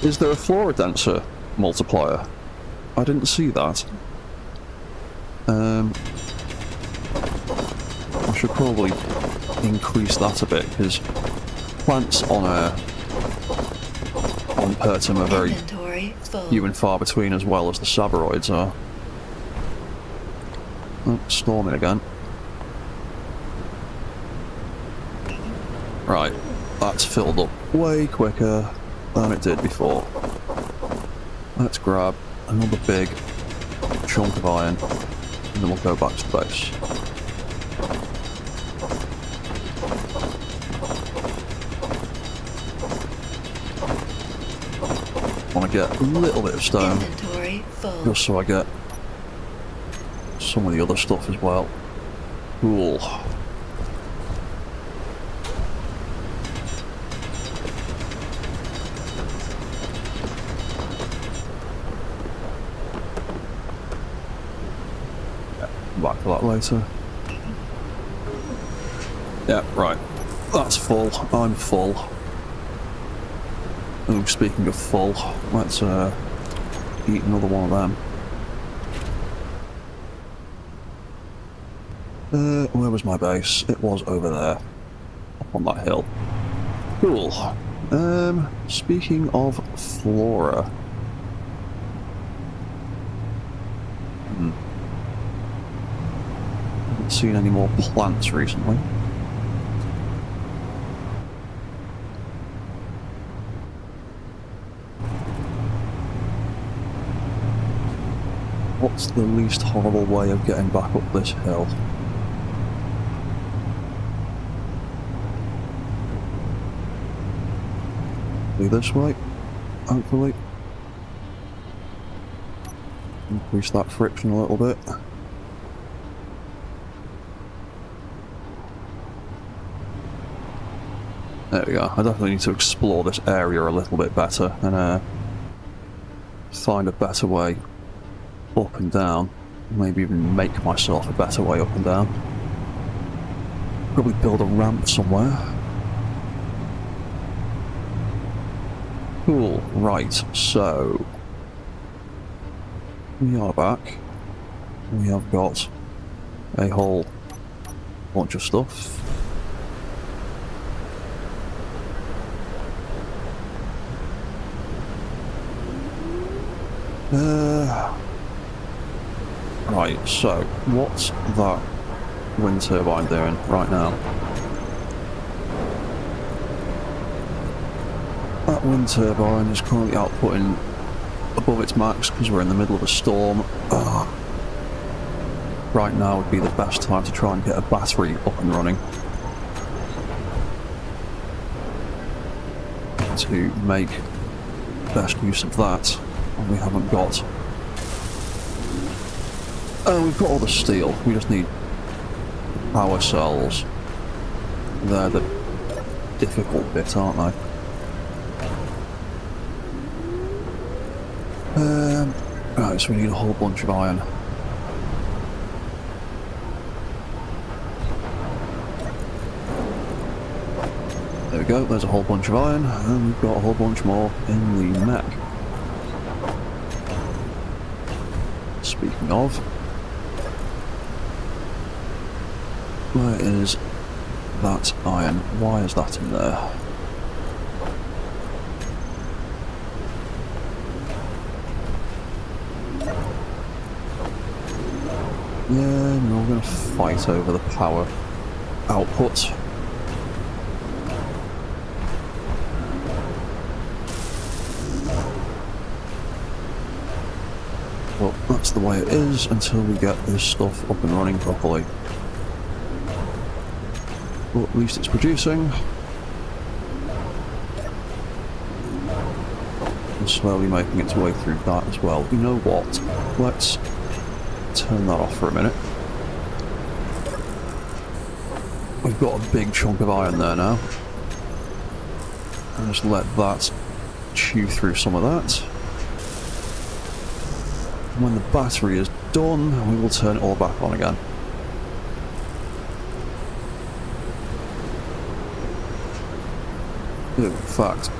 Is there a flora denser multiplier? I didn't see that. I should probably increase that a bit, because plants on Pertum are very few and far between, as well as the Sabaroids are. Oh, storming again. Right, that's filled up way quicker than it did before. Let's grab another big chunk of iron, and then we'll go back to base. I want to get a little bit of stone, just so I get some of the other stuff as well. Cool. Back to that later. Yeah, right. That's full. I'm full. Oh, speaking of full, let's eat another one of them. Where was my base? It was over there, up on that hill. Cool. Speaking of flora. Haven't seen any more plants recently. What's the least horrible way of getting back up this hill? Be this way, hopefully. Increase that friction a little bit. There we go. I definitely need to explore this area a little bit better and find a better way up and down. Maybe even make myself a better way up and down. Probably build a ramp somewhere. Cool. Right, so we are back. We have got a whole bunch of stuff. Right, so what's that wind turbine doing right now? That wind turbine is currently outputting above its max because we're in the middle of a storm. Right now would be the best time to try and get a battery up and running to make best use of that. And we haven't got... Oh, we've got all the steel. We just need power cells. They're the difficult bit, aren't they? Right, so we need a whole bunch of iron. There we go, there's a whole bunch of iron, and we've got a whole bunch more in the mech. Speaking of, where is that iron? Why is that in there? Yeah, no, we're going to fight over the power output. Well, that's the way it is until we get this stuff up and running properly. But at least it's producing. And slowly making its way through that as well. You know what? Let's turn that off for a minute. we've got a big chunk of iron there now. And just let that chew through some of that. When the battery is done, we will turn it all back on again. In fact,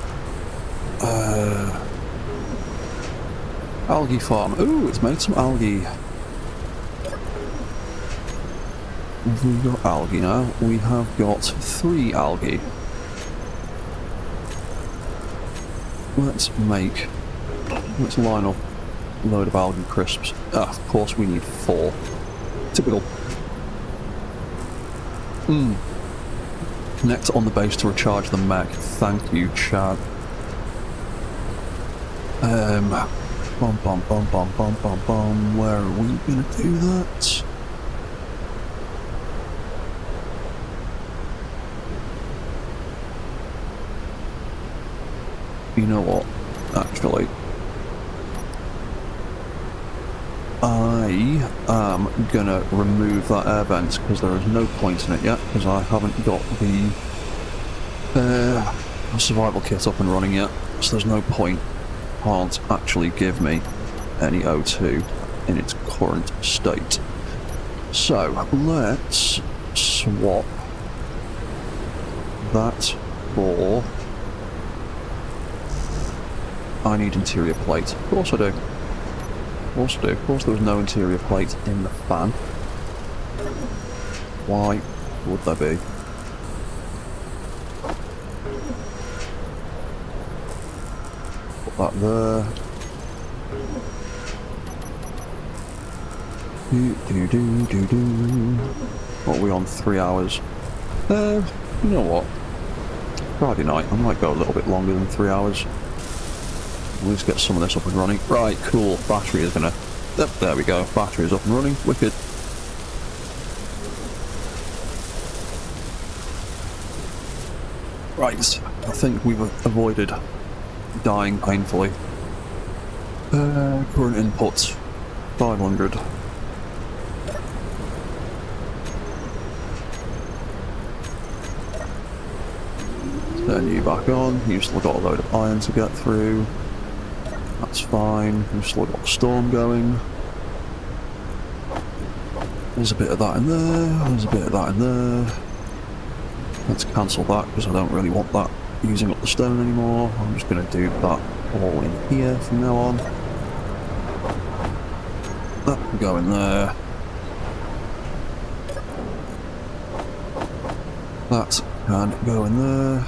algae farm. Ooh, it's made some algae. We've got algae now. We have got 3 algae. Let's line up a load of algae crisps. Ah, of course we need 4. Typical. Connect on the base to recharge the mech. Thank you, Chad. Bum bum bum bum bum bum bum. Where are we gonna do that? You know what? Actually, I am gonna remove that air vent because there is no point in it yet because I haven't got the survival kit up and running yet. So there's no point. Can't actually give me any O2 in its current state. So let's swap that for... I need interior plate. Of course I do. Of course I do. Of course there was no interior plate in the fan. Why would there be? Put that there. What are we on? 3 hours? You know what? Friday night. I might go a little bit longer than 3 hours. At least get some of this up and running. Right, cool. Battery is gonna... Yep, there we go. Battery is up and running. Wicked. Right, I think we've avoided dying painfully. Current input 500. Turn you back on. You've still got a load of iron to get through. That's fine. We've still got the storm going. There's a bit of that in there. There's a bit of that in there. Let's cancel that because I don't really want that using up the stone anymore. I'm just going to do that all in here from now on. That can go in there. That can go in there.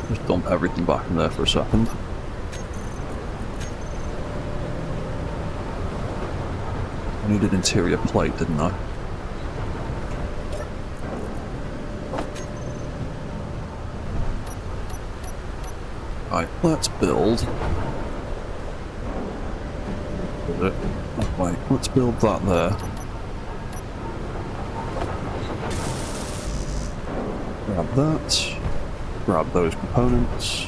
Just dump everything back in there for a second. I needed interior plate, didn't I? Right, let's build. Oh, wait, let's build that there. Grab that. Grab those components.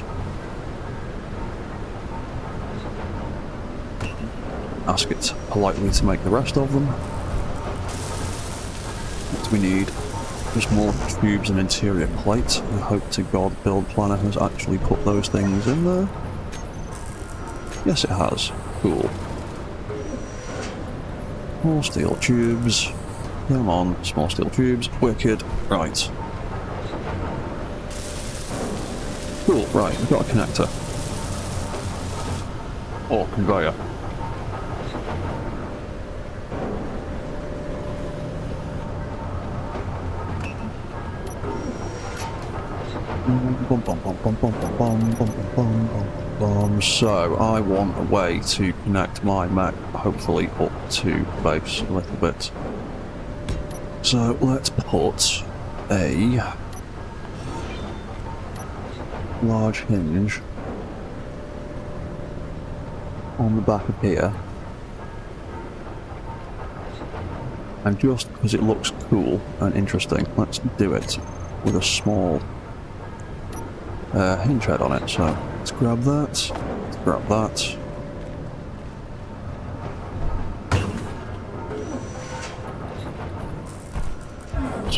Ask it politely to make the rest of them. What do we need? Just more tubes and interior plate. I hope to God Build Planner has actually put those things in there. Yes, it has. Cool. More steel tubes. Come on, small steel tubes. Wicked. Right. Cool, right, we've got a connector. Or conveyor. So, I want a way to connect my mech, hopefully up to base a little bit. So, let's put a large hinge on the back of here. And just because it looks cool and interesting, let's do it with a small hinge head on it. So let's grab that, let's grab that,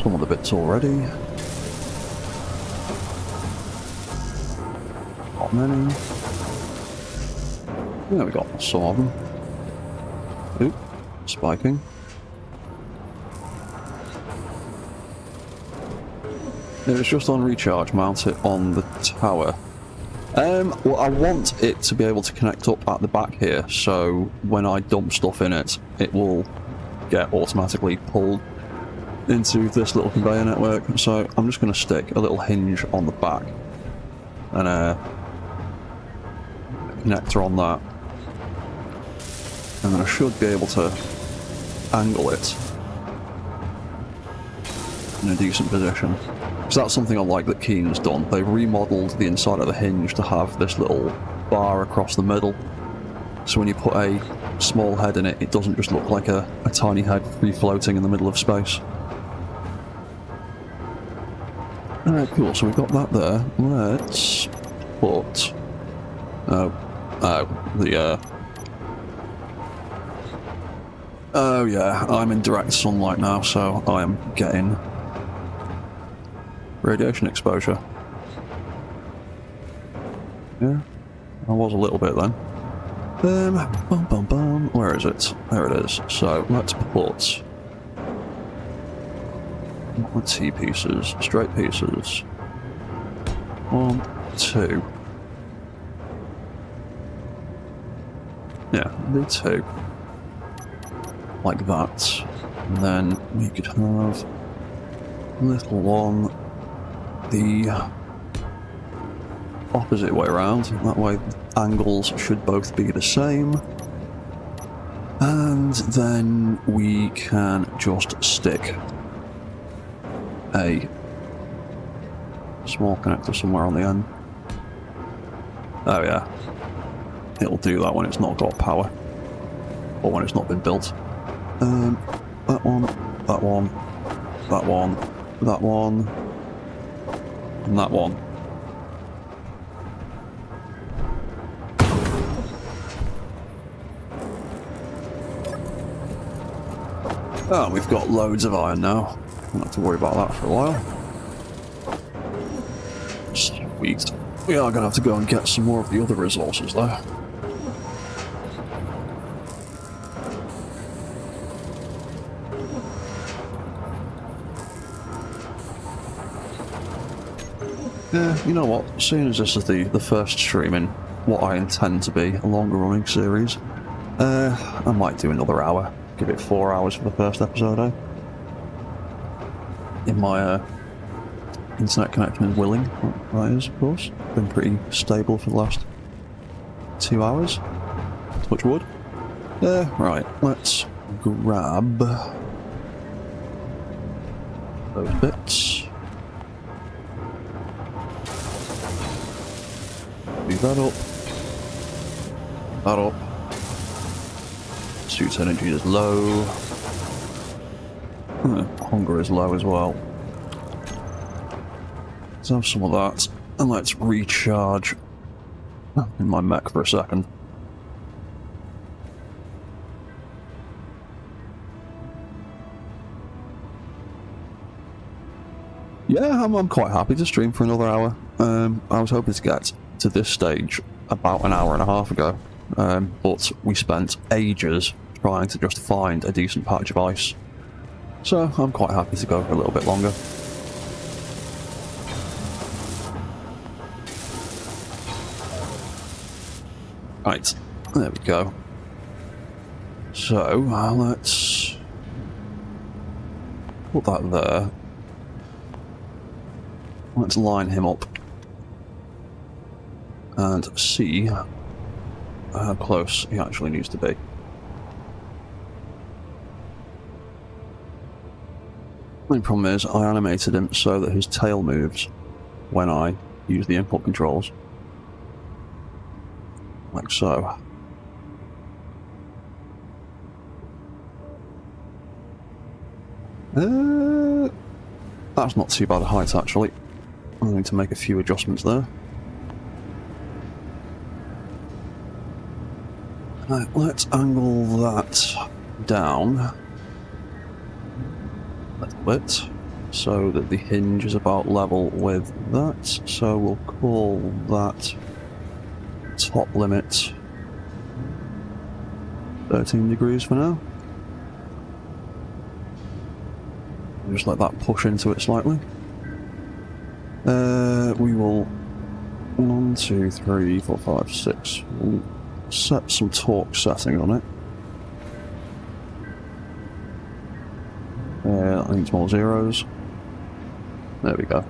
some of the bits already. Not many. Yeah, we got some of them. Oop, spiking. It was just on recharge, mount it on the tower. Well, I want it to be able to connect up at the back here, so when I dump stuff in it, it will get automatically pulled into this little conveyor network. So I'm just going to stick a little hinge on the back and a connector on that, and then I should be able to angle it in a decent position. So that's something I like that Keen's done. They've remodeled the inside of the hinge to have this little bar across the middle. So when you put a small head in it, it doesn't just look like a tiny head free floating in the middle of space. Alright, cool. So we've got that there. Let's put... Oh yeah, I'm in direct sunlight now, so I am getting radiation exposure. Yeah, I was a little bit then. Where is it? There it is. So let's put T pieces, straight pieces. 1, 2. Yeah, do 2. Like that. And then we could have a little one the opposite way around. That way angles should both be the same. And then we can just stick a small connector somewhere on the end. Oh yeah. It'll do that when it's not got power. Or when it's not been built. That one, that one, that one, that one, and that one. Oh, we've got loads of iron now. Don't have to worry about that for a while. Sweet. We are going to have to go and get some more of the other resources though. Yeah, you know what? Seeing as this is the first stream in what I intend to be a longer running series, I might do another hour. Give it 4 hours for the first episode, eh? In my internet connection is willing, that is, of course. Been pretty stable for the last 2 hours. Touch wood. Right, let's grab those bits. Leave that up. That up. Suit's energy is low. Hunger is low as well. Let's have some of that. And let's recharge in my mech for a second. Yeah, I'm quite happy to stream for another hour. I was hoping to get to this stage about an hour and a half ago, but we spent ages trying to just find a decent patch of ice. So I'm quite happy to go for a little bit longer. Right, there we go. So let's put that there. Let's line him up and see how close he actually needs to be. The only problem is I animated him so that his tail moves when I use the input controls. Like so. That's not too bad a height actually. I need to make a few adjustments there. Right, let's angle that down a little bit so that the hinge is about level with that. So we'll call that top limit 13 degrees for now. Just let that push into it slightly. We will 1, 2, 3, 4, 5, 6. We'll set some torque setting on it. I think it's more zeros. There we go.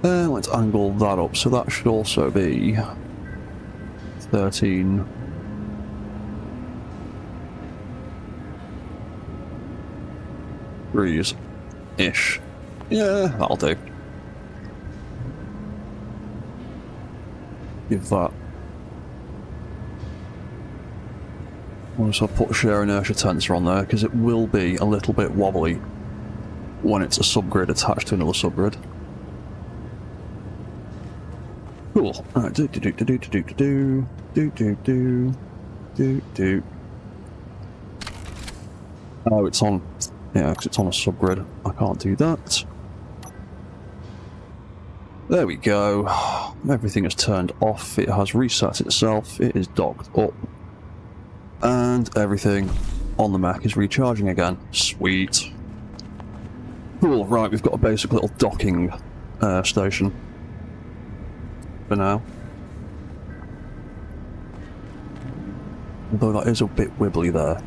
Let's angle that up, so that should also be 13. Degrees-ish. Yeah, that'll do. Give that. So I'll put shear inertia tensor on there because it will be a little bit wobbly when it's a subgrid attached to another subgrid. Cool. Alright, do. Oh, it's on. Yeah, because it's on a subgrid. I can't do that. There we go. Everything is turned off. It has reset itself. It is docked up. And everything on the Mech is recharging again. Sweet. Cool, right, we've got a basic little docking station for now. Although that is a bit wibbly there.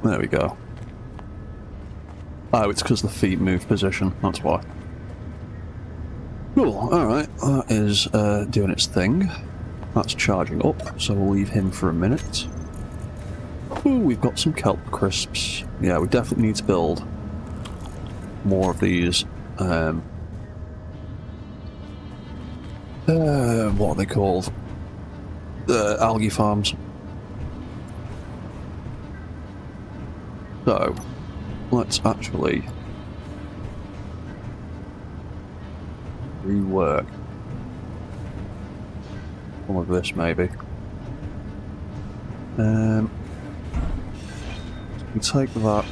There we go. Oh, it's because the feet move position, that's why. Cool, alright, that is doing its thing. That's charging up, so we'll leave him for a minute. Ooh, we've got some kelp crisps. Yeah, we definitely need to build more of these. What are they called? Algae farms. So, let's actually rework some of this, maybe. We take that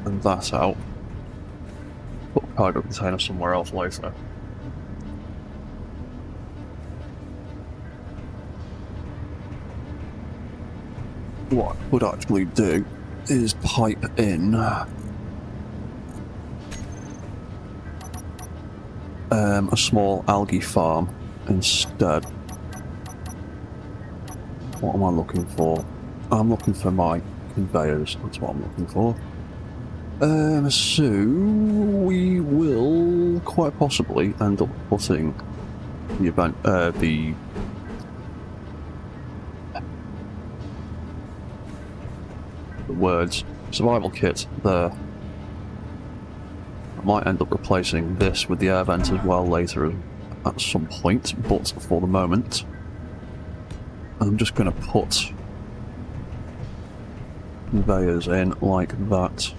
and that out. Put a cargo container somewhere else later. What I would actually do is pipe in a small algae farm instead. What am I looking for? I'm looking for my conveyors, that's what I'm looking for. So we will quite possibly end up putting the event, the words survival kit there. I might end up replacing this with the air vent as well later at some point, but for the moment I'm just going to put conveyors in like that.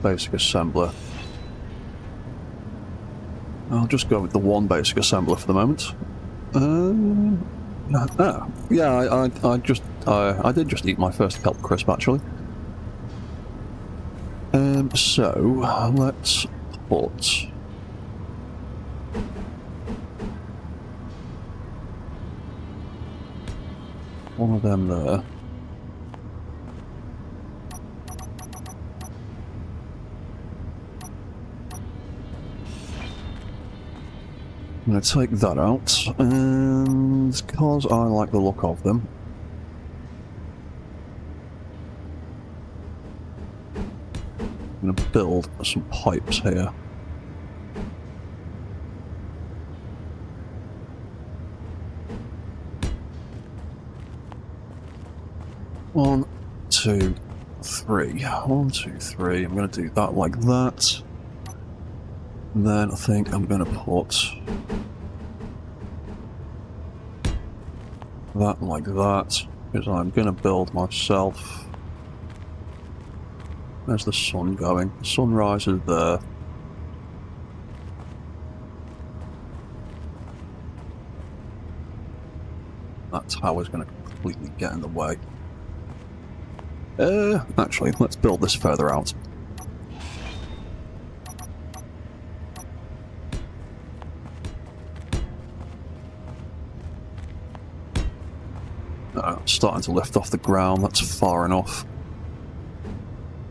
Basic assembler. I'll just go with the one basic assembler for the moment. Yeah, I did just eat my first kelp crisp actually. So let's put one of them there. I'm going to take that out, and because I like the look of them, I'm going to build some pipes here. One, two, three. 1, 2, 3. I'm going to do that like that. And then I think I'm going to put that like that, because I'm going to build myself. There's the sun going. The sun rises there. That tower's going to completely get in the way. Actually, let's build this further out. Starting to lift off the ground, that's far enough.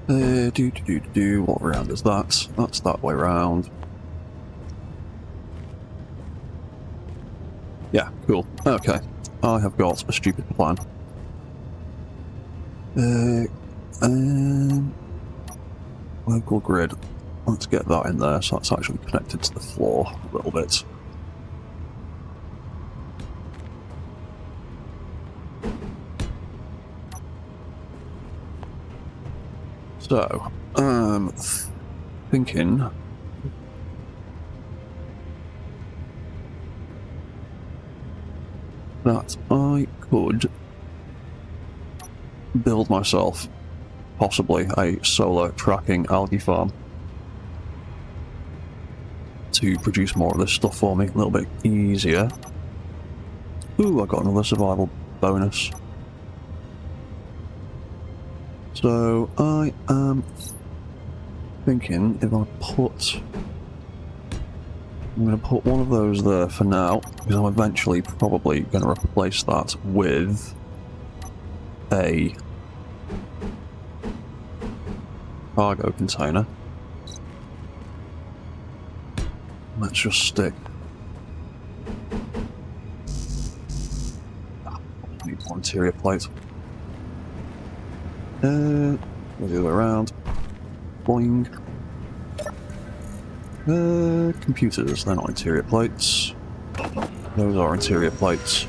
What round is that? That's that way round. Yeah, cool. Okay, I have got a stupid plan. Local grid. Let's get that in there, so that's actually connected to the floor a little bit. So, thinking that I could build myself possibly a solar tracking algae farm to produce more of this stuff for me, a little bit easier. Ooh, I got another survival bonus. So I am thinking if I'm going to put one of those there for now, because I'm eventually probably going to replace that with a cargo container. Let's just stick. Need one interior plate. The other way around. Boing. Computers, they're not interior plates. Those are interior plates.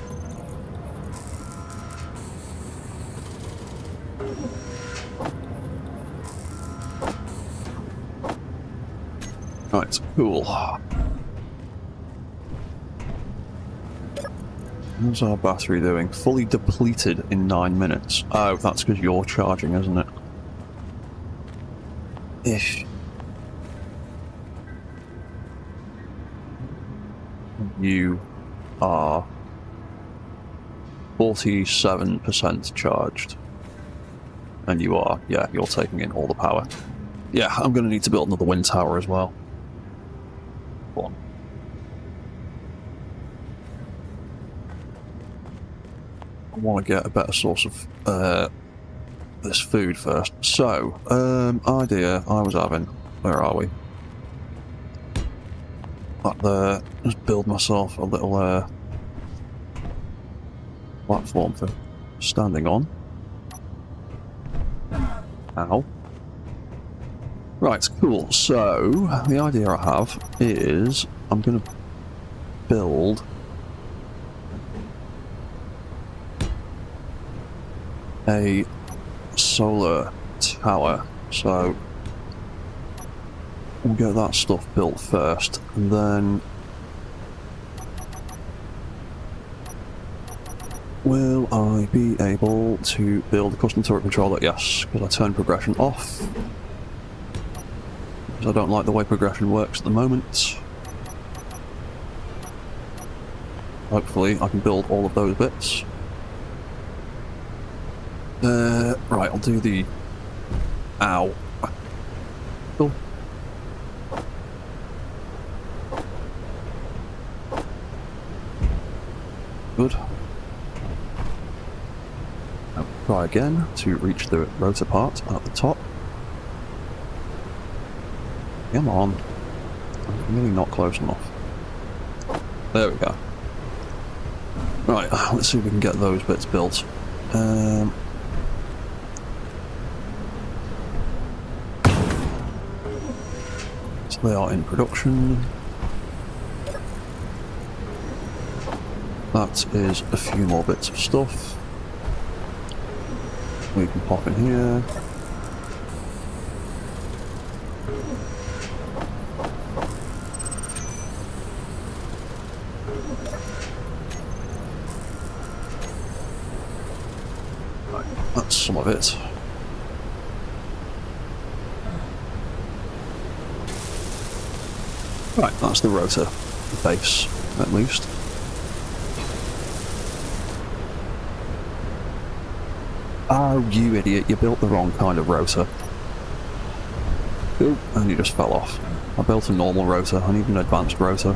Right, cool. How's our battery doing? Fully depleted in 9 minutes. Oh, that's because you're charging, isn't it? Ish. You are 47% charged. And you are, yeah, you're taking in all the power. Yeah, I'm going to need to build another wind tower as well. Go on. I want to get a better source of this food first. So, idea I was having. Where are we? Back there. Just build myself a little platform for standing on. Ow. Right, cool. So, the idea I have is I'm going to build a solar tower. So, we'll get that stuff built first, and then will I be able to build a custom turret controller? Yes, because I turned progression off. Because I don't like the way progression works at the moment. Hopefully I can build all of those bits. Right, I'll do the... Ow. Cool. Good. Now try again to reach the rotor part at the top. Come on. I'm really not close enough. There we go. Right, let's see if we can get those bits built. So they are in production. That is a few more bits of stuff. We can pop in here. Right, that's some of it. Right, that's the rotor base, at least. Oh, you idiot, you built the wrong kind of rotor. Oop, and you just fell off. I built a normal rotor, I need an advanced rotor.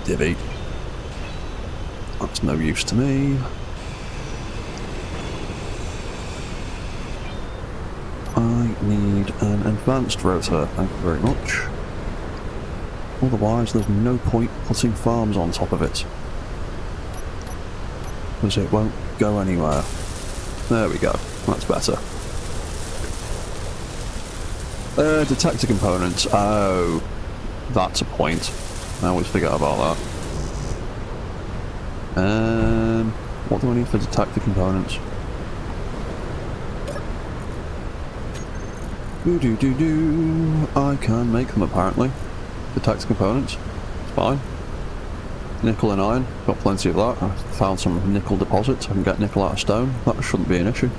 Divvy. That's no use to me. I need an advanced rotor, thank you very much. Otherwise, there's no point putting farms on top of it. Because it won't go anywhere. There we go, that's better. Detector components. Oh, that's a point. I always forget about that. What do I need for detector components? I can make them apparently. Detector components. It's fine. Nickel and iron. Got plenty of that. I found some nickel deposits. I can get nickel out of stone. That shouldn't be an issue.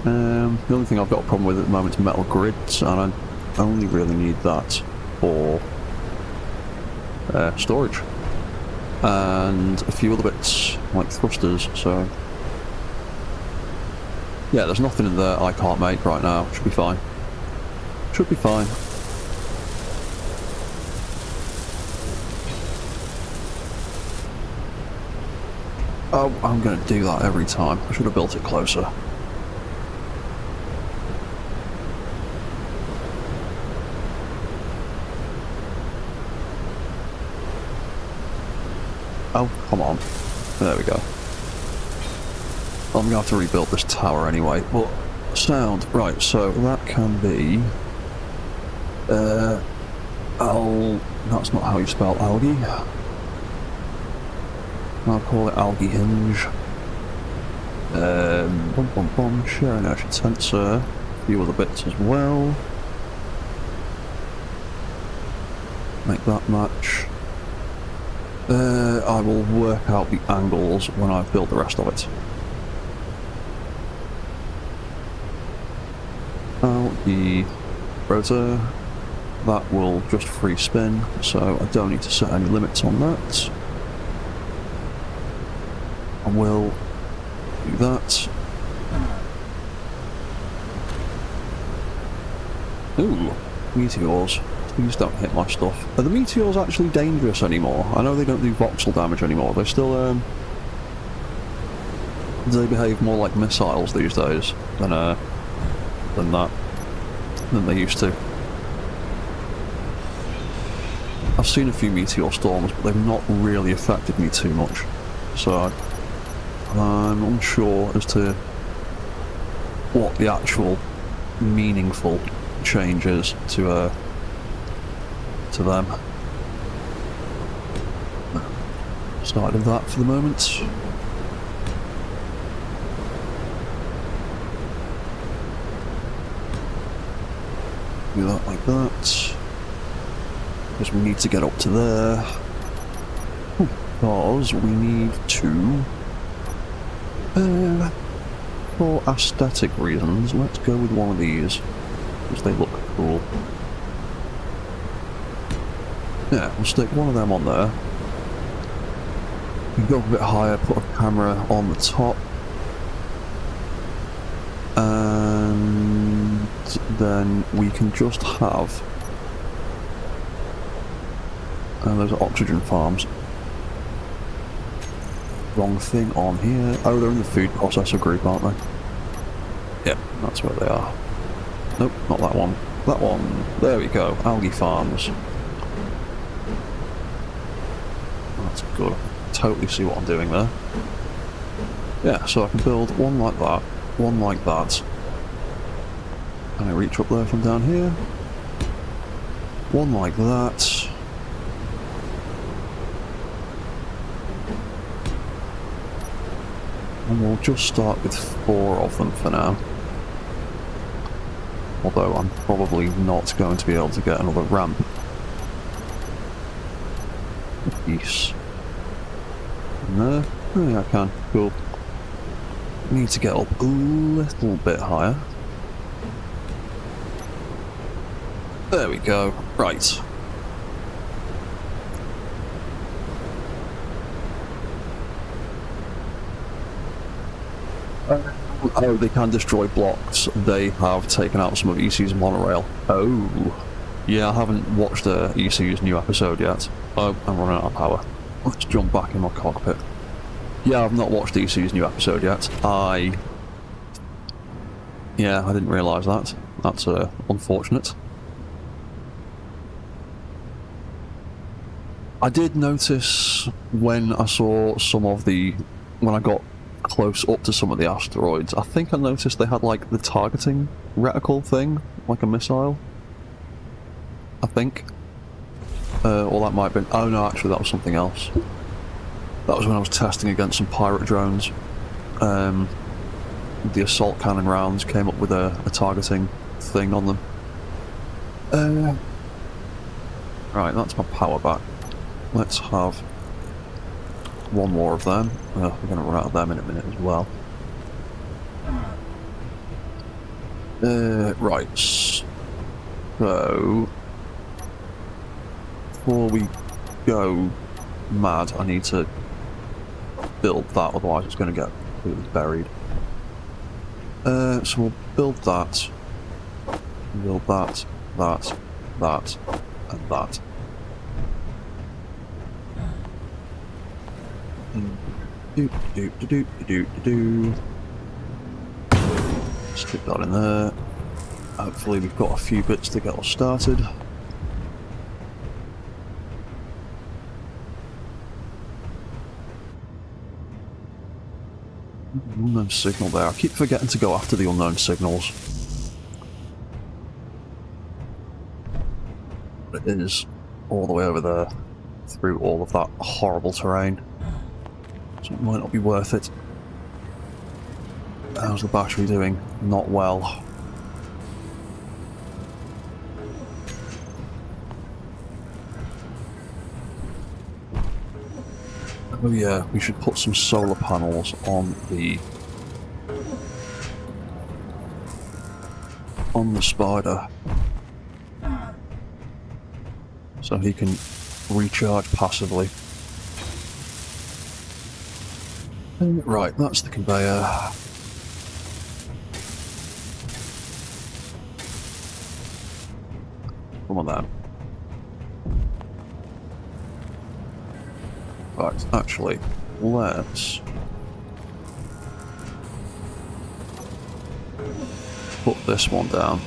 The only thing I've got a problem with at the moment is metal grids, and I only really need that for storage. And a few other bits, like thrusters, so... yeah, there's nothing in there I can't make right now. Should be fine. Should be fine. Oh, I'm going to do that every time. I should have built it closer. Oh, come on. There we go. I'm going to have to rebuild this tower anyway, but sound. Right, so that can be... that's not how you spell algae. I'll call it algae hinge. Share inertia sensor. A few other bits as well. Make that match. I will work out the angles when I've built the rest of it. The rotor, that will just free spin, so I don't need to set any limits on that. I will do that. Ooh, meteors. Please don't hit my stuff. Are the meteors actually dangerous anymore? I know they don't do voxel damage anymore. They still, do they behave more like missiles these days than they used to? I've seen a few meteor storms, but they've not really affected me too much. So I'm unsure as to what the actual meaningful change is to them. Started that for the moment. Do that like that. Because we need to get up to there. Because we need to... for aesthetic reasons, let's go with one of these. Because they look cool. Yeah, we'll stick one of them on there. We can go a bit higher, put a camera on the top. And then we can just have... those are oxygen farms. Wrong thing on here. Oh, they're in the food processor group, aren't they? Yeah, that's where they are. Nope, not that one. That one. There we go. Algae farms. That's good. Totally see what I'm doing there. Yeah, so I can build one like that, one like that. And I reach up there from down here. One like that. And we'll just start with 4 of them for now. Although I'm probably not going to be able to get another ramp. Piece. No? Oh yeah, I can. Cool. Need to get up a little bit higher. There we go. Right. Oh, they can destroy blocks. They have taken out some of EC's monorail. Oh. Yeah, I haven't watched EC's new episode yet. Oh, I'm running out of power. Let's jump back in my cockpit. Yeah, I've not watched EC's new episode yet. Yeah, I didn't realise that. That's unfortunate. I did notice when I saw when I got close up to some of the asteroids, I think I noticed they had like the targeting reticle thing, like a missile. I think. Or that might have been... Oh no, actually that was something else. That was when I was testing against some pirate drones. The assault cannon rounds came up with a targeting thing on them. Right, that's my power back. Let's have one more of them. We're going to run out of them in a minute as well. Right, so... Before we go mad, I need to build that, otherwise it's going to get completely buried. So we'll build that, and that, and that. Stick that in there. Hopefully we've got a few bits to get us started. Unknown signal there. I keep forgetting to go after the unknown signals. But it is all the way over there, through all of that horrible terrain. So it might not be worth it. How's the battery doing? Not well. Oh yeah, we should put some solar panels on the spider, so he can recharge passively. Right, that's the conveyor. Come on then. Right, actually, let's put this one down.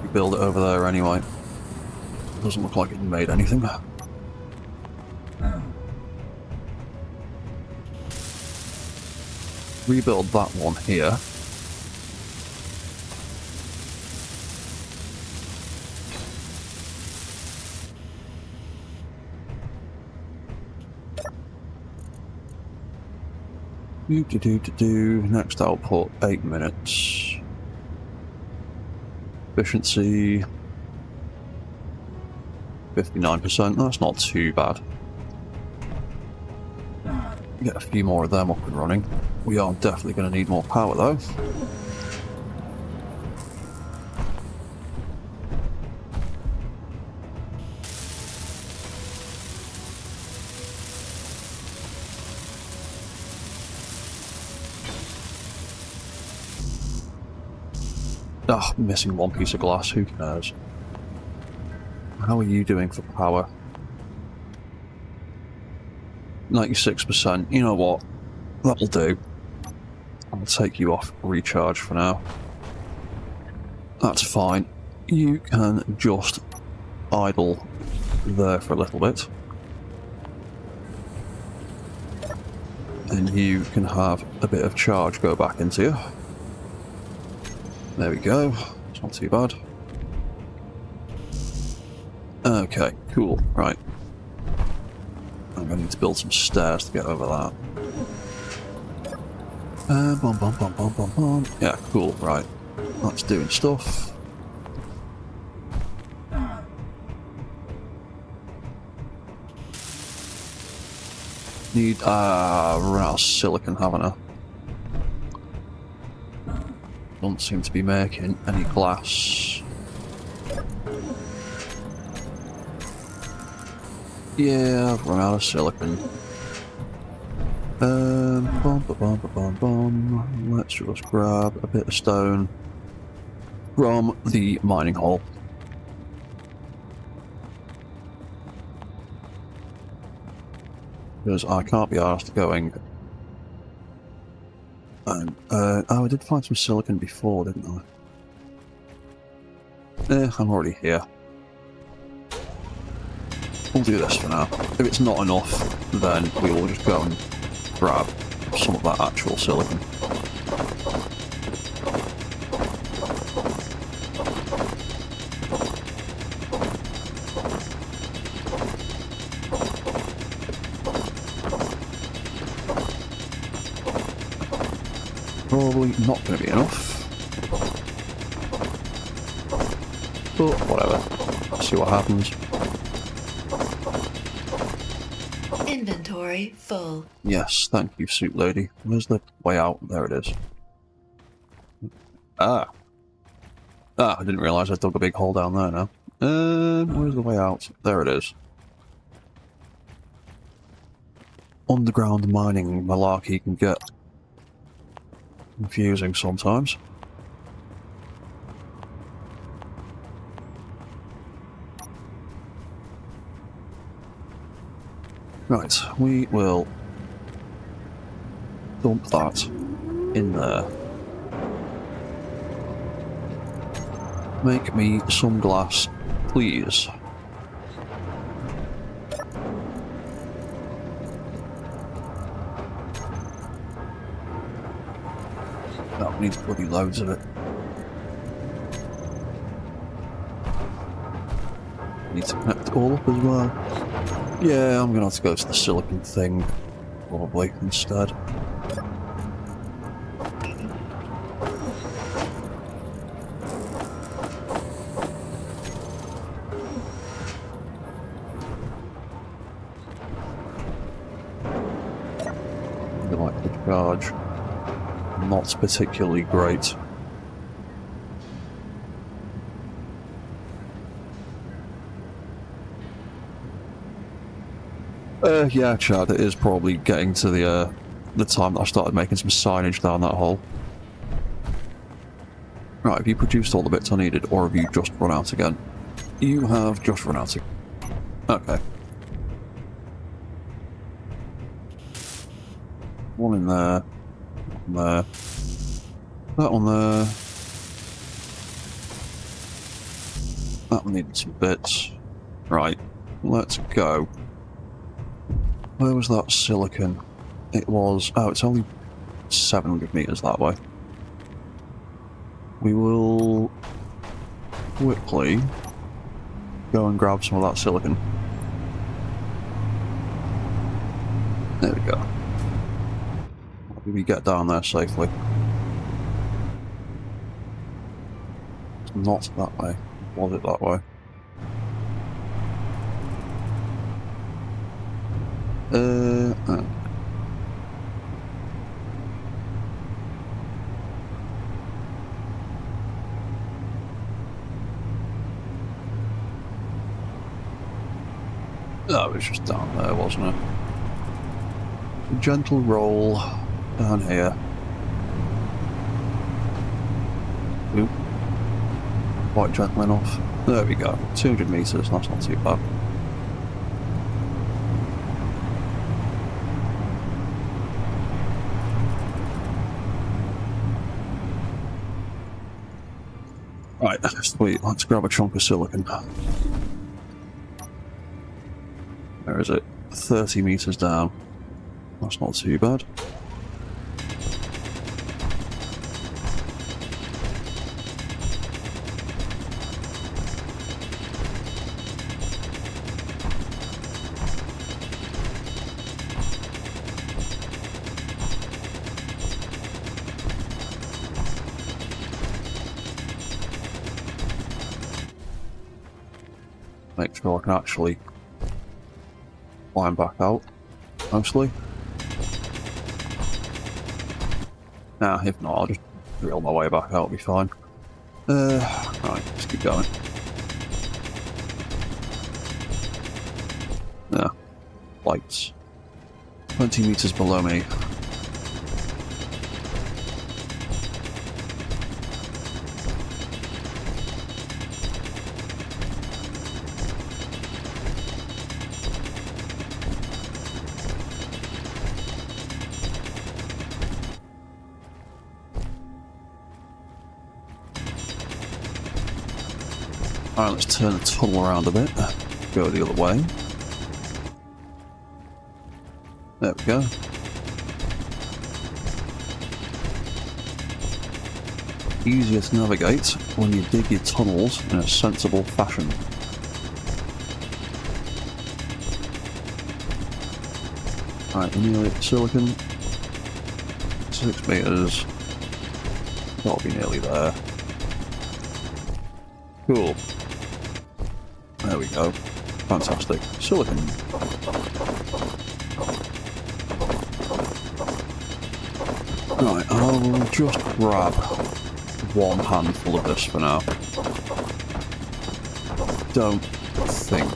We build it over there anyway. Doesn't look like it made anything. Rebuild that one here. Next output, 8 minutes. Efficiency 59%, that's not too bad. Get a few more of them up and running. We are definitely going to need more power though. Ah, missing one piece of glass, who cares? How are you doing for power? 96%, you know what? That'll do. I'll take you off recharge for now. That's fine. You can just idle there for a little bit. And you can have a bit of charge go back into you. There we go. It's not too bad. Okay, cool. Right. I'm going to need to build some stairs to get over that. Yeah, cool. Right. That's doing stuff. Need run out of silicon, haven't I? Don't seem to be making any glass. Yeah, I've run out of silicon. Let's just grab a bit of stone from the mining hole. Because I can't be asked going. And, oh, I did find some silicon before, didn't I? I'm already here. We'll do this for now. If it's not enough, then we will just go and grab some of that actual silicon. Probably not going to be enough. But whatever. See what happens. Inventory full. Yes, thank you, suit lady. Where's the way out? There it is. Ah, I didn't realise I dug a big hole down there now. Where's the way out? There it is. Underground mining malarkey can get confusing sometimes. Right, we will dump that in there. Make me some glass, please. That needs bloody loads of it. Need to connect it all up as well. Yeah, I'm gonna have to go to the silicon thing, probably, instead. I like the charge. Not particularly great. Yeah, Chad, it is probably getting to the time that I started making some signage down that hole. Right, have you produced all the bits I needed, or have you just run out again? You have just run out again. Okay. One in there. One there. That one there. That one needed some bits. Right, let's go. Where was that silicon? It was... oh, it's only 700 meters that way. We will quickly go and grab some of that silicon. There we go. How do we get down there safely? It's not that way. Was it that way? That was just down there, wasn't it? A gentle roll down here. Oop. Quite gentle enough. There we go. 200 meters, that's not too bad. Right, sweet, let's grab a chunk of silicon. Where is it? 30 meters down. That's not too bad. Make sure I can actually climb back out, mostly. Nah, if not, I'll just drill my way back out, it'll be fine. Right, let's keep going. Yeah, lights. 20 meters below me. Alright, let's turn the tunnel around a bit. Go the other way. There we go. Easier to navigate when you dig your tunnels in a sensible fashion. Alright, we're nearly at silicon. 6 meters. That'll be nearly there. Cool. There we go. Fantastic. Silicon. Right, I'll just grab one handful of this for now. Don't think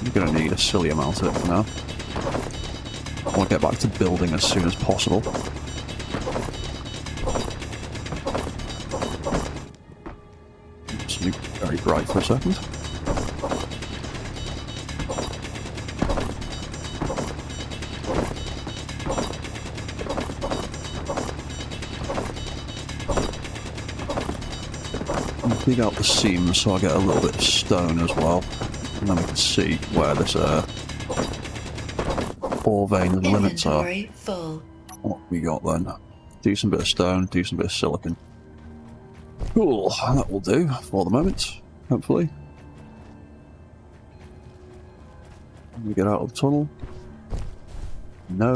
I'm going to need a silly amount of it for now. I want to get back to building as soon as possible. Something very bright for a second. Dig out the seams so I get a little bit of stone as well, and then we can see where this ore vein limits are. Inventory full. What we got then? Decent bit of stone, decent bit of silicon. Cool, that will do for the moment, hopefully. Can we get out of the tunnel? No.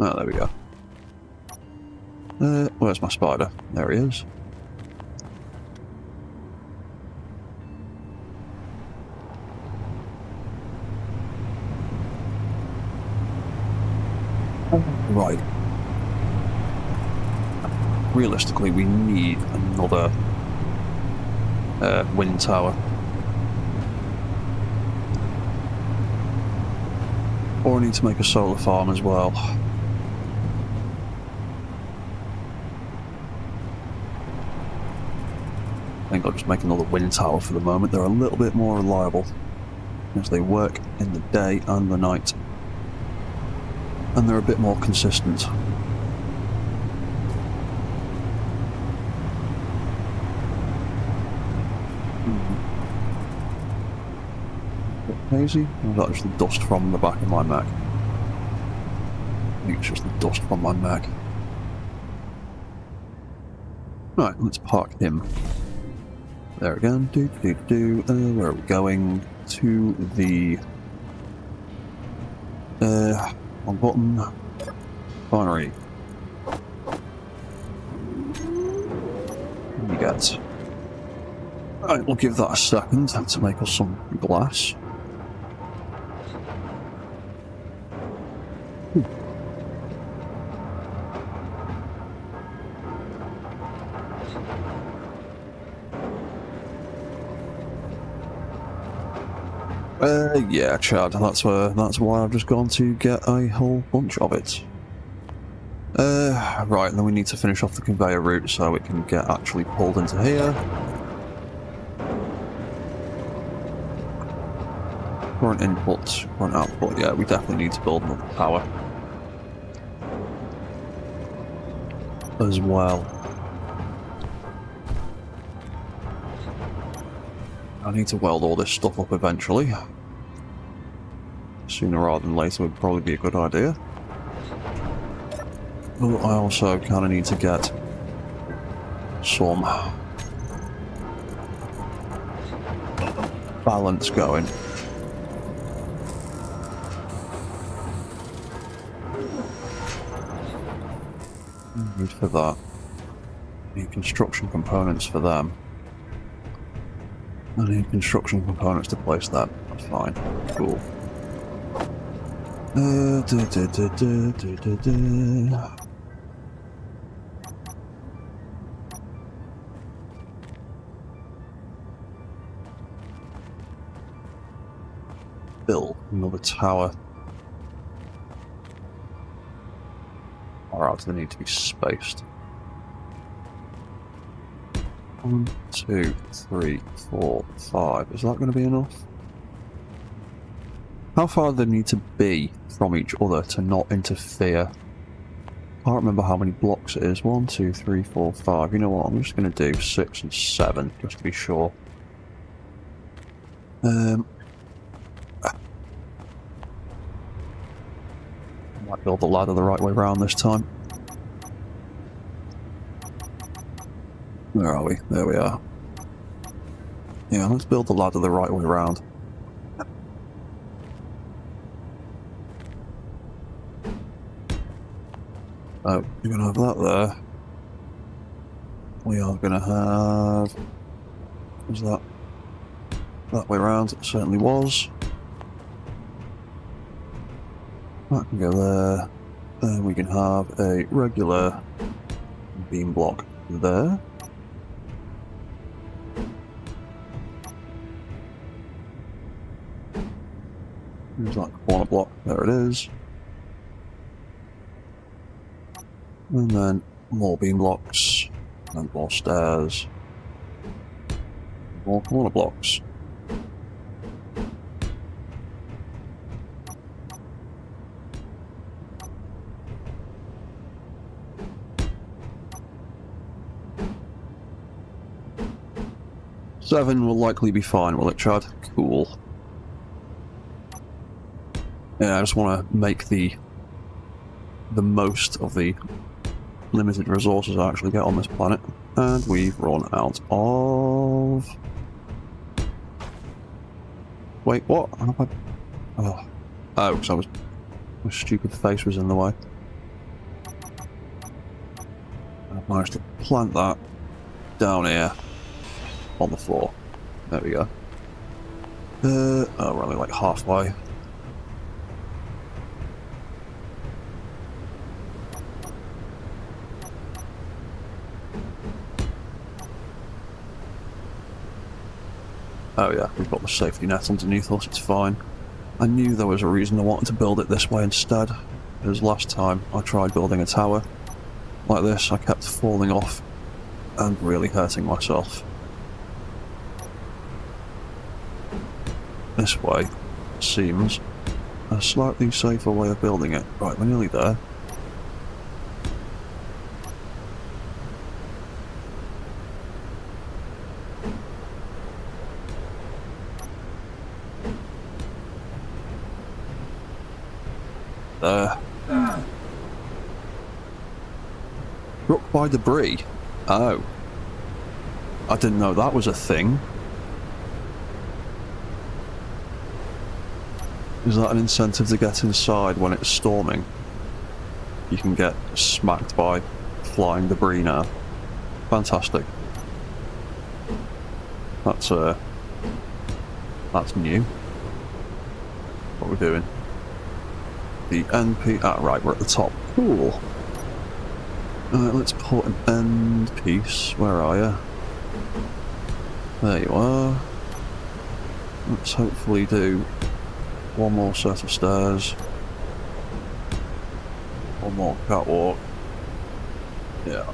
Oh, there we go. Where's my spider? There he is. Right. Realistically, we need another wind tower. Or I need to make a solar farm as well. I think I'll just make another wind tower for the moment. They're a little bit more reliable, as they work in the day and the night. And they're a bit more consistent. Bit hazy? Or is that just the dust from the back of my Mech? I think it's just the dust from my Mech. Right, let's park him. There again. Where are we going? To the... on button. Binary. What do we get? Right, we'll give that a second to make us some glass. Yeah, Chad, that's why I've just gone to get a whole bunch of it. Right, and then we need to finish off the conveyor route so it can get actually pulled into here. Current input, current output, yeah, we definitely need to build another tower. As well. I need to weld all this stuff up eventually. Sooner rather than later would probably be a good idea. But I also kind of need to get some balance going. Need for that. Need construction components for them. I need construction components to place that. That's fine. Cool. Build another tower. how do they need to be spaced? 1, 2, 3, 4, 5. Is that going to be enough? How far do they need to be from each other to not interfere? I can't remember how many blocks it is. 1, 2, 3, 4, 5. You know what? I'm just going to do 6 and 7, just to be sure. I might build the ladder the right way around this time. Where are we? There we are. Yeah, let's build the ladder the right way around. Oh, you're going to have that there. We are going to have... Was that? That way around, it certainly was. That can go there. Then we can have a regular beam block there. There's that corner block, there it is. And then more beam blocks, and more stairs, more corner blocks. Seven will likely be fine, will it, Chad? Cool. Yeah, I just want to make the most of the limited resources I actually get on this planet. And we've run out of... Wait, what? Have I... Oh, because my stupid face was in the way. I've managed to plant that down here on the floor. There we go. Oh, we're only like halfway. Oh yeah, we've got the safety net underneath us, it's fine. I knew there was a reason I wanted to build it this way instead, because last time I tried building a tower like this, I kept falling off and really hurting myself. This way seems a slightly safer way of building it. Right, we're nearly there. There. Struck by debris. Oh. I didn't know that was a thing. Is that an incentive to get inside when it's storming? You can get smacked by flying debris now. Fantastic. That's new. What we're doing. The NP... Ah, right, we're at the top. Cool. Let's put an end piece. Where are you? There you are. Let's hopefully do one more set of stairs. One more catwalk. Yeah.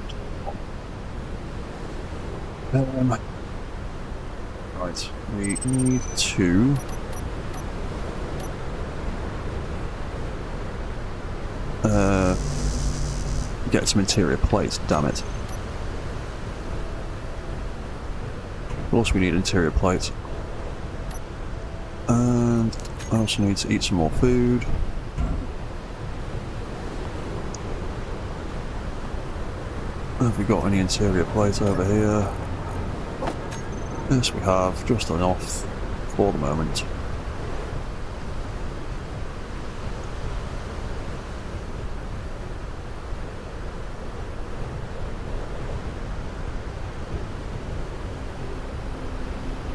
Right, we need to... get some interior plates, damn it. Of course we need interior plates. And I also need to eat some more food. Have we got any interior plates over here? Yes, we have, just enough for the moment.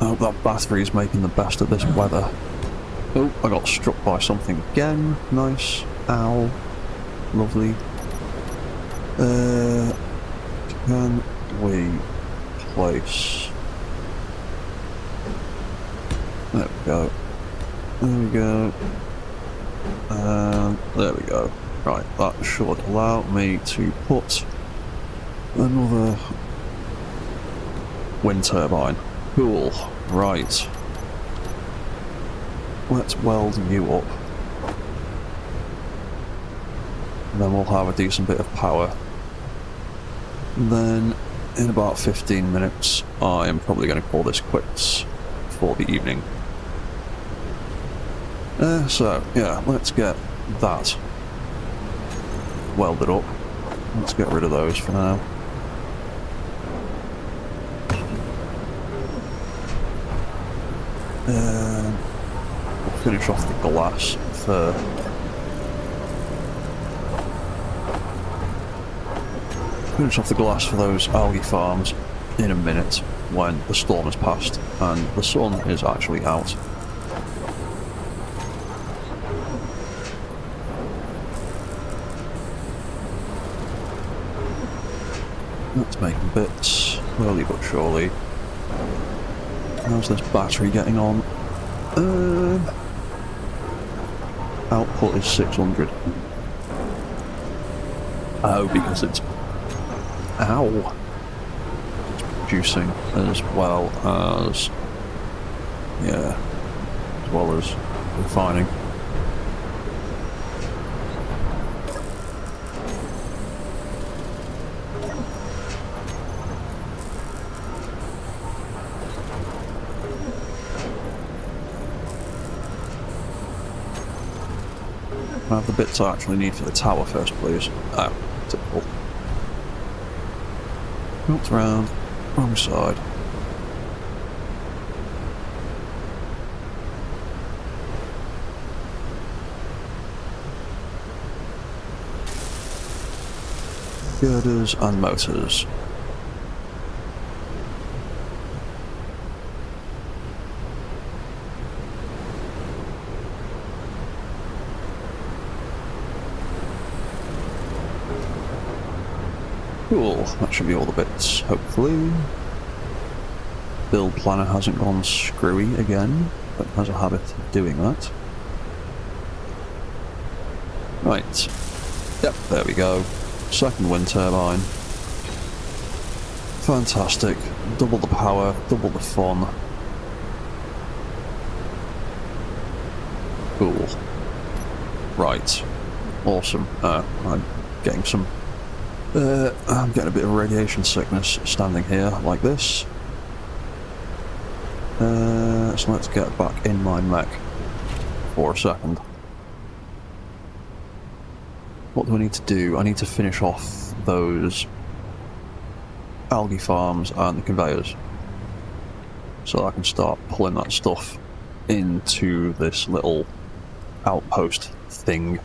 I hope that battery is making the best of this weather. Oh, I got struck by something again. Nice. Ow. Lovely. Can we place... There we go. There we go. And there we go. Right, that should allow me to put another wind turbine. Cool. Right. Let's weld you up. And then we'll have a decent bit of power. And then, in about 15 minutes, I am probably going to call this quits for the evening. So, yeah, let's get that welded up. Let's get rid of those for now. We'll finish off the glass first. Finish off the glass for those algae farms in a minute when the storm has passed and the sun is actually out. That's making bits, slowly but surely. How's this battery getting on? Output is 600. Oh, because it's... Ow! It's producing as well as... Yeah, as well as refining. I have the bits I actually need for the tower first, please. Oh, typical. Oops, round. Wrong side. Girders and motors. Cool, that should be all the bits, hopefully. Build planner hasn't gone screwy again, but has a habit of doing that. Right. Yep, there we go. Second wind turbine. Fantastic. Double the power, double the fun. Cool. Right. Awesome. I'm getting some... I'm getting a bit of radiation sickness standing here like this. So let's get back in my mech for a second. What do I need to do? I need to finish off those algae farms and the conveyors so I can start pulling that stuff into this little outpost thing.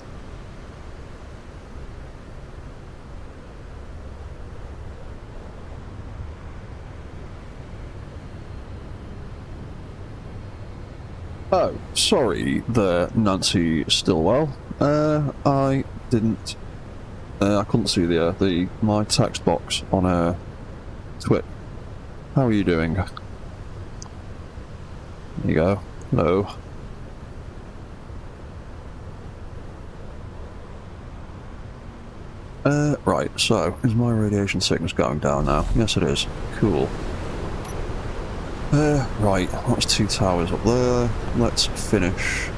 Oh, sorry there, Nancy Stillwell. I didn't... I couldn't see my text box on Twit. How are you doing? There you go. Hello. Right, so, is my radiation sickness going down now? Yes it is. Cool. Right, that's 2 towers up there. Let's finish.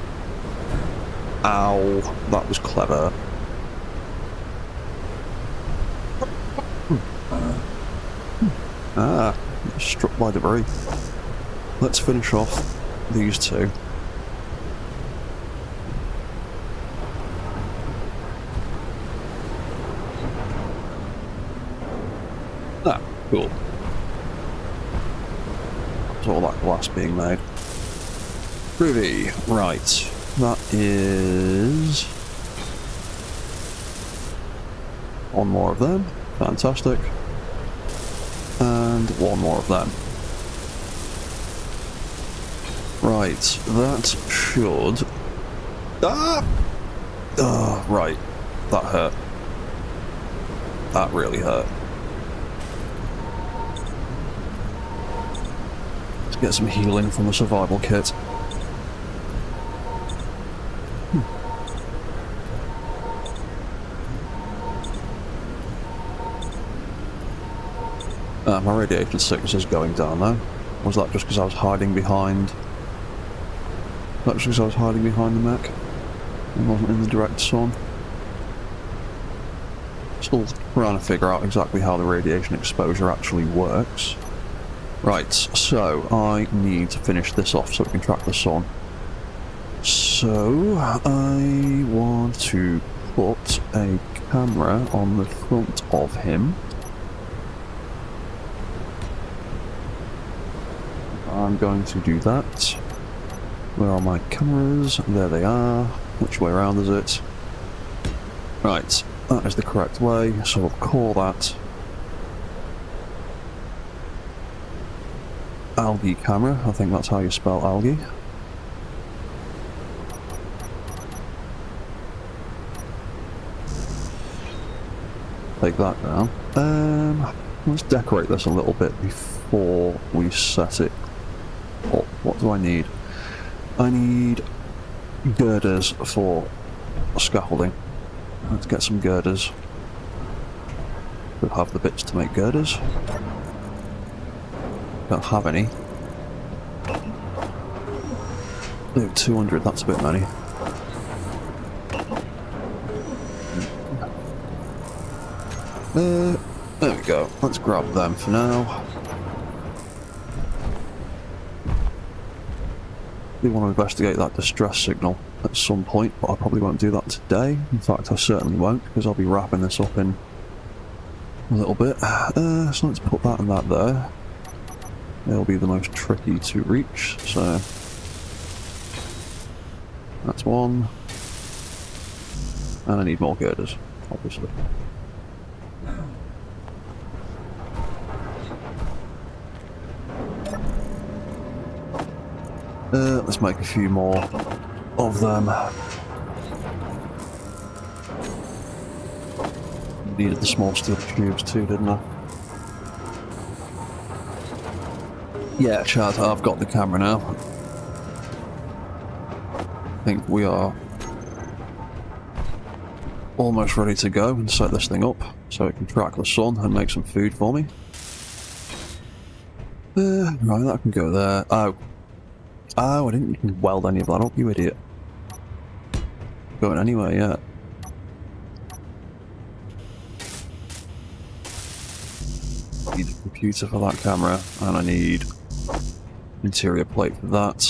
Ow, that was clever. Ah, struck by debris. Let's finish off these 2. Ah, cool. All that glass being made. Groovy. Right. That is... 1 more of them. Fantastic. And 1 more of them. Right. That should... Ah! Oh, right. That hurt. That really hurt. Get some healing from the survival kit. my radiation sickness is going down now. Was that just because I was hiding behind... That was because I was hiding behind the mech? It wasn't in the direct sun? Still trying to figure out exactly how the radiation exposure actually works. Right, so I need to finish this off so we can track the sun. So, I want to put a camera on the front of him. I'm going to do that. Where are my cameras? There they are. Which way around is it? Right, that is the correct way, so we'll call that algae camera. I think that's how you spell algae. Take that down. Let's decorate this a little bit before we set it up. What do I need? I need girders for scaffolding. Let's get some girders. We'll have the bits to make girders. Don't have any. Oh, 200, that's a bit many. There we go. Let's grab them for now. I do want to investigate that distress signal at some point, but I probably won't do that today. In fact, I certainly won't, because I'll be wrapping this up in a little bit. So let's put that and that there. They'll be the most tricky to reach, so... That's one. And I need more girders, obviously. Let's make a few more of them. Needed the small steel tubes too, didn't I? Yeah, Chad, I've got the camera now. I think we are almost ready to go and set this thing up so it can track the sun and make some food for me. Right, that can go there. Oh, I didn't weld any of that up, you idiot. Going anywhere yet. I need a computer for that camera, and I need interior plate for that.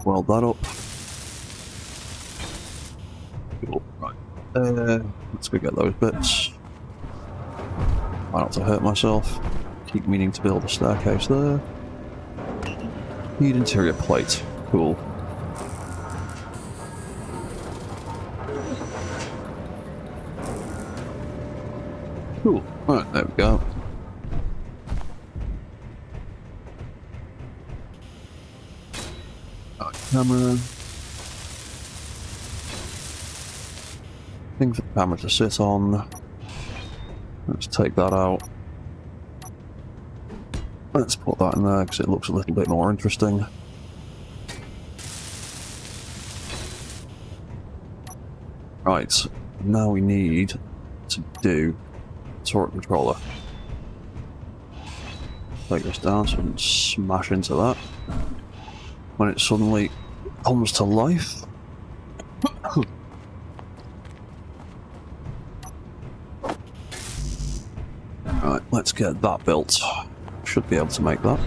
Weld that up. Cool. Right. Let's go get those bits. Try not to hurt myself. Keep meaning to build a staircase there. Need interior plate. Cool. Cool. Right, there we go. Camera. Thing for the camera to sit on. Let's take that out. Let's put that in there because it looks a little bit more interesting. Right, now we need to do turret controller. Take this down so we can smash into that. When it suddenly comes to life. Right, let's get that built. Should be able to make that.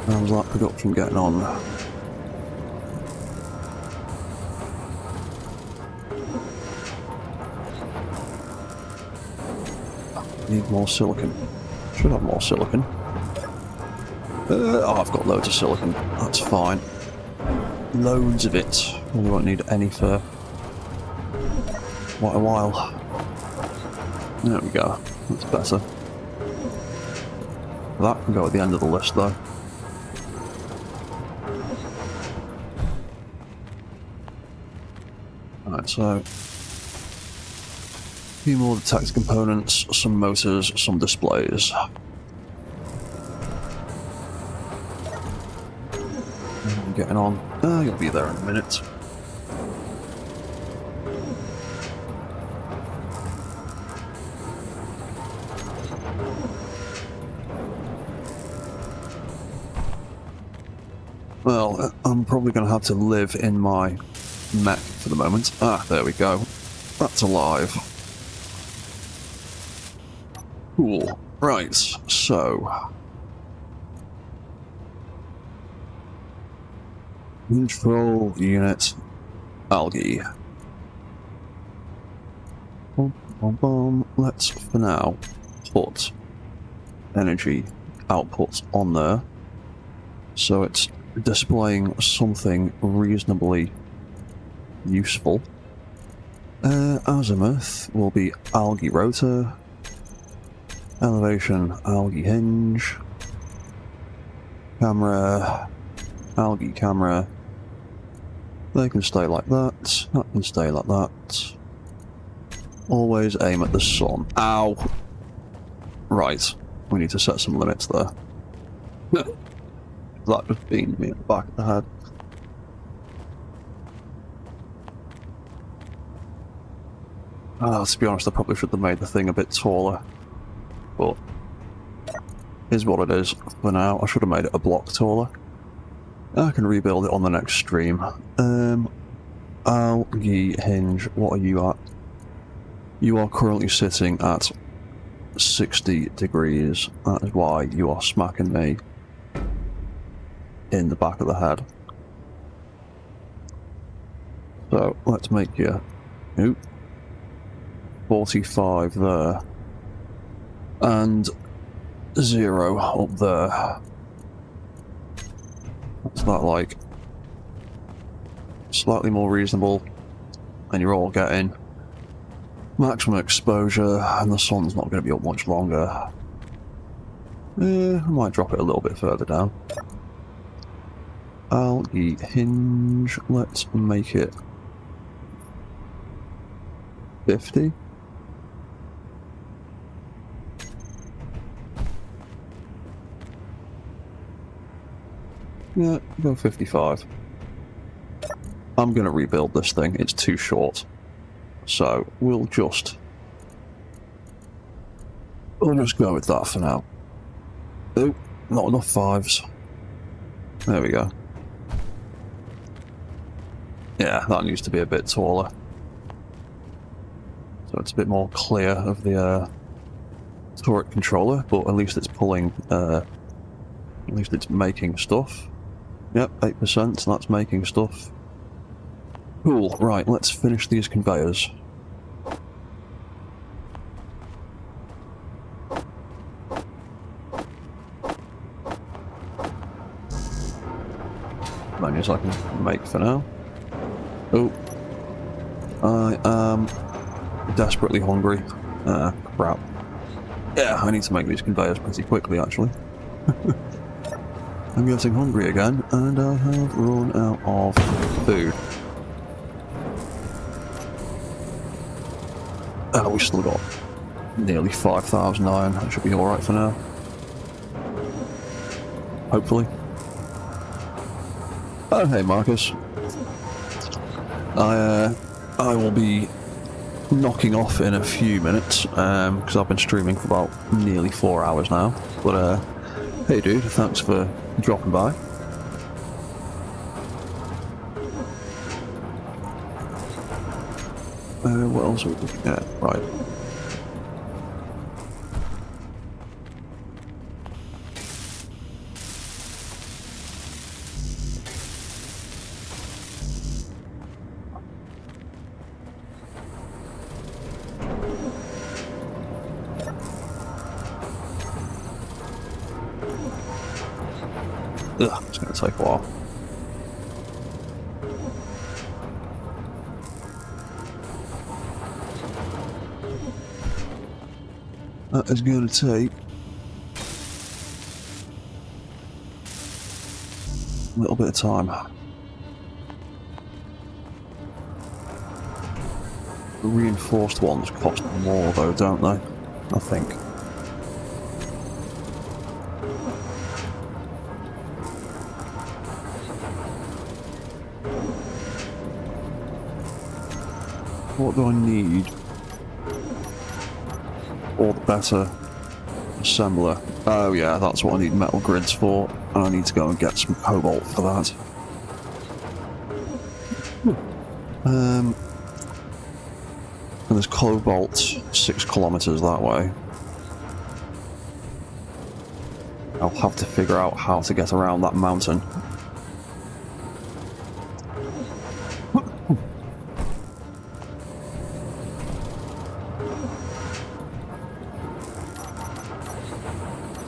How's that production getting on? Need more silicon. Should have more silicon. Oh, I've got loads of silicon. That's fine. Loads of it. We won't need any for quite a while. There we go. That's better. That can go at the end of the list, though. Alright, so few more detector components, some motors, some displays. Getting on. You'll be there in a minute. Well, I'm probably going to have to live in my mech for the moment. There we go. That's alive. Cool. Right, so... Control unit algae. Boom, boom, boom. Let's, for now, put energy output on there. So it's displaying something reasonably useful. Azimuth will be algae rotor. Elevation, algae hinge. Camera, algae camera. They can stay like that. That can stay like that. Always aim at the sun. Ow! Right. We need to set some limits there. That just beamed me at the back of the head. To be honest, I probably should have made the thing a bit taller. But is what it is for now. I should have made it a block taller. I can rebuild it on the next stream. Algae hinge, what are you at? You are currently sitting at 60 degrees. That is why you are smacking me in the back of the head. So let's make you 45 there. And 0 up there. What's that like? Slightly more reasonable, and you're all getting maximum exposure, and the sun's not going to be up much longer. I might drop it a little bit further down. Algae hinge, let's make it 50. Yeah, go 55. I'm going to rebuild this thing, it's too short. So, we'll just go with that for now. Oh, not enough 5s. There we go. Yeah, that needs to be a bit taller. So it's a bit more clear of the turret controller, but at least it's pulling, at least it's making stuff. Yep, 8%, so that's making stuff. Cool, right, let's finish these conveyors. Many as I can make for now. Oh. I am desperately hungry. Crap. Yeah, I need to make these conveyors pretty quickly, actually. I'm getting hungry again, and I have run out of food. Oh, we still got nearly 5,000 iron. That should be alright for now. Hopefully. Oh, hey Marcus. I will be knocking off in a few minutes, because I've been streaming for about nearly 4 hours now. But, hey dude, thanks for dropping by. What else are we looking at? Right. Ugh, it's going to take a while. That is going to take a little bit of time. reinforced ones cost more though, don't they? I think. What do I need? Or the better assembler. Oh yeah, that's what I need metal grids for. And I need to go and get some cobalt for that. And there's cobalt 6 kilometers that way. I'll have to figure out how to get around that mountain.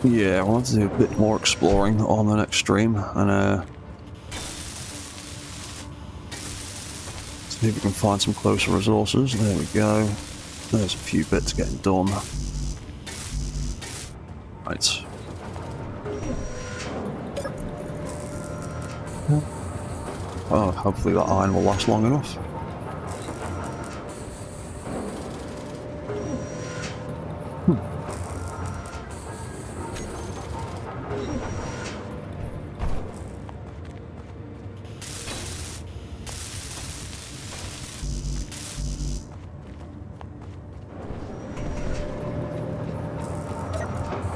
Yeah, I want to do a bit more exploring on the next stream, and see if we can find some closer resources. There we go. There's a few bits getting done. Right. Oh, hopefully that iron will last long enough.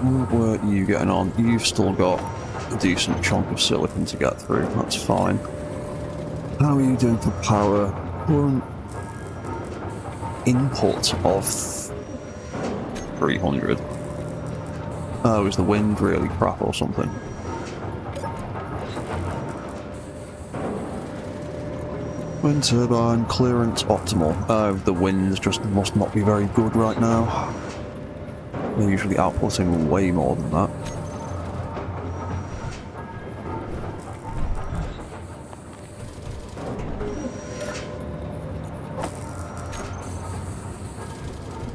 What were you getting on? You've still got a decent chunk of silicon to get through, that's fine. How are you doing for power? Current input of 300. Oh, is the wind really crap or something? Wind turbine clearance optimal. Oh, the winds just must not be very good right now. They're usually outputting way more than that.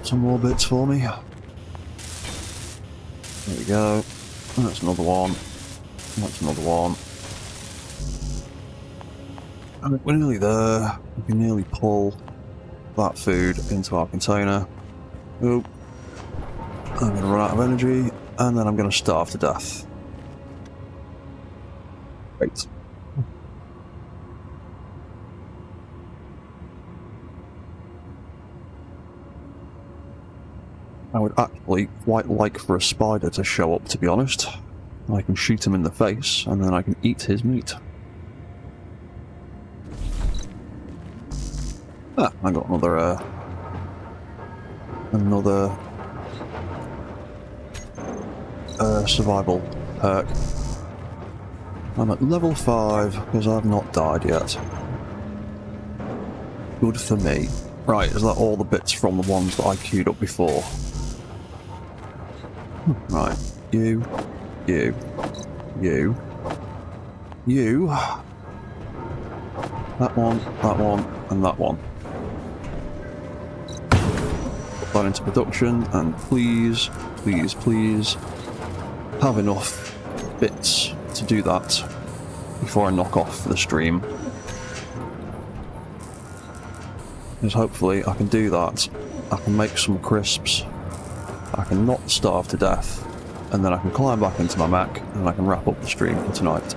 Some more bits for me. There we go. That's another one. That's another one. And we're nearly there. We can nearly pull that food into our container. Oh. I'm going to run out of energy, and then I'm going to starve to death. Great. I would actually quite like for a spider to show up, to be honest. I can shoot him in the face, and then I can eat his meat. Ah, I got another survival perk. I'm at level 5 because I've not died yet. Good for me. Right, is that all the bits from the ones that I queued up before? Right, you. That one, and that one. Put that into production, and please, please, please have enough bits to do that before I knock off the stream. Because hopefully I can do that. I can make some crisps. I can not starve to death. And then I can climb back into my Mech and I can wrap up the stream for tonight.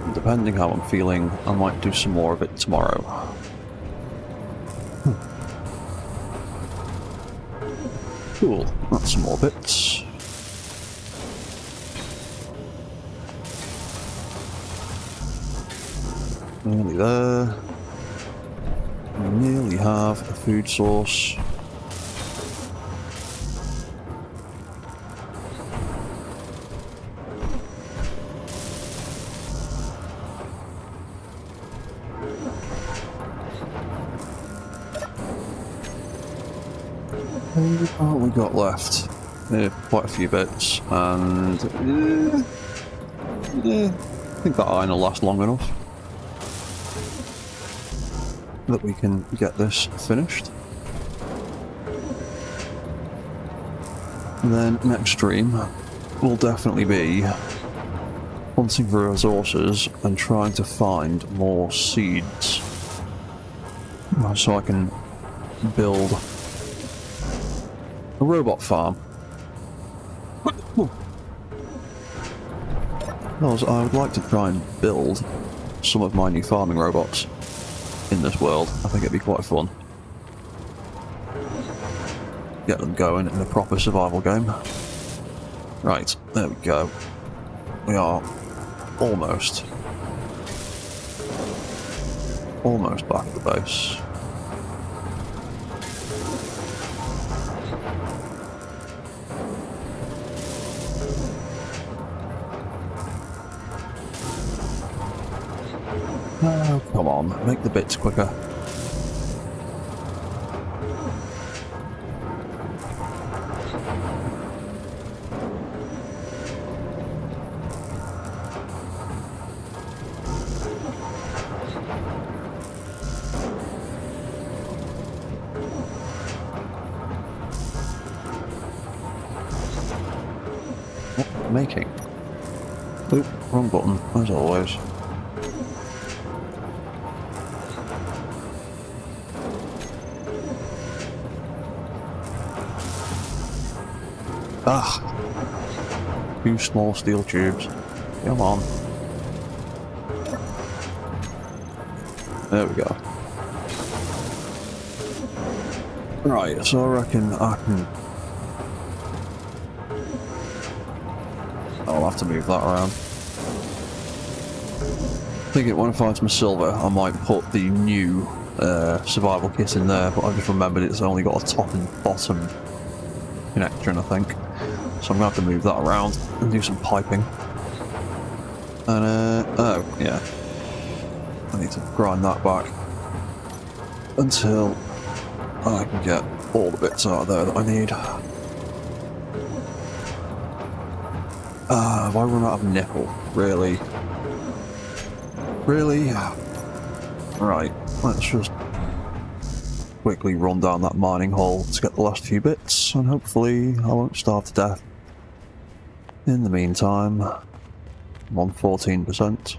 And depending how I'm feeling, I might do some more of it tomorrow. Cool, that's some more bits. Nearly there. We nearly have a food source. What we got left? Quite a few bits, and I think that iron will last long enough that we can get this finished. And then next stream will definitely be hunting for resources and trying to find more seeds so I can build a robot farm. Because I would like to try and build some of my new farming robots in this world. I think it'd be quite fun. Get them going in a proper survival game. Right, there we go. We are almost back at the base. Oh, come on, make the bits quicker. Making. Oop, wrong button, as always. Ah! 2 small steel tubes. Come on. There we go. Right, so I reckon I can... I'll have to move that around. I think when I find some silver, I might put the new survival kit in there, but I just remembered it's only got a top and bottom connection, I think. So I'm going to have to move that around and do some piping. And, oh, yeah. I need to grind that back until I can get all the bits out of there that I need. Have I run out of nickel? Really? Really? Right, let's just quickly run down that mining hole to get the last few bits, and hopefully I won't starve to death. In the meantime, I'm on 14%.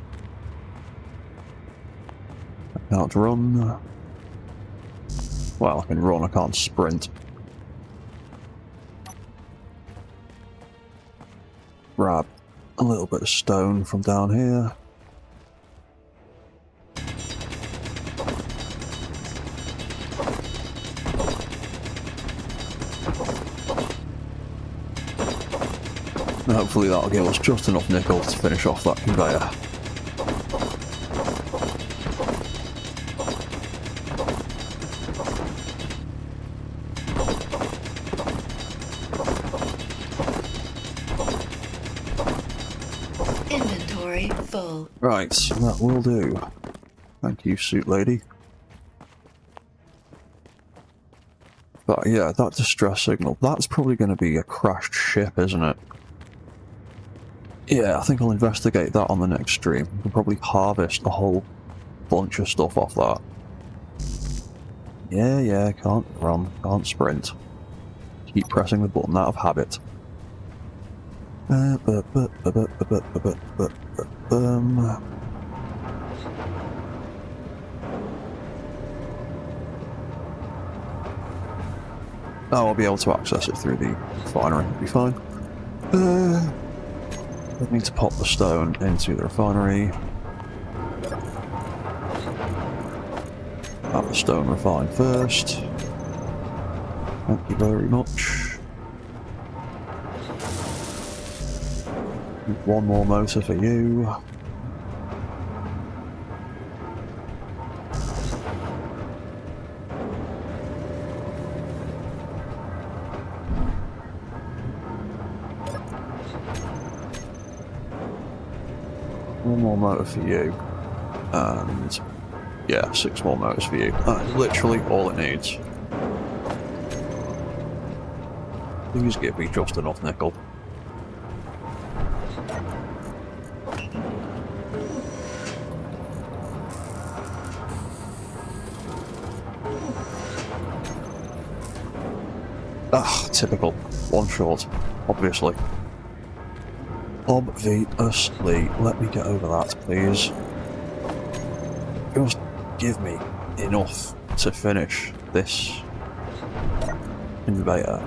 I can't run. Well, I can run, I can't sprint. Grab a little bit of stone from down here. And hopefully that'll give us just enough nickel to finish off that conveyor. Inventory full. Right, that will do. Thank you, suit lady. But yeah, that distress signal, that's probably going to be a crashed ship, isn't it? Yeah, I think I'll investigate that on the next stream. We'll probably harvest a whole bunch of stuff off that. Yeah, can't run, can't sprint. Keep pressing the button out of habit. Oh, I'll be able to access it through the refinery, it'll be fine. I need to pop the stone into the refinery. Have the stone refined first. Thank you very much. One more motor for you. One more motor for you. And yeah, 6 more motors for you. That's literally all it needs. Please give me just enough nickel. Ah, typical. One short, obviously. Obviously. Let me get over that, please. Just give me enough to finish this conveyor.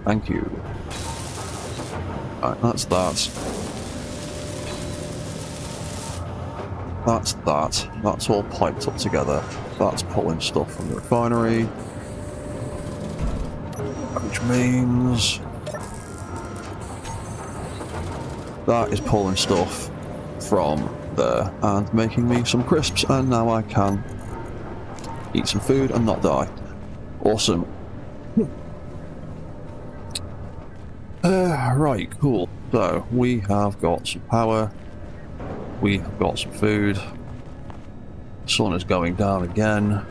Thank you. Right, that's that. That's that. That's all piped up together. That's pulling stuff from the refinery. Which means that is pulling stuff from there and making me some crisps, and now I can eat some food and not die. Awesome. Right, cool. So, we have got some power. We have got some food. The sun is going down again.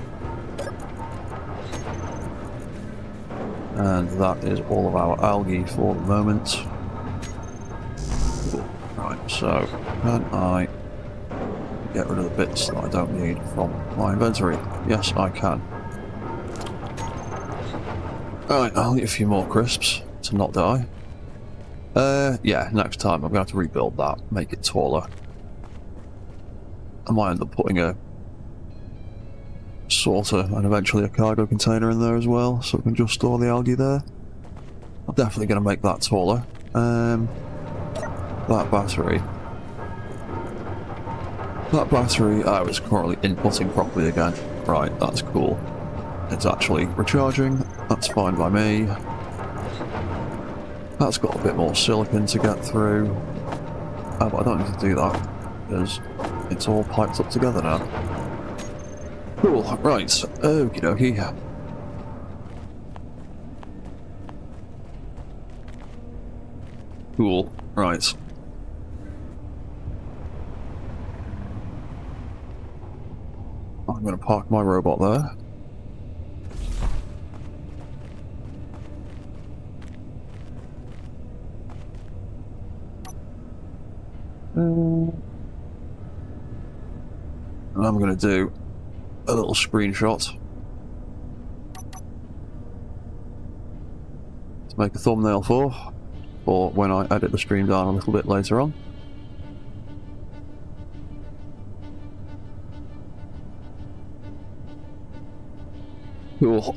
And that is all of our algae for the moment. Cool. Right, so can I get rid of the bits that I don't need from my inventory? Yes, I can. Alright, I'll eat a few more crisps to not die. Yeah, next time I'm going to have to rebuild that, make it taller. I might end up putting a sorter and eventually a cargo container in there as well, so we can just store the algae there. I'm definitely going to make that taller. That battery. Oh, it's currently inputting properly again. Right, that's cool. It's actually recharging. That's fine by me. That's got a bit more silicon to get through. Oh, but I don't need to do that because it's all piped up together now. Cool, right. Okie dokie. Cool, right. I'm going to park my robot there. And I'm going to do a little screenshot to make a thumbnail for when I edit the stream down a little bit later on. Cool.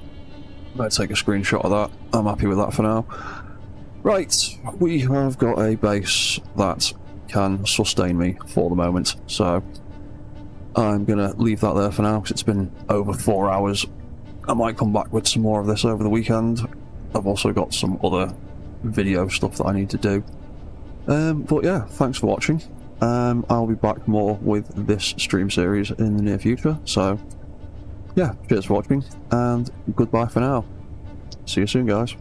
Let's take a screenshot of that. I'm happy with that for now. Right, we have got a base that can sustain me for the moment, so I'm gonna leave that there for now because it's been over 4 hours. I might come back with some more of this over the weekend. I've also got some other video stuff that I need to do. But yeah, thanks for watching. I'll be back more with this stream series in the near future, so yeah, cheers for watching and goodbye for now. See you soon, guys.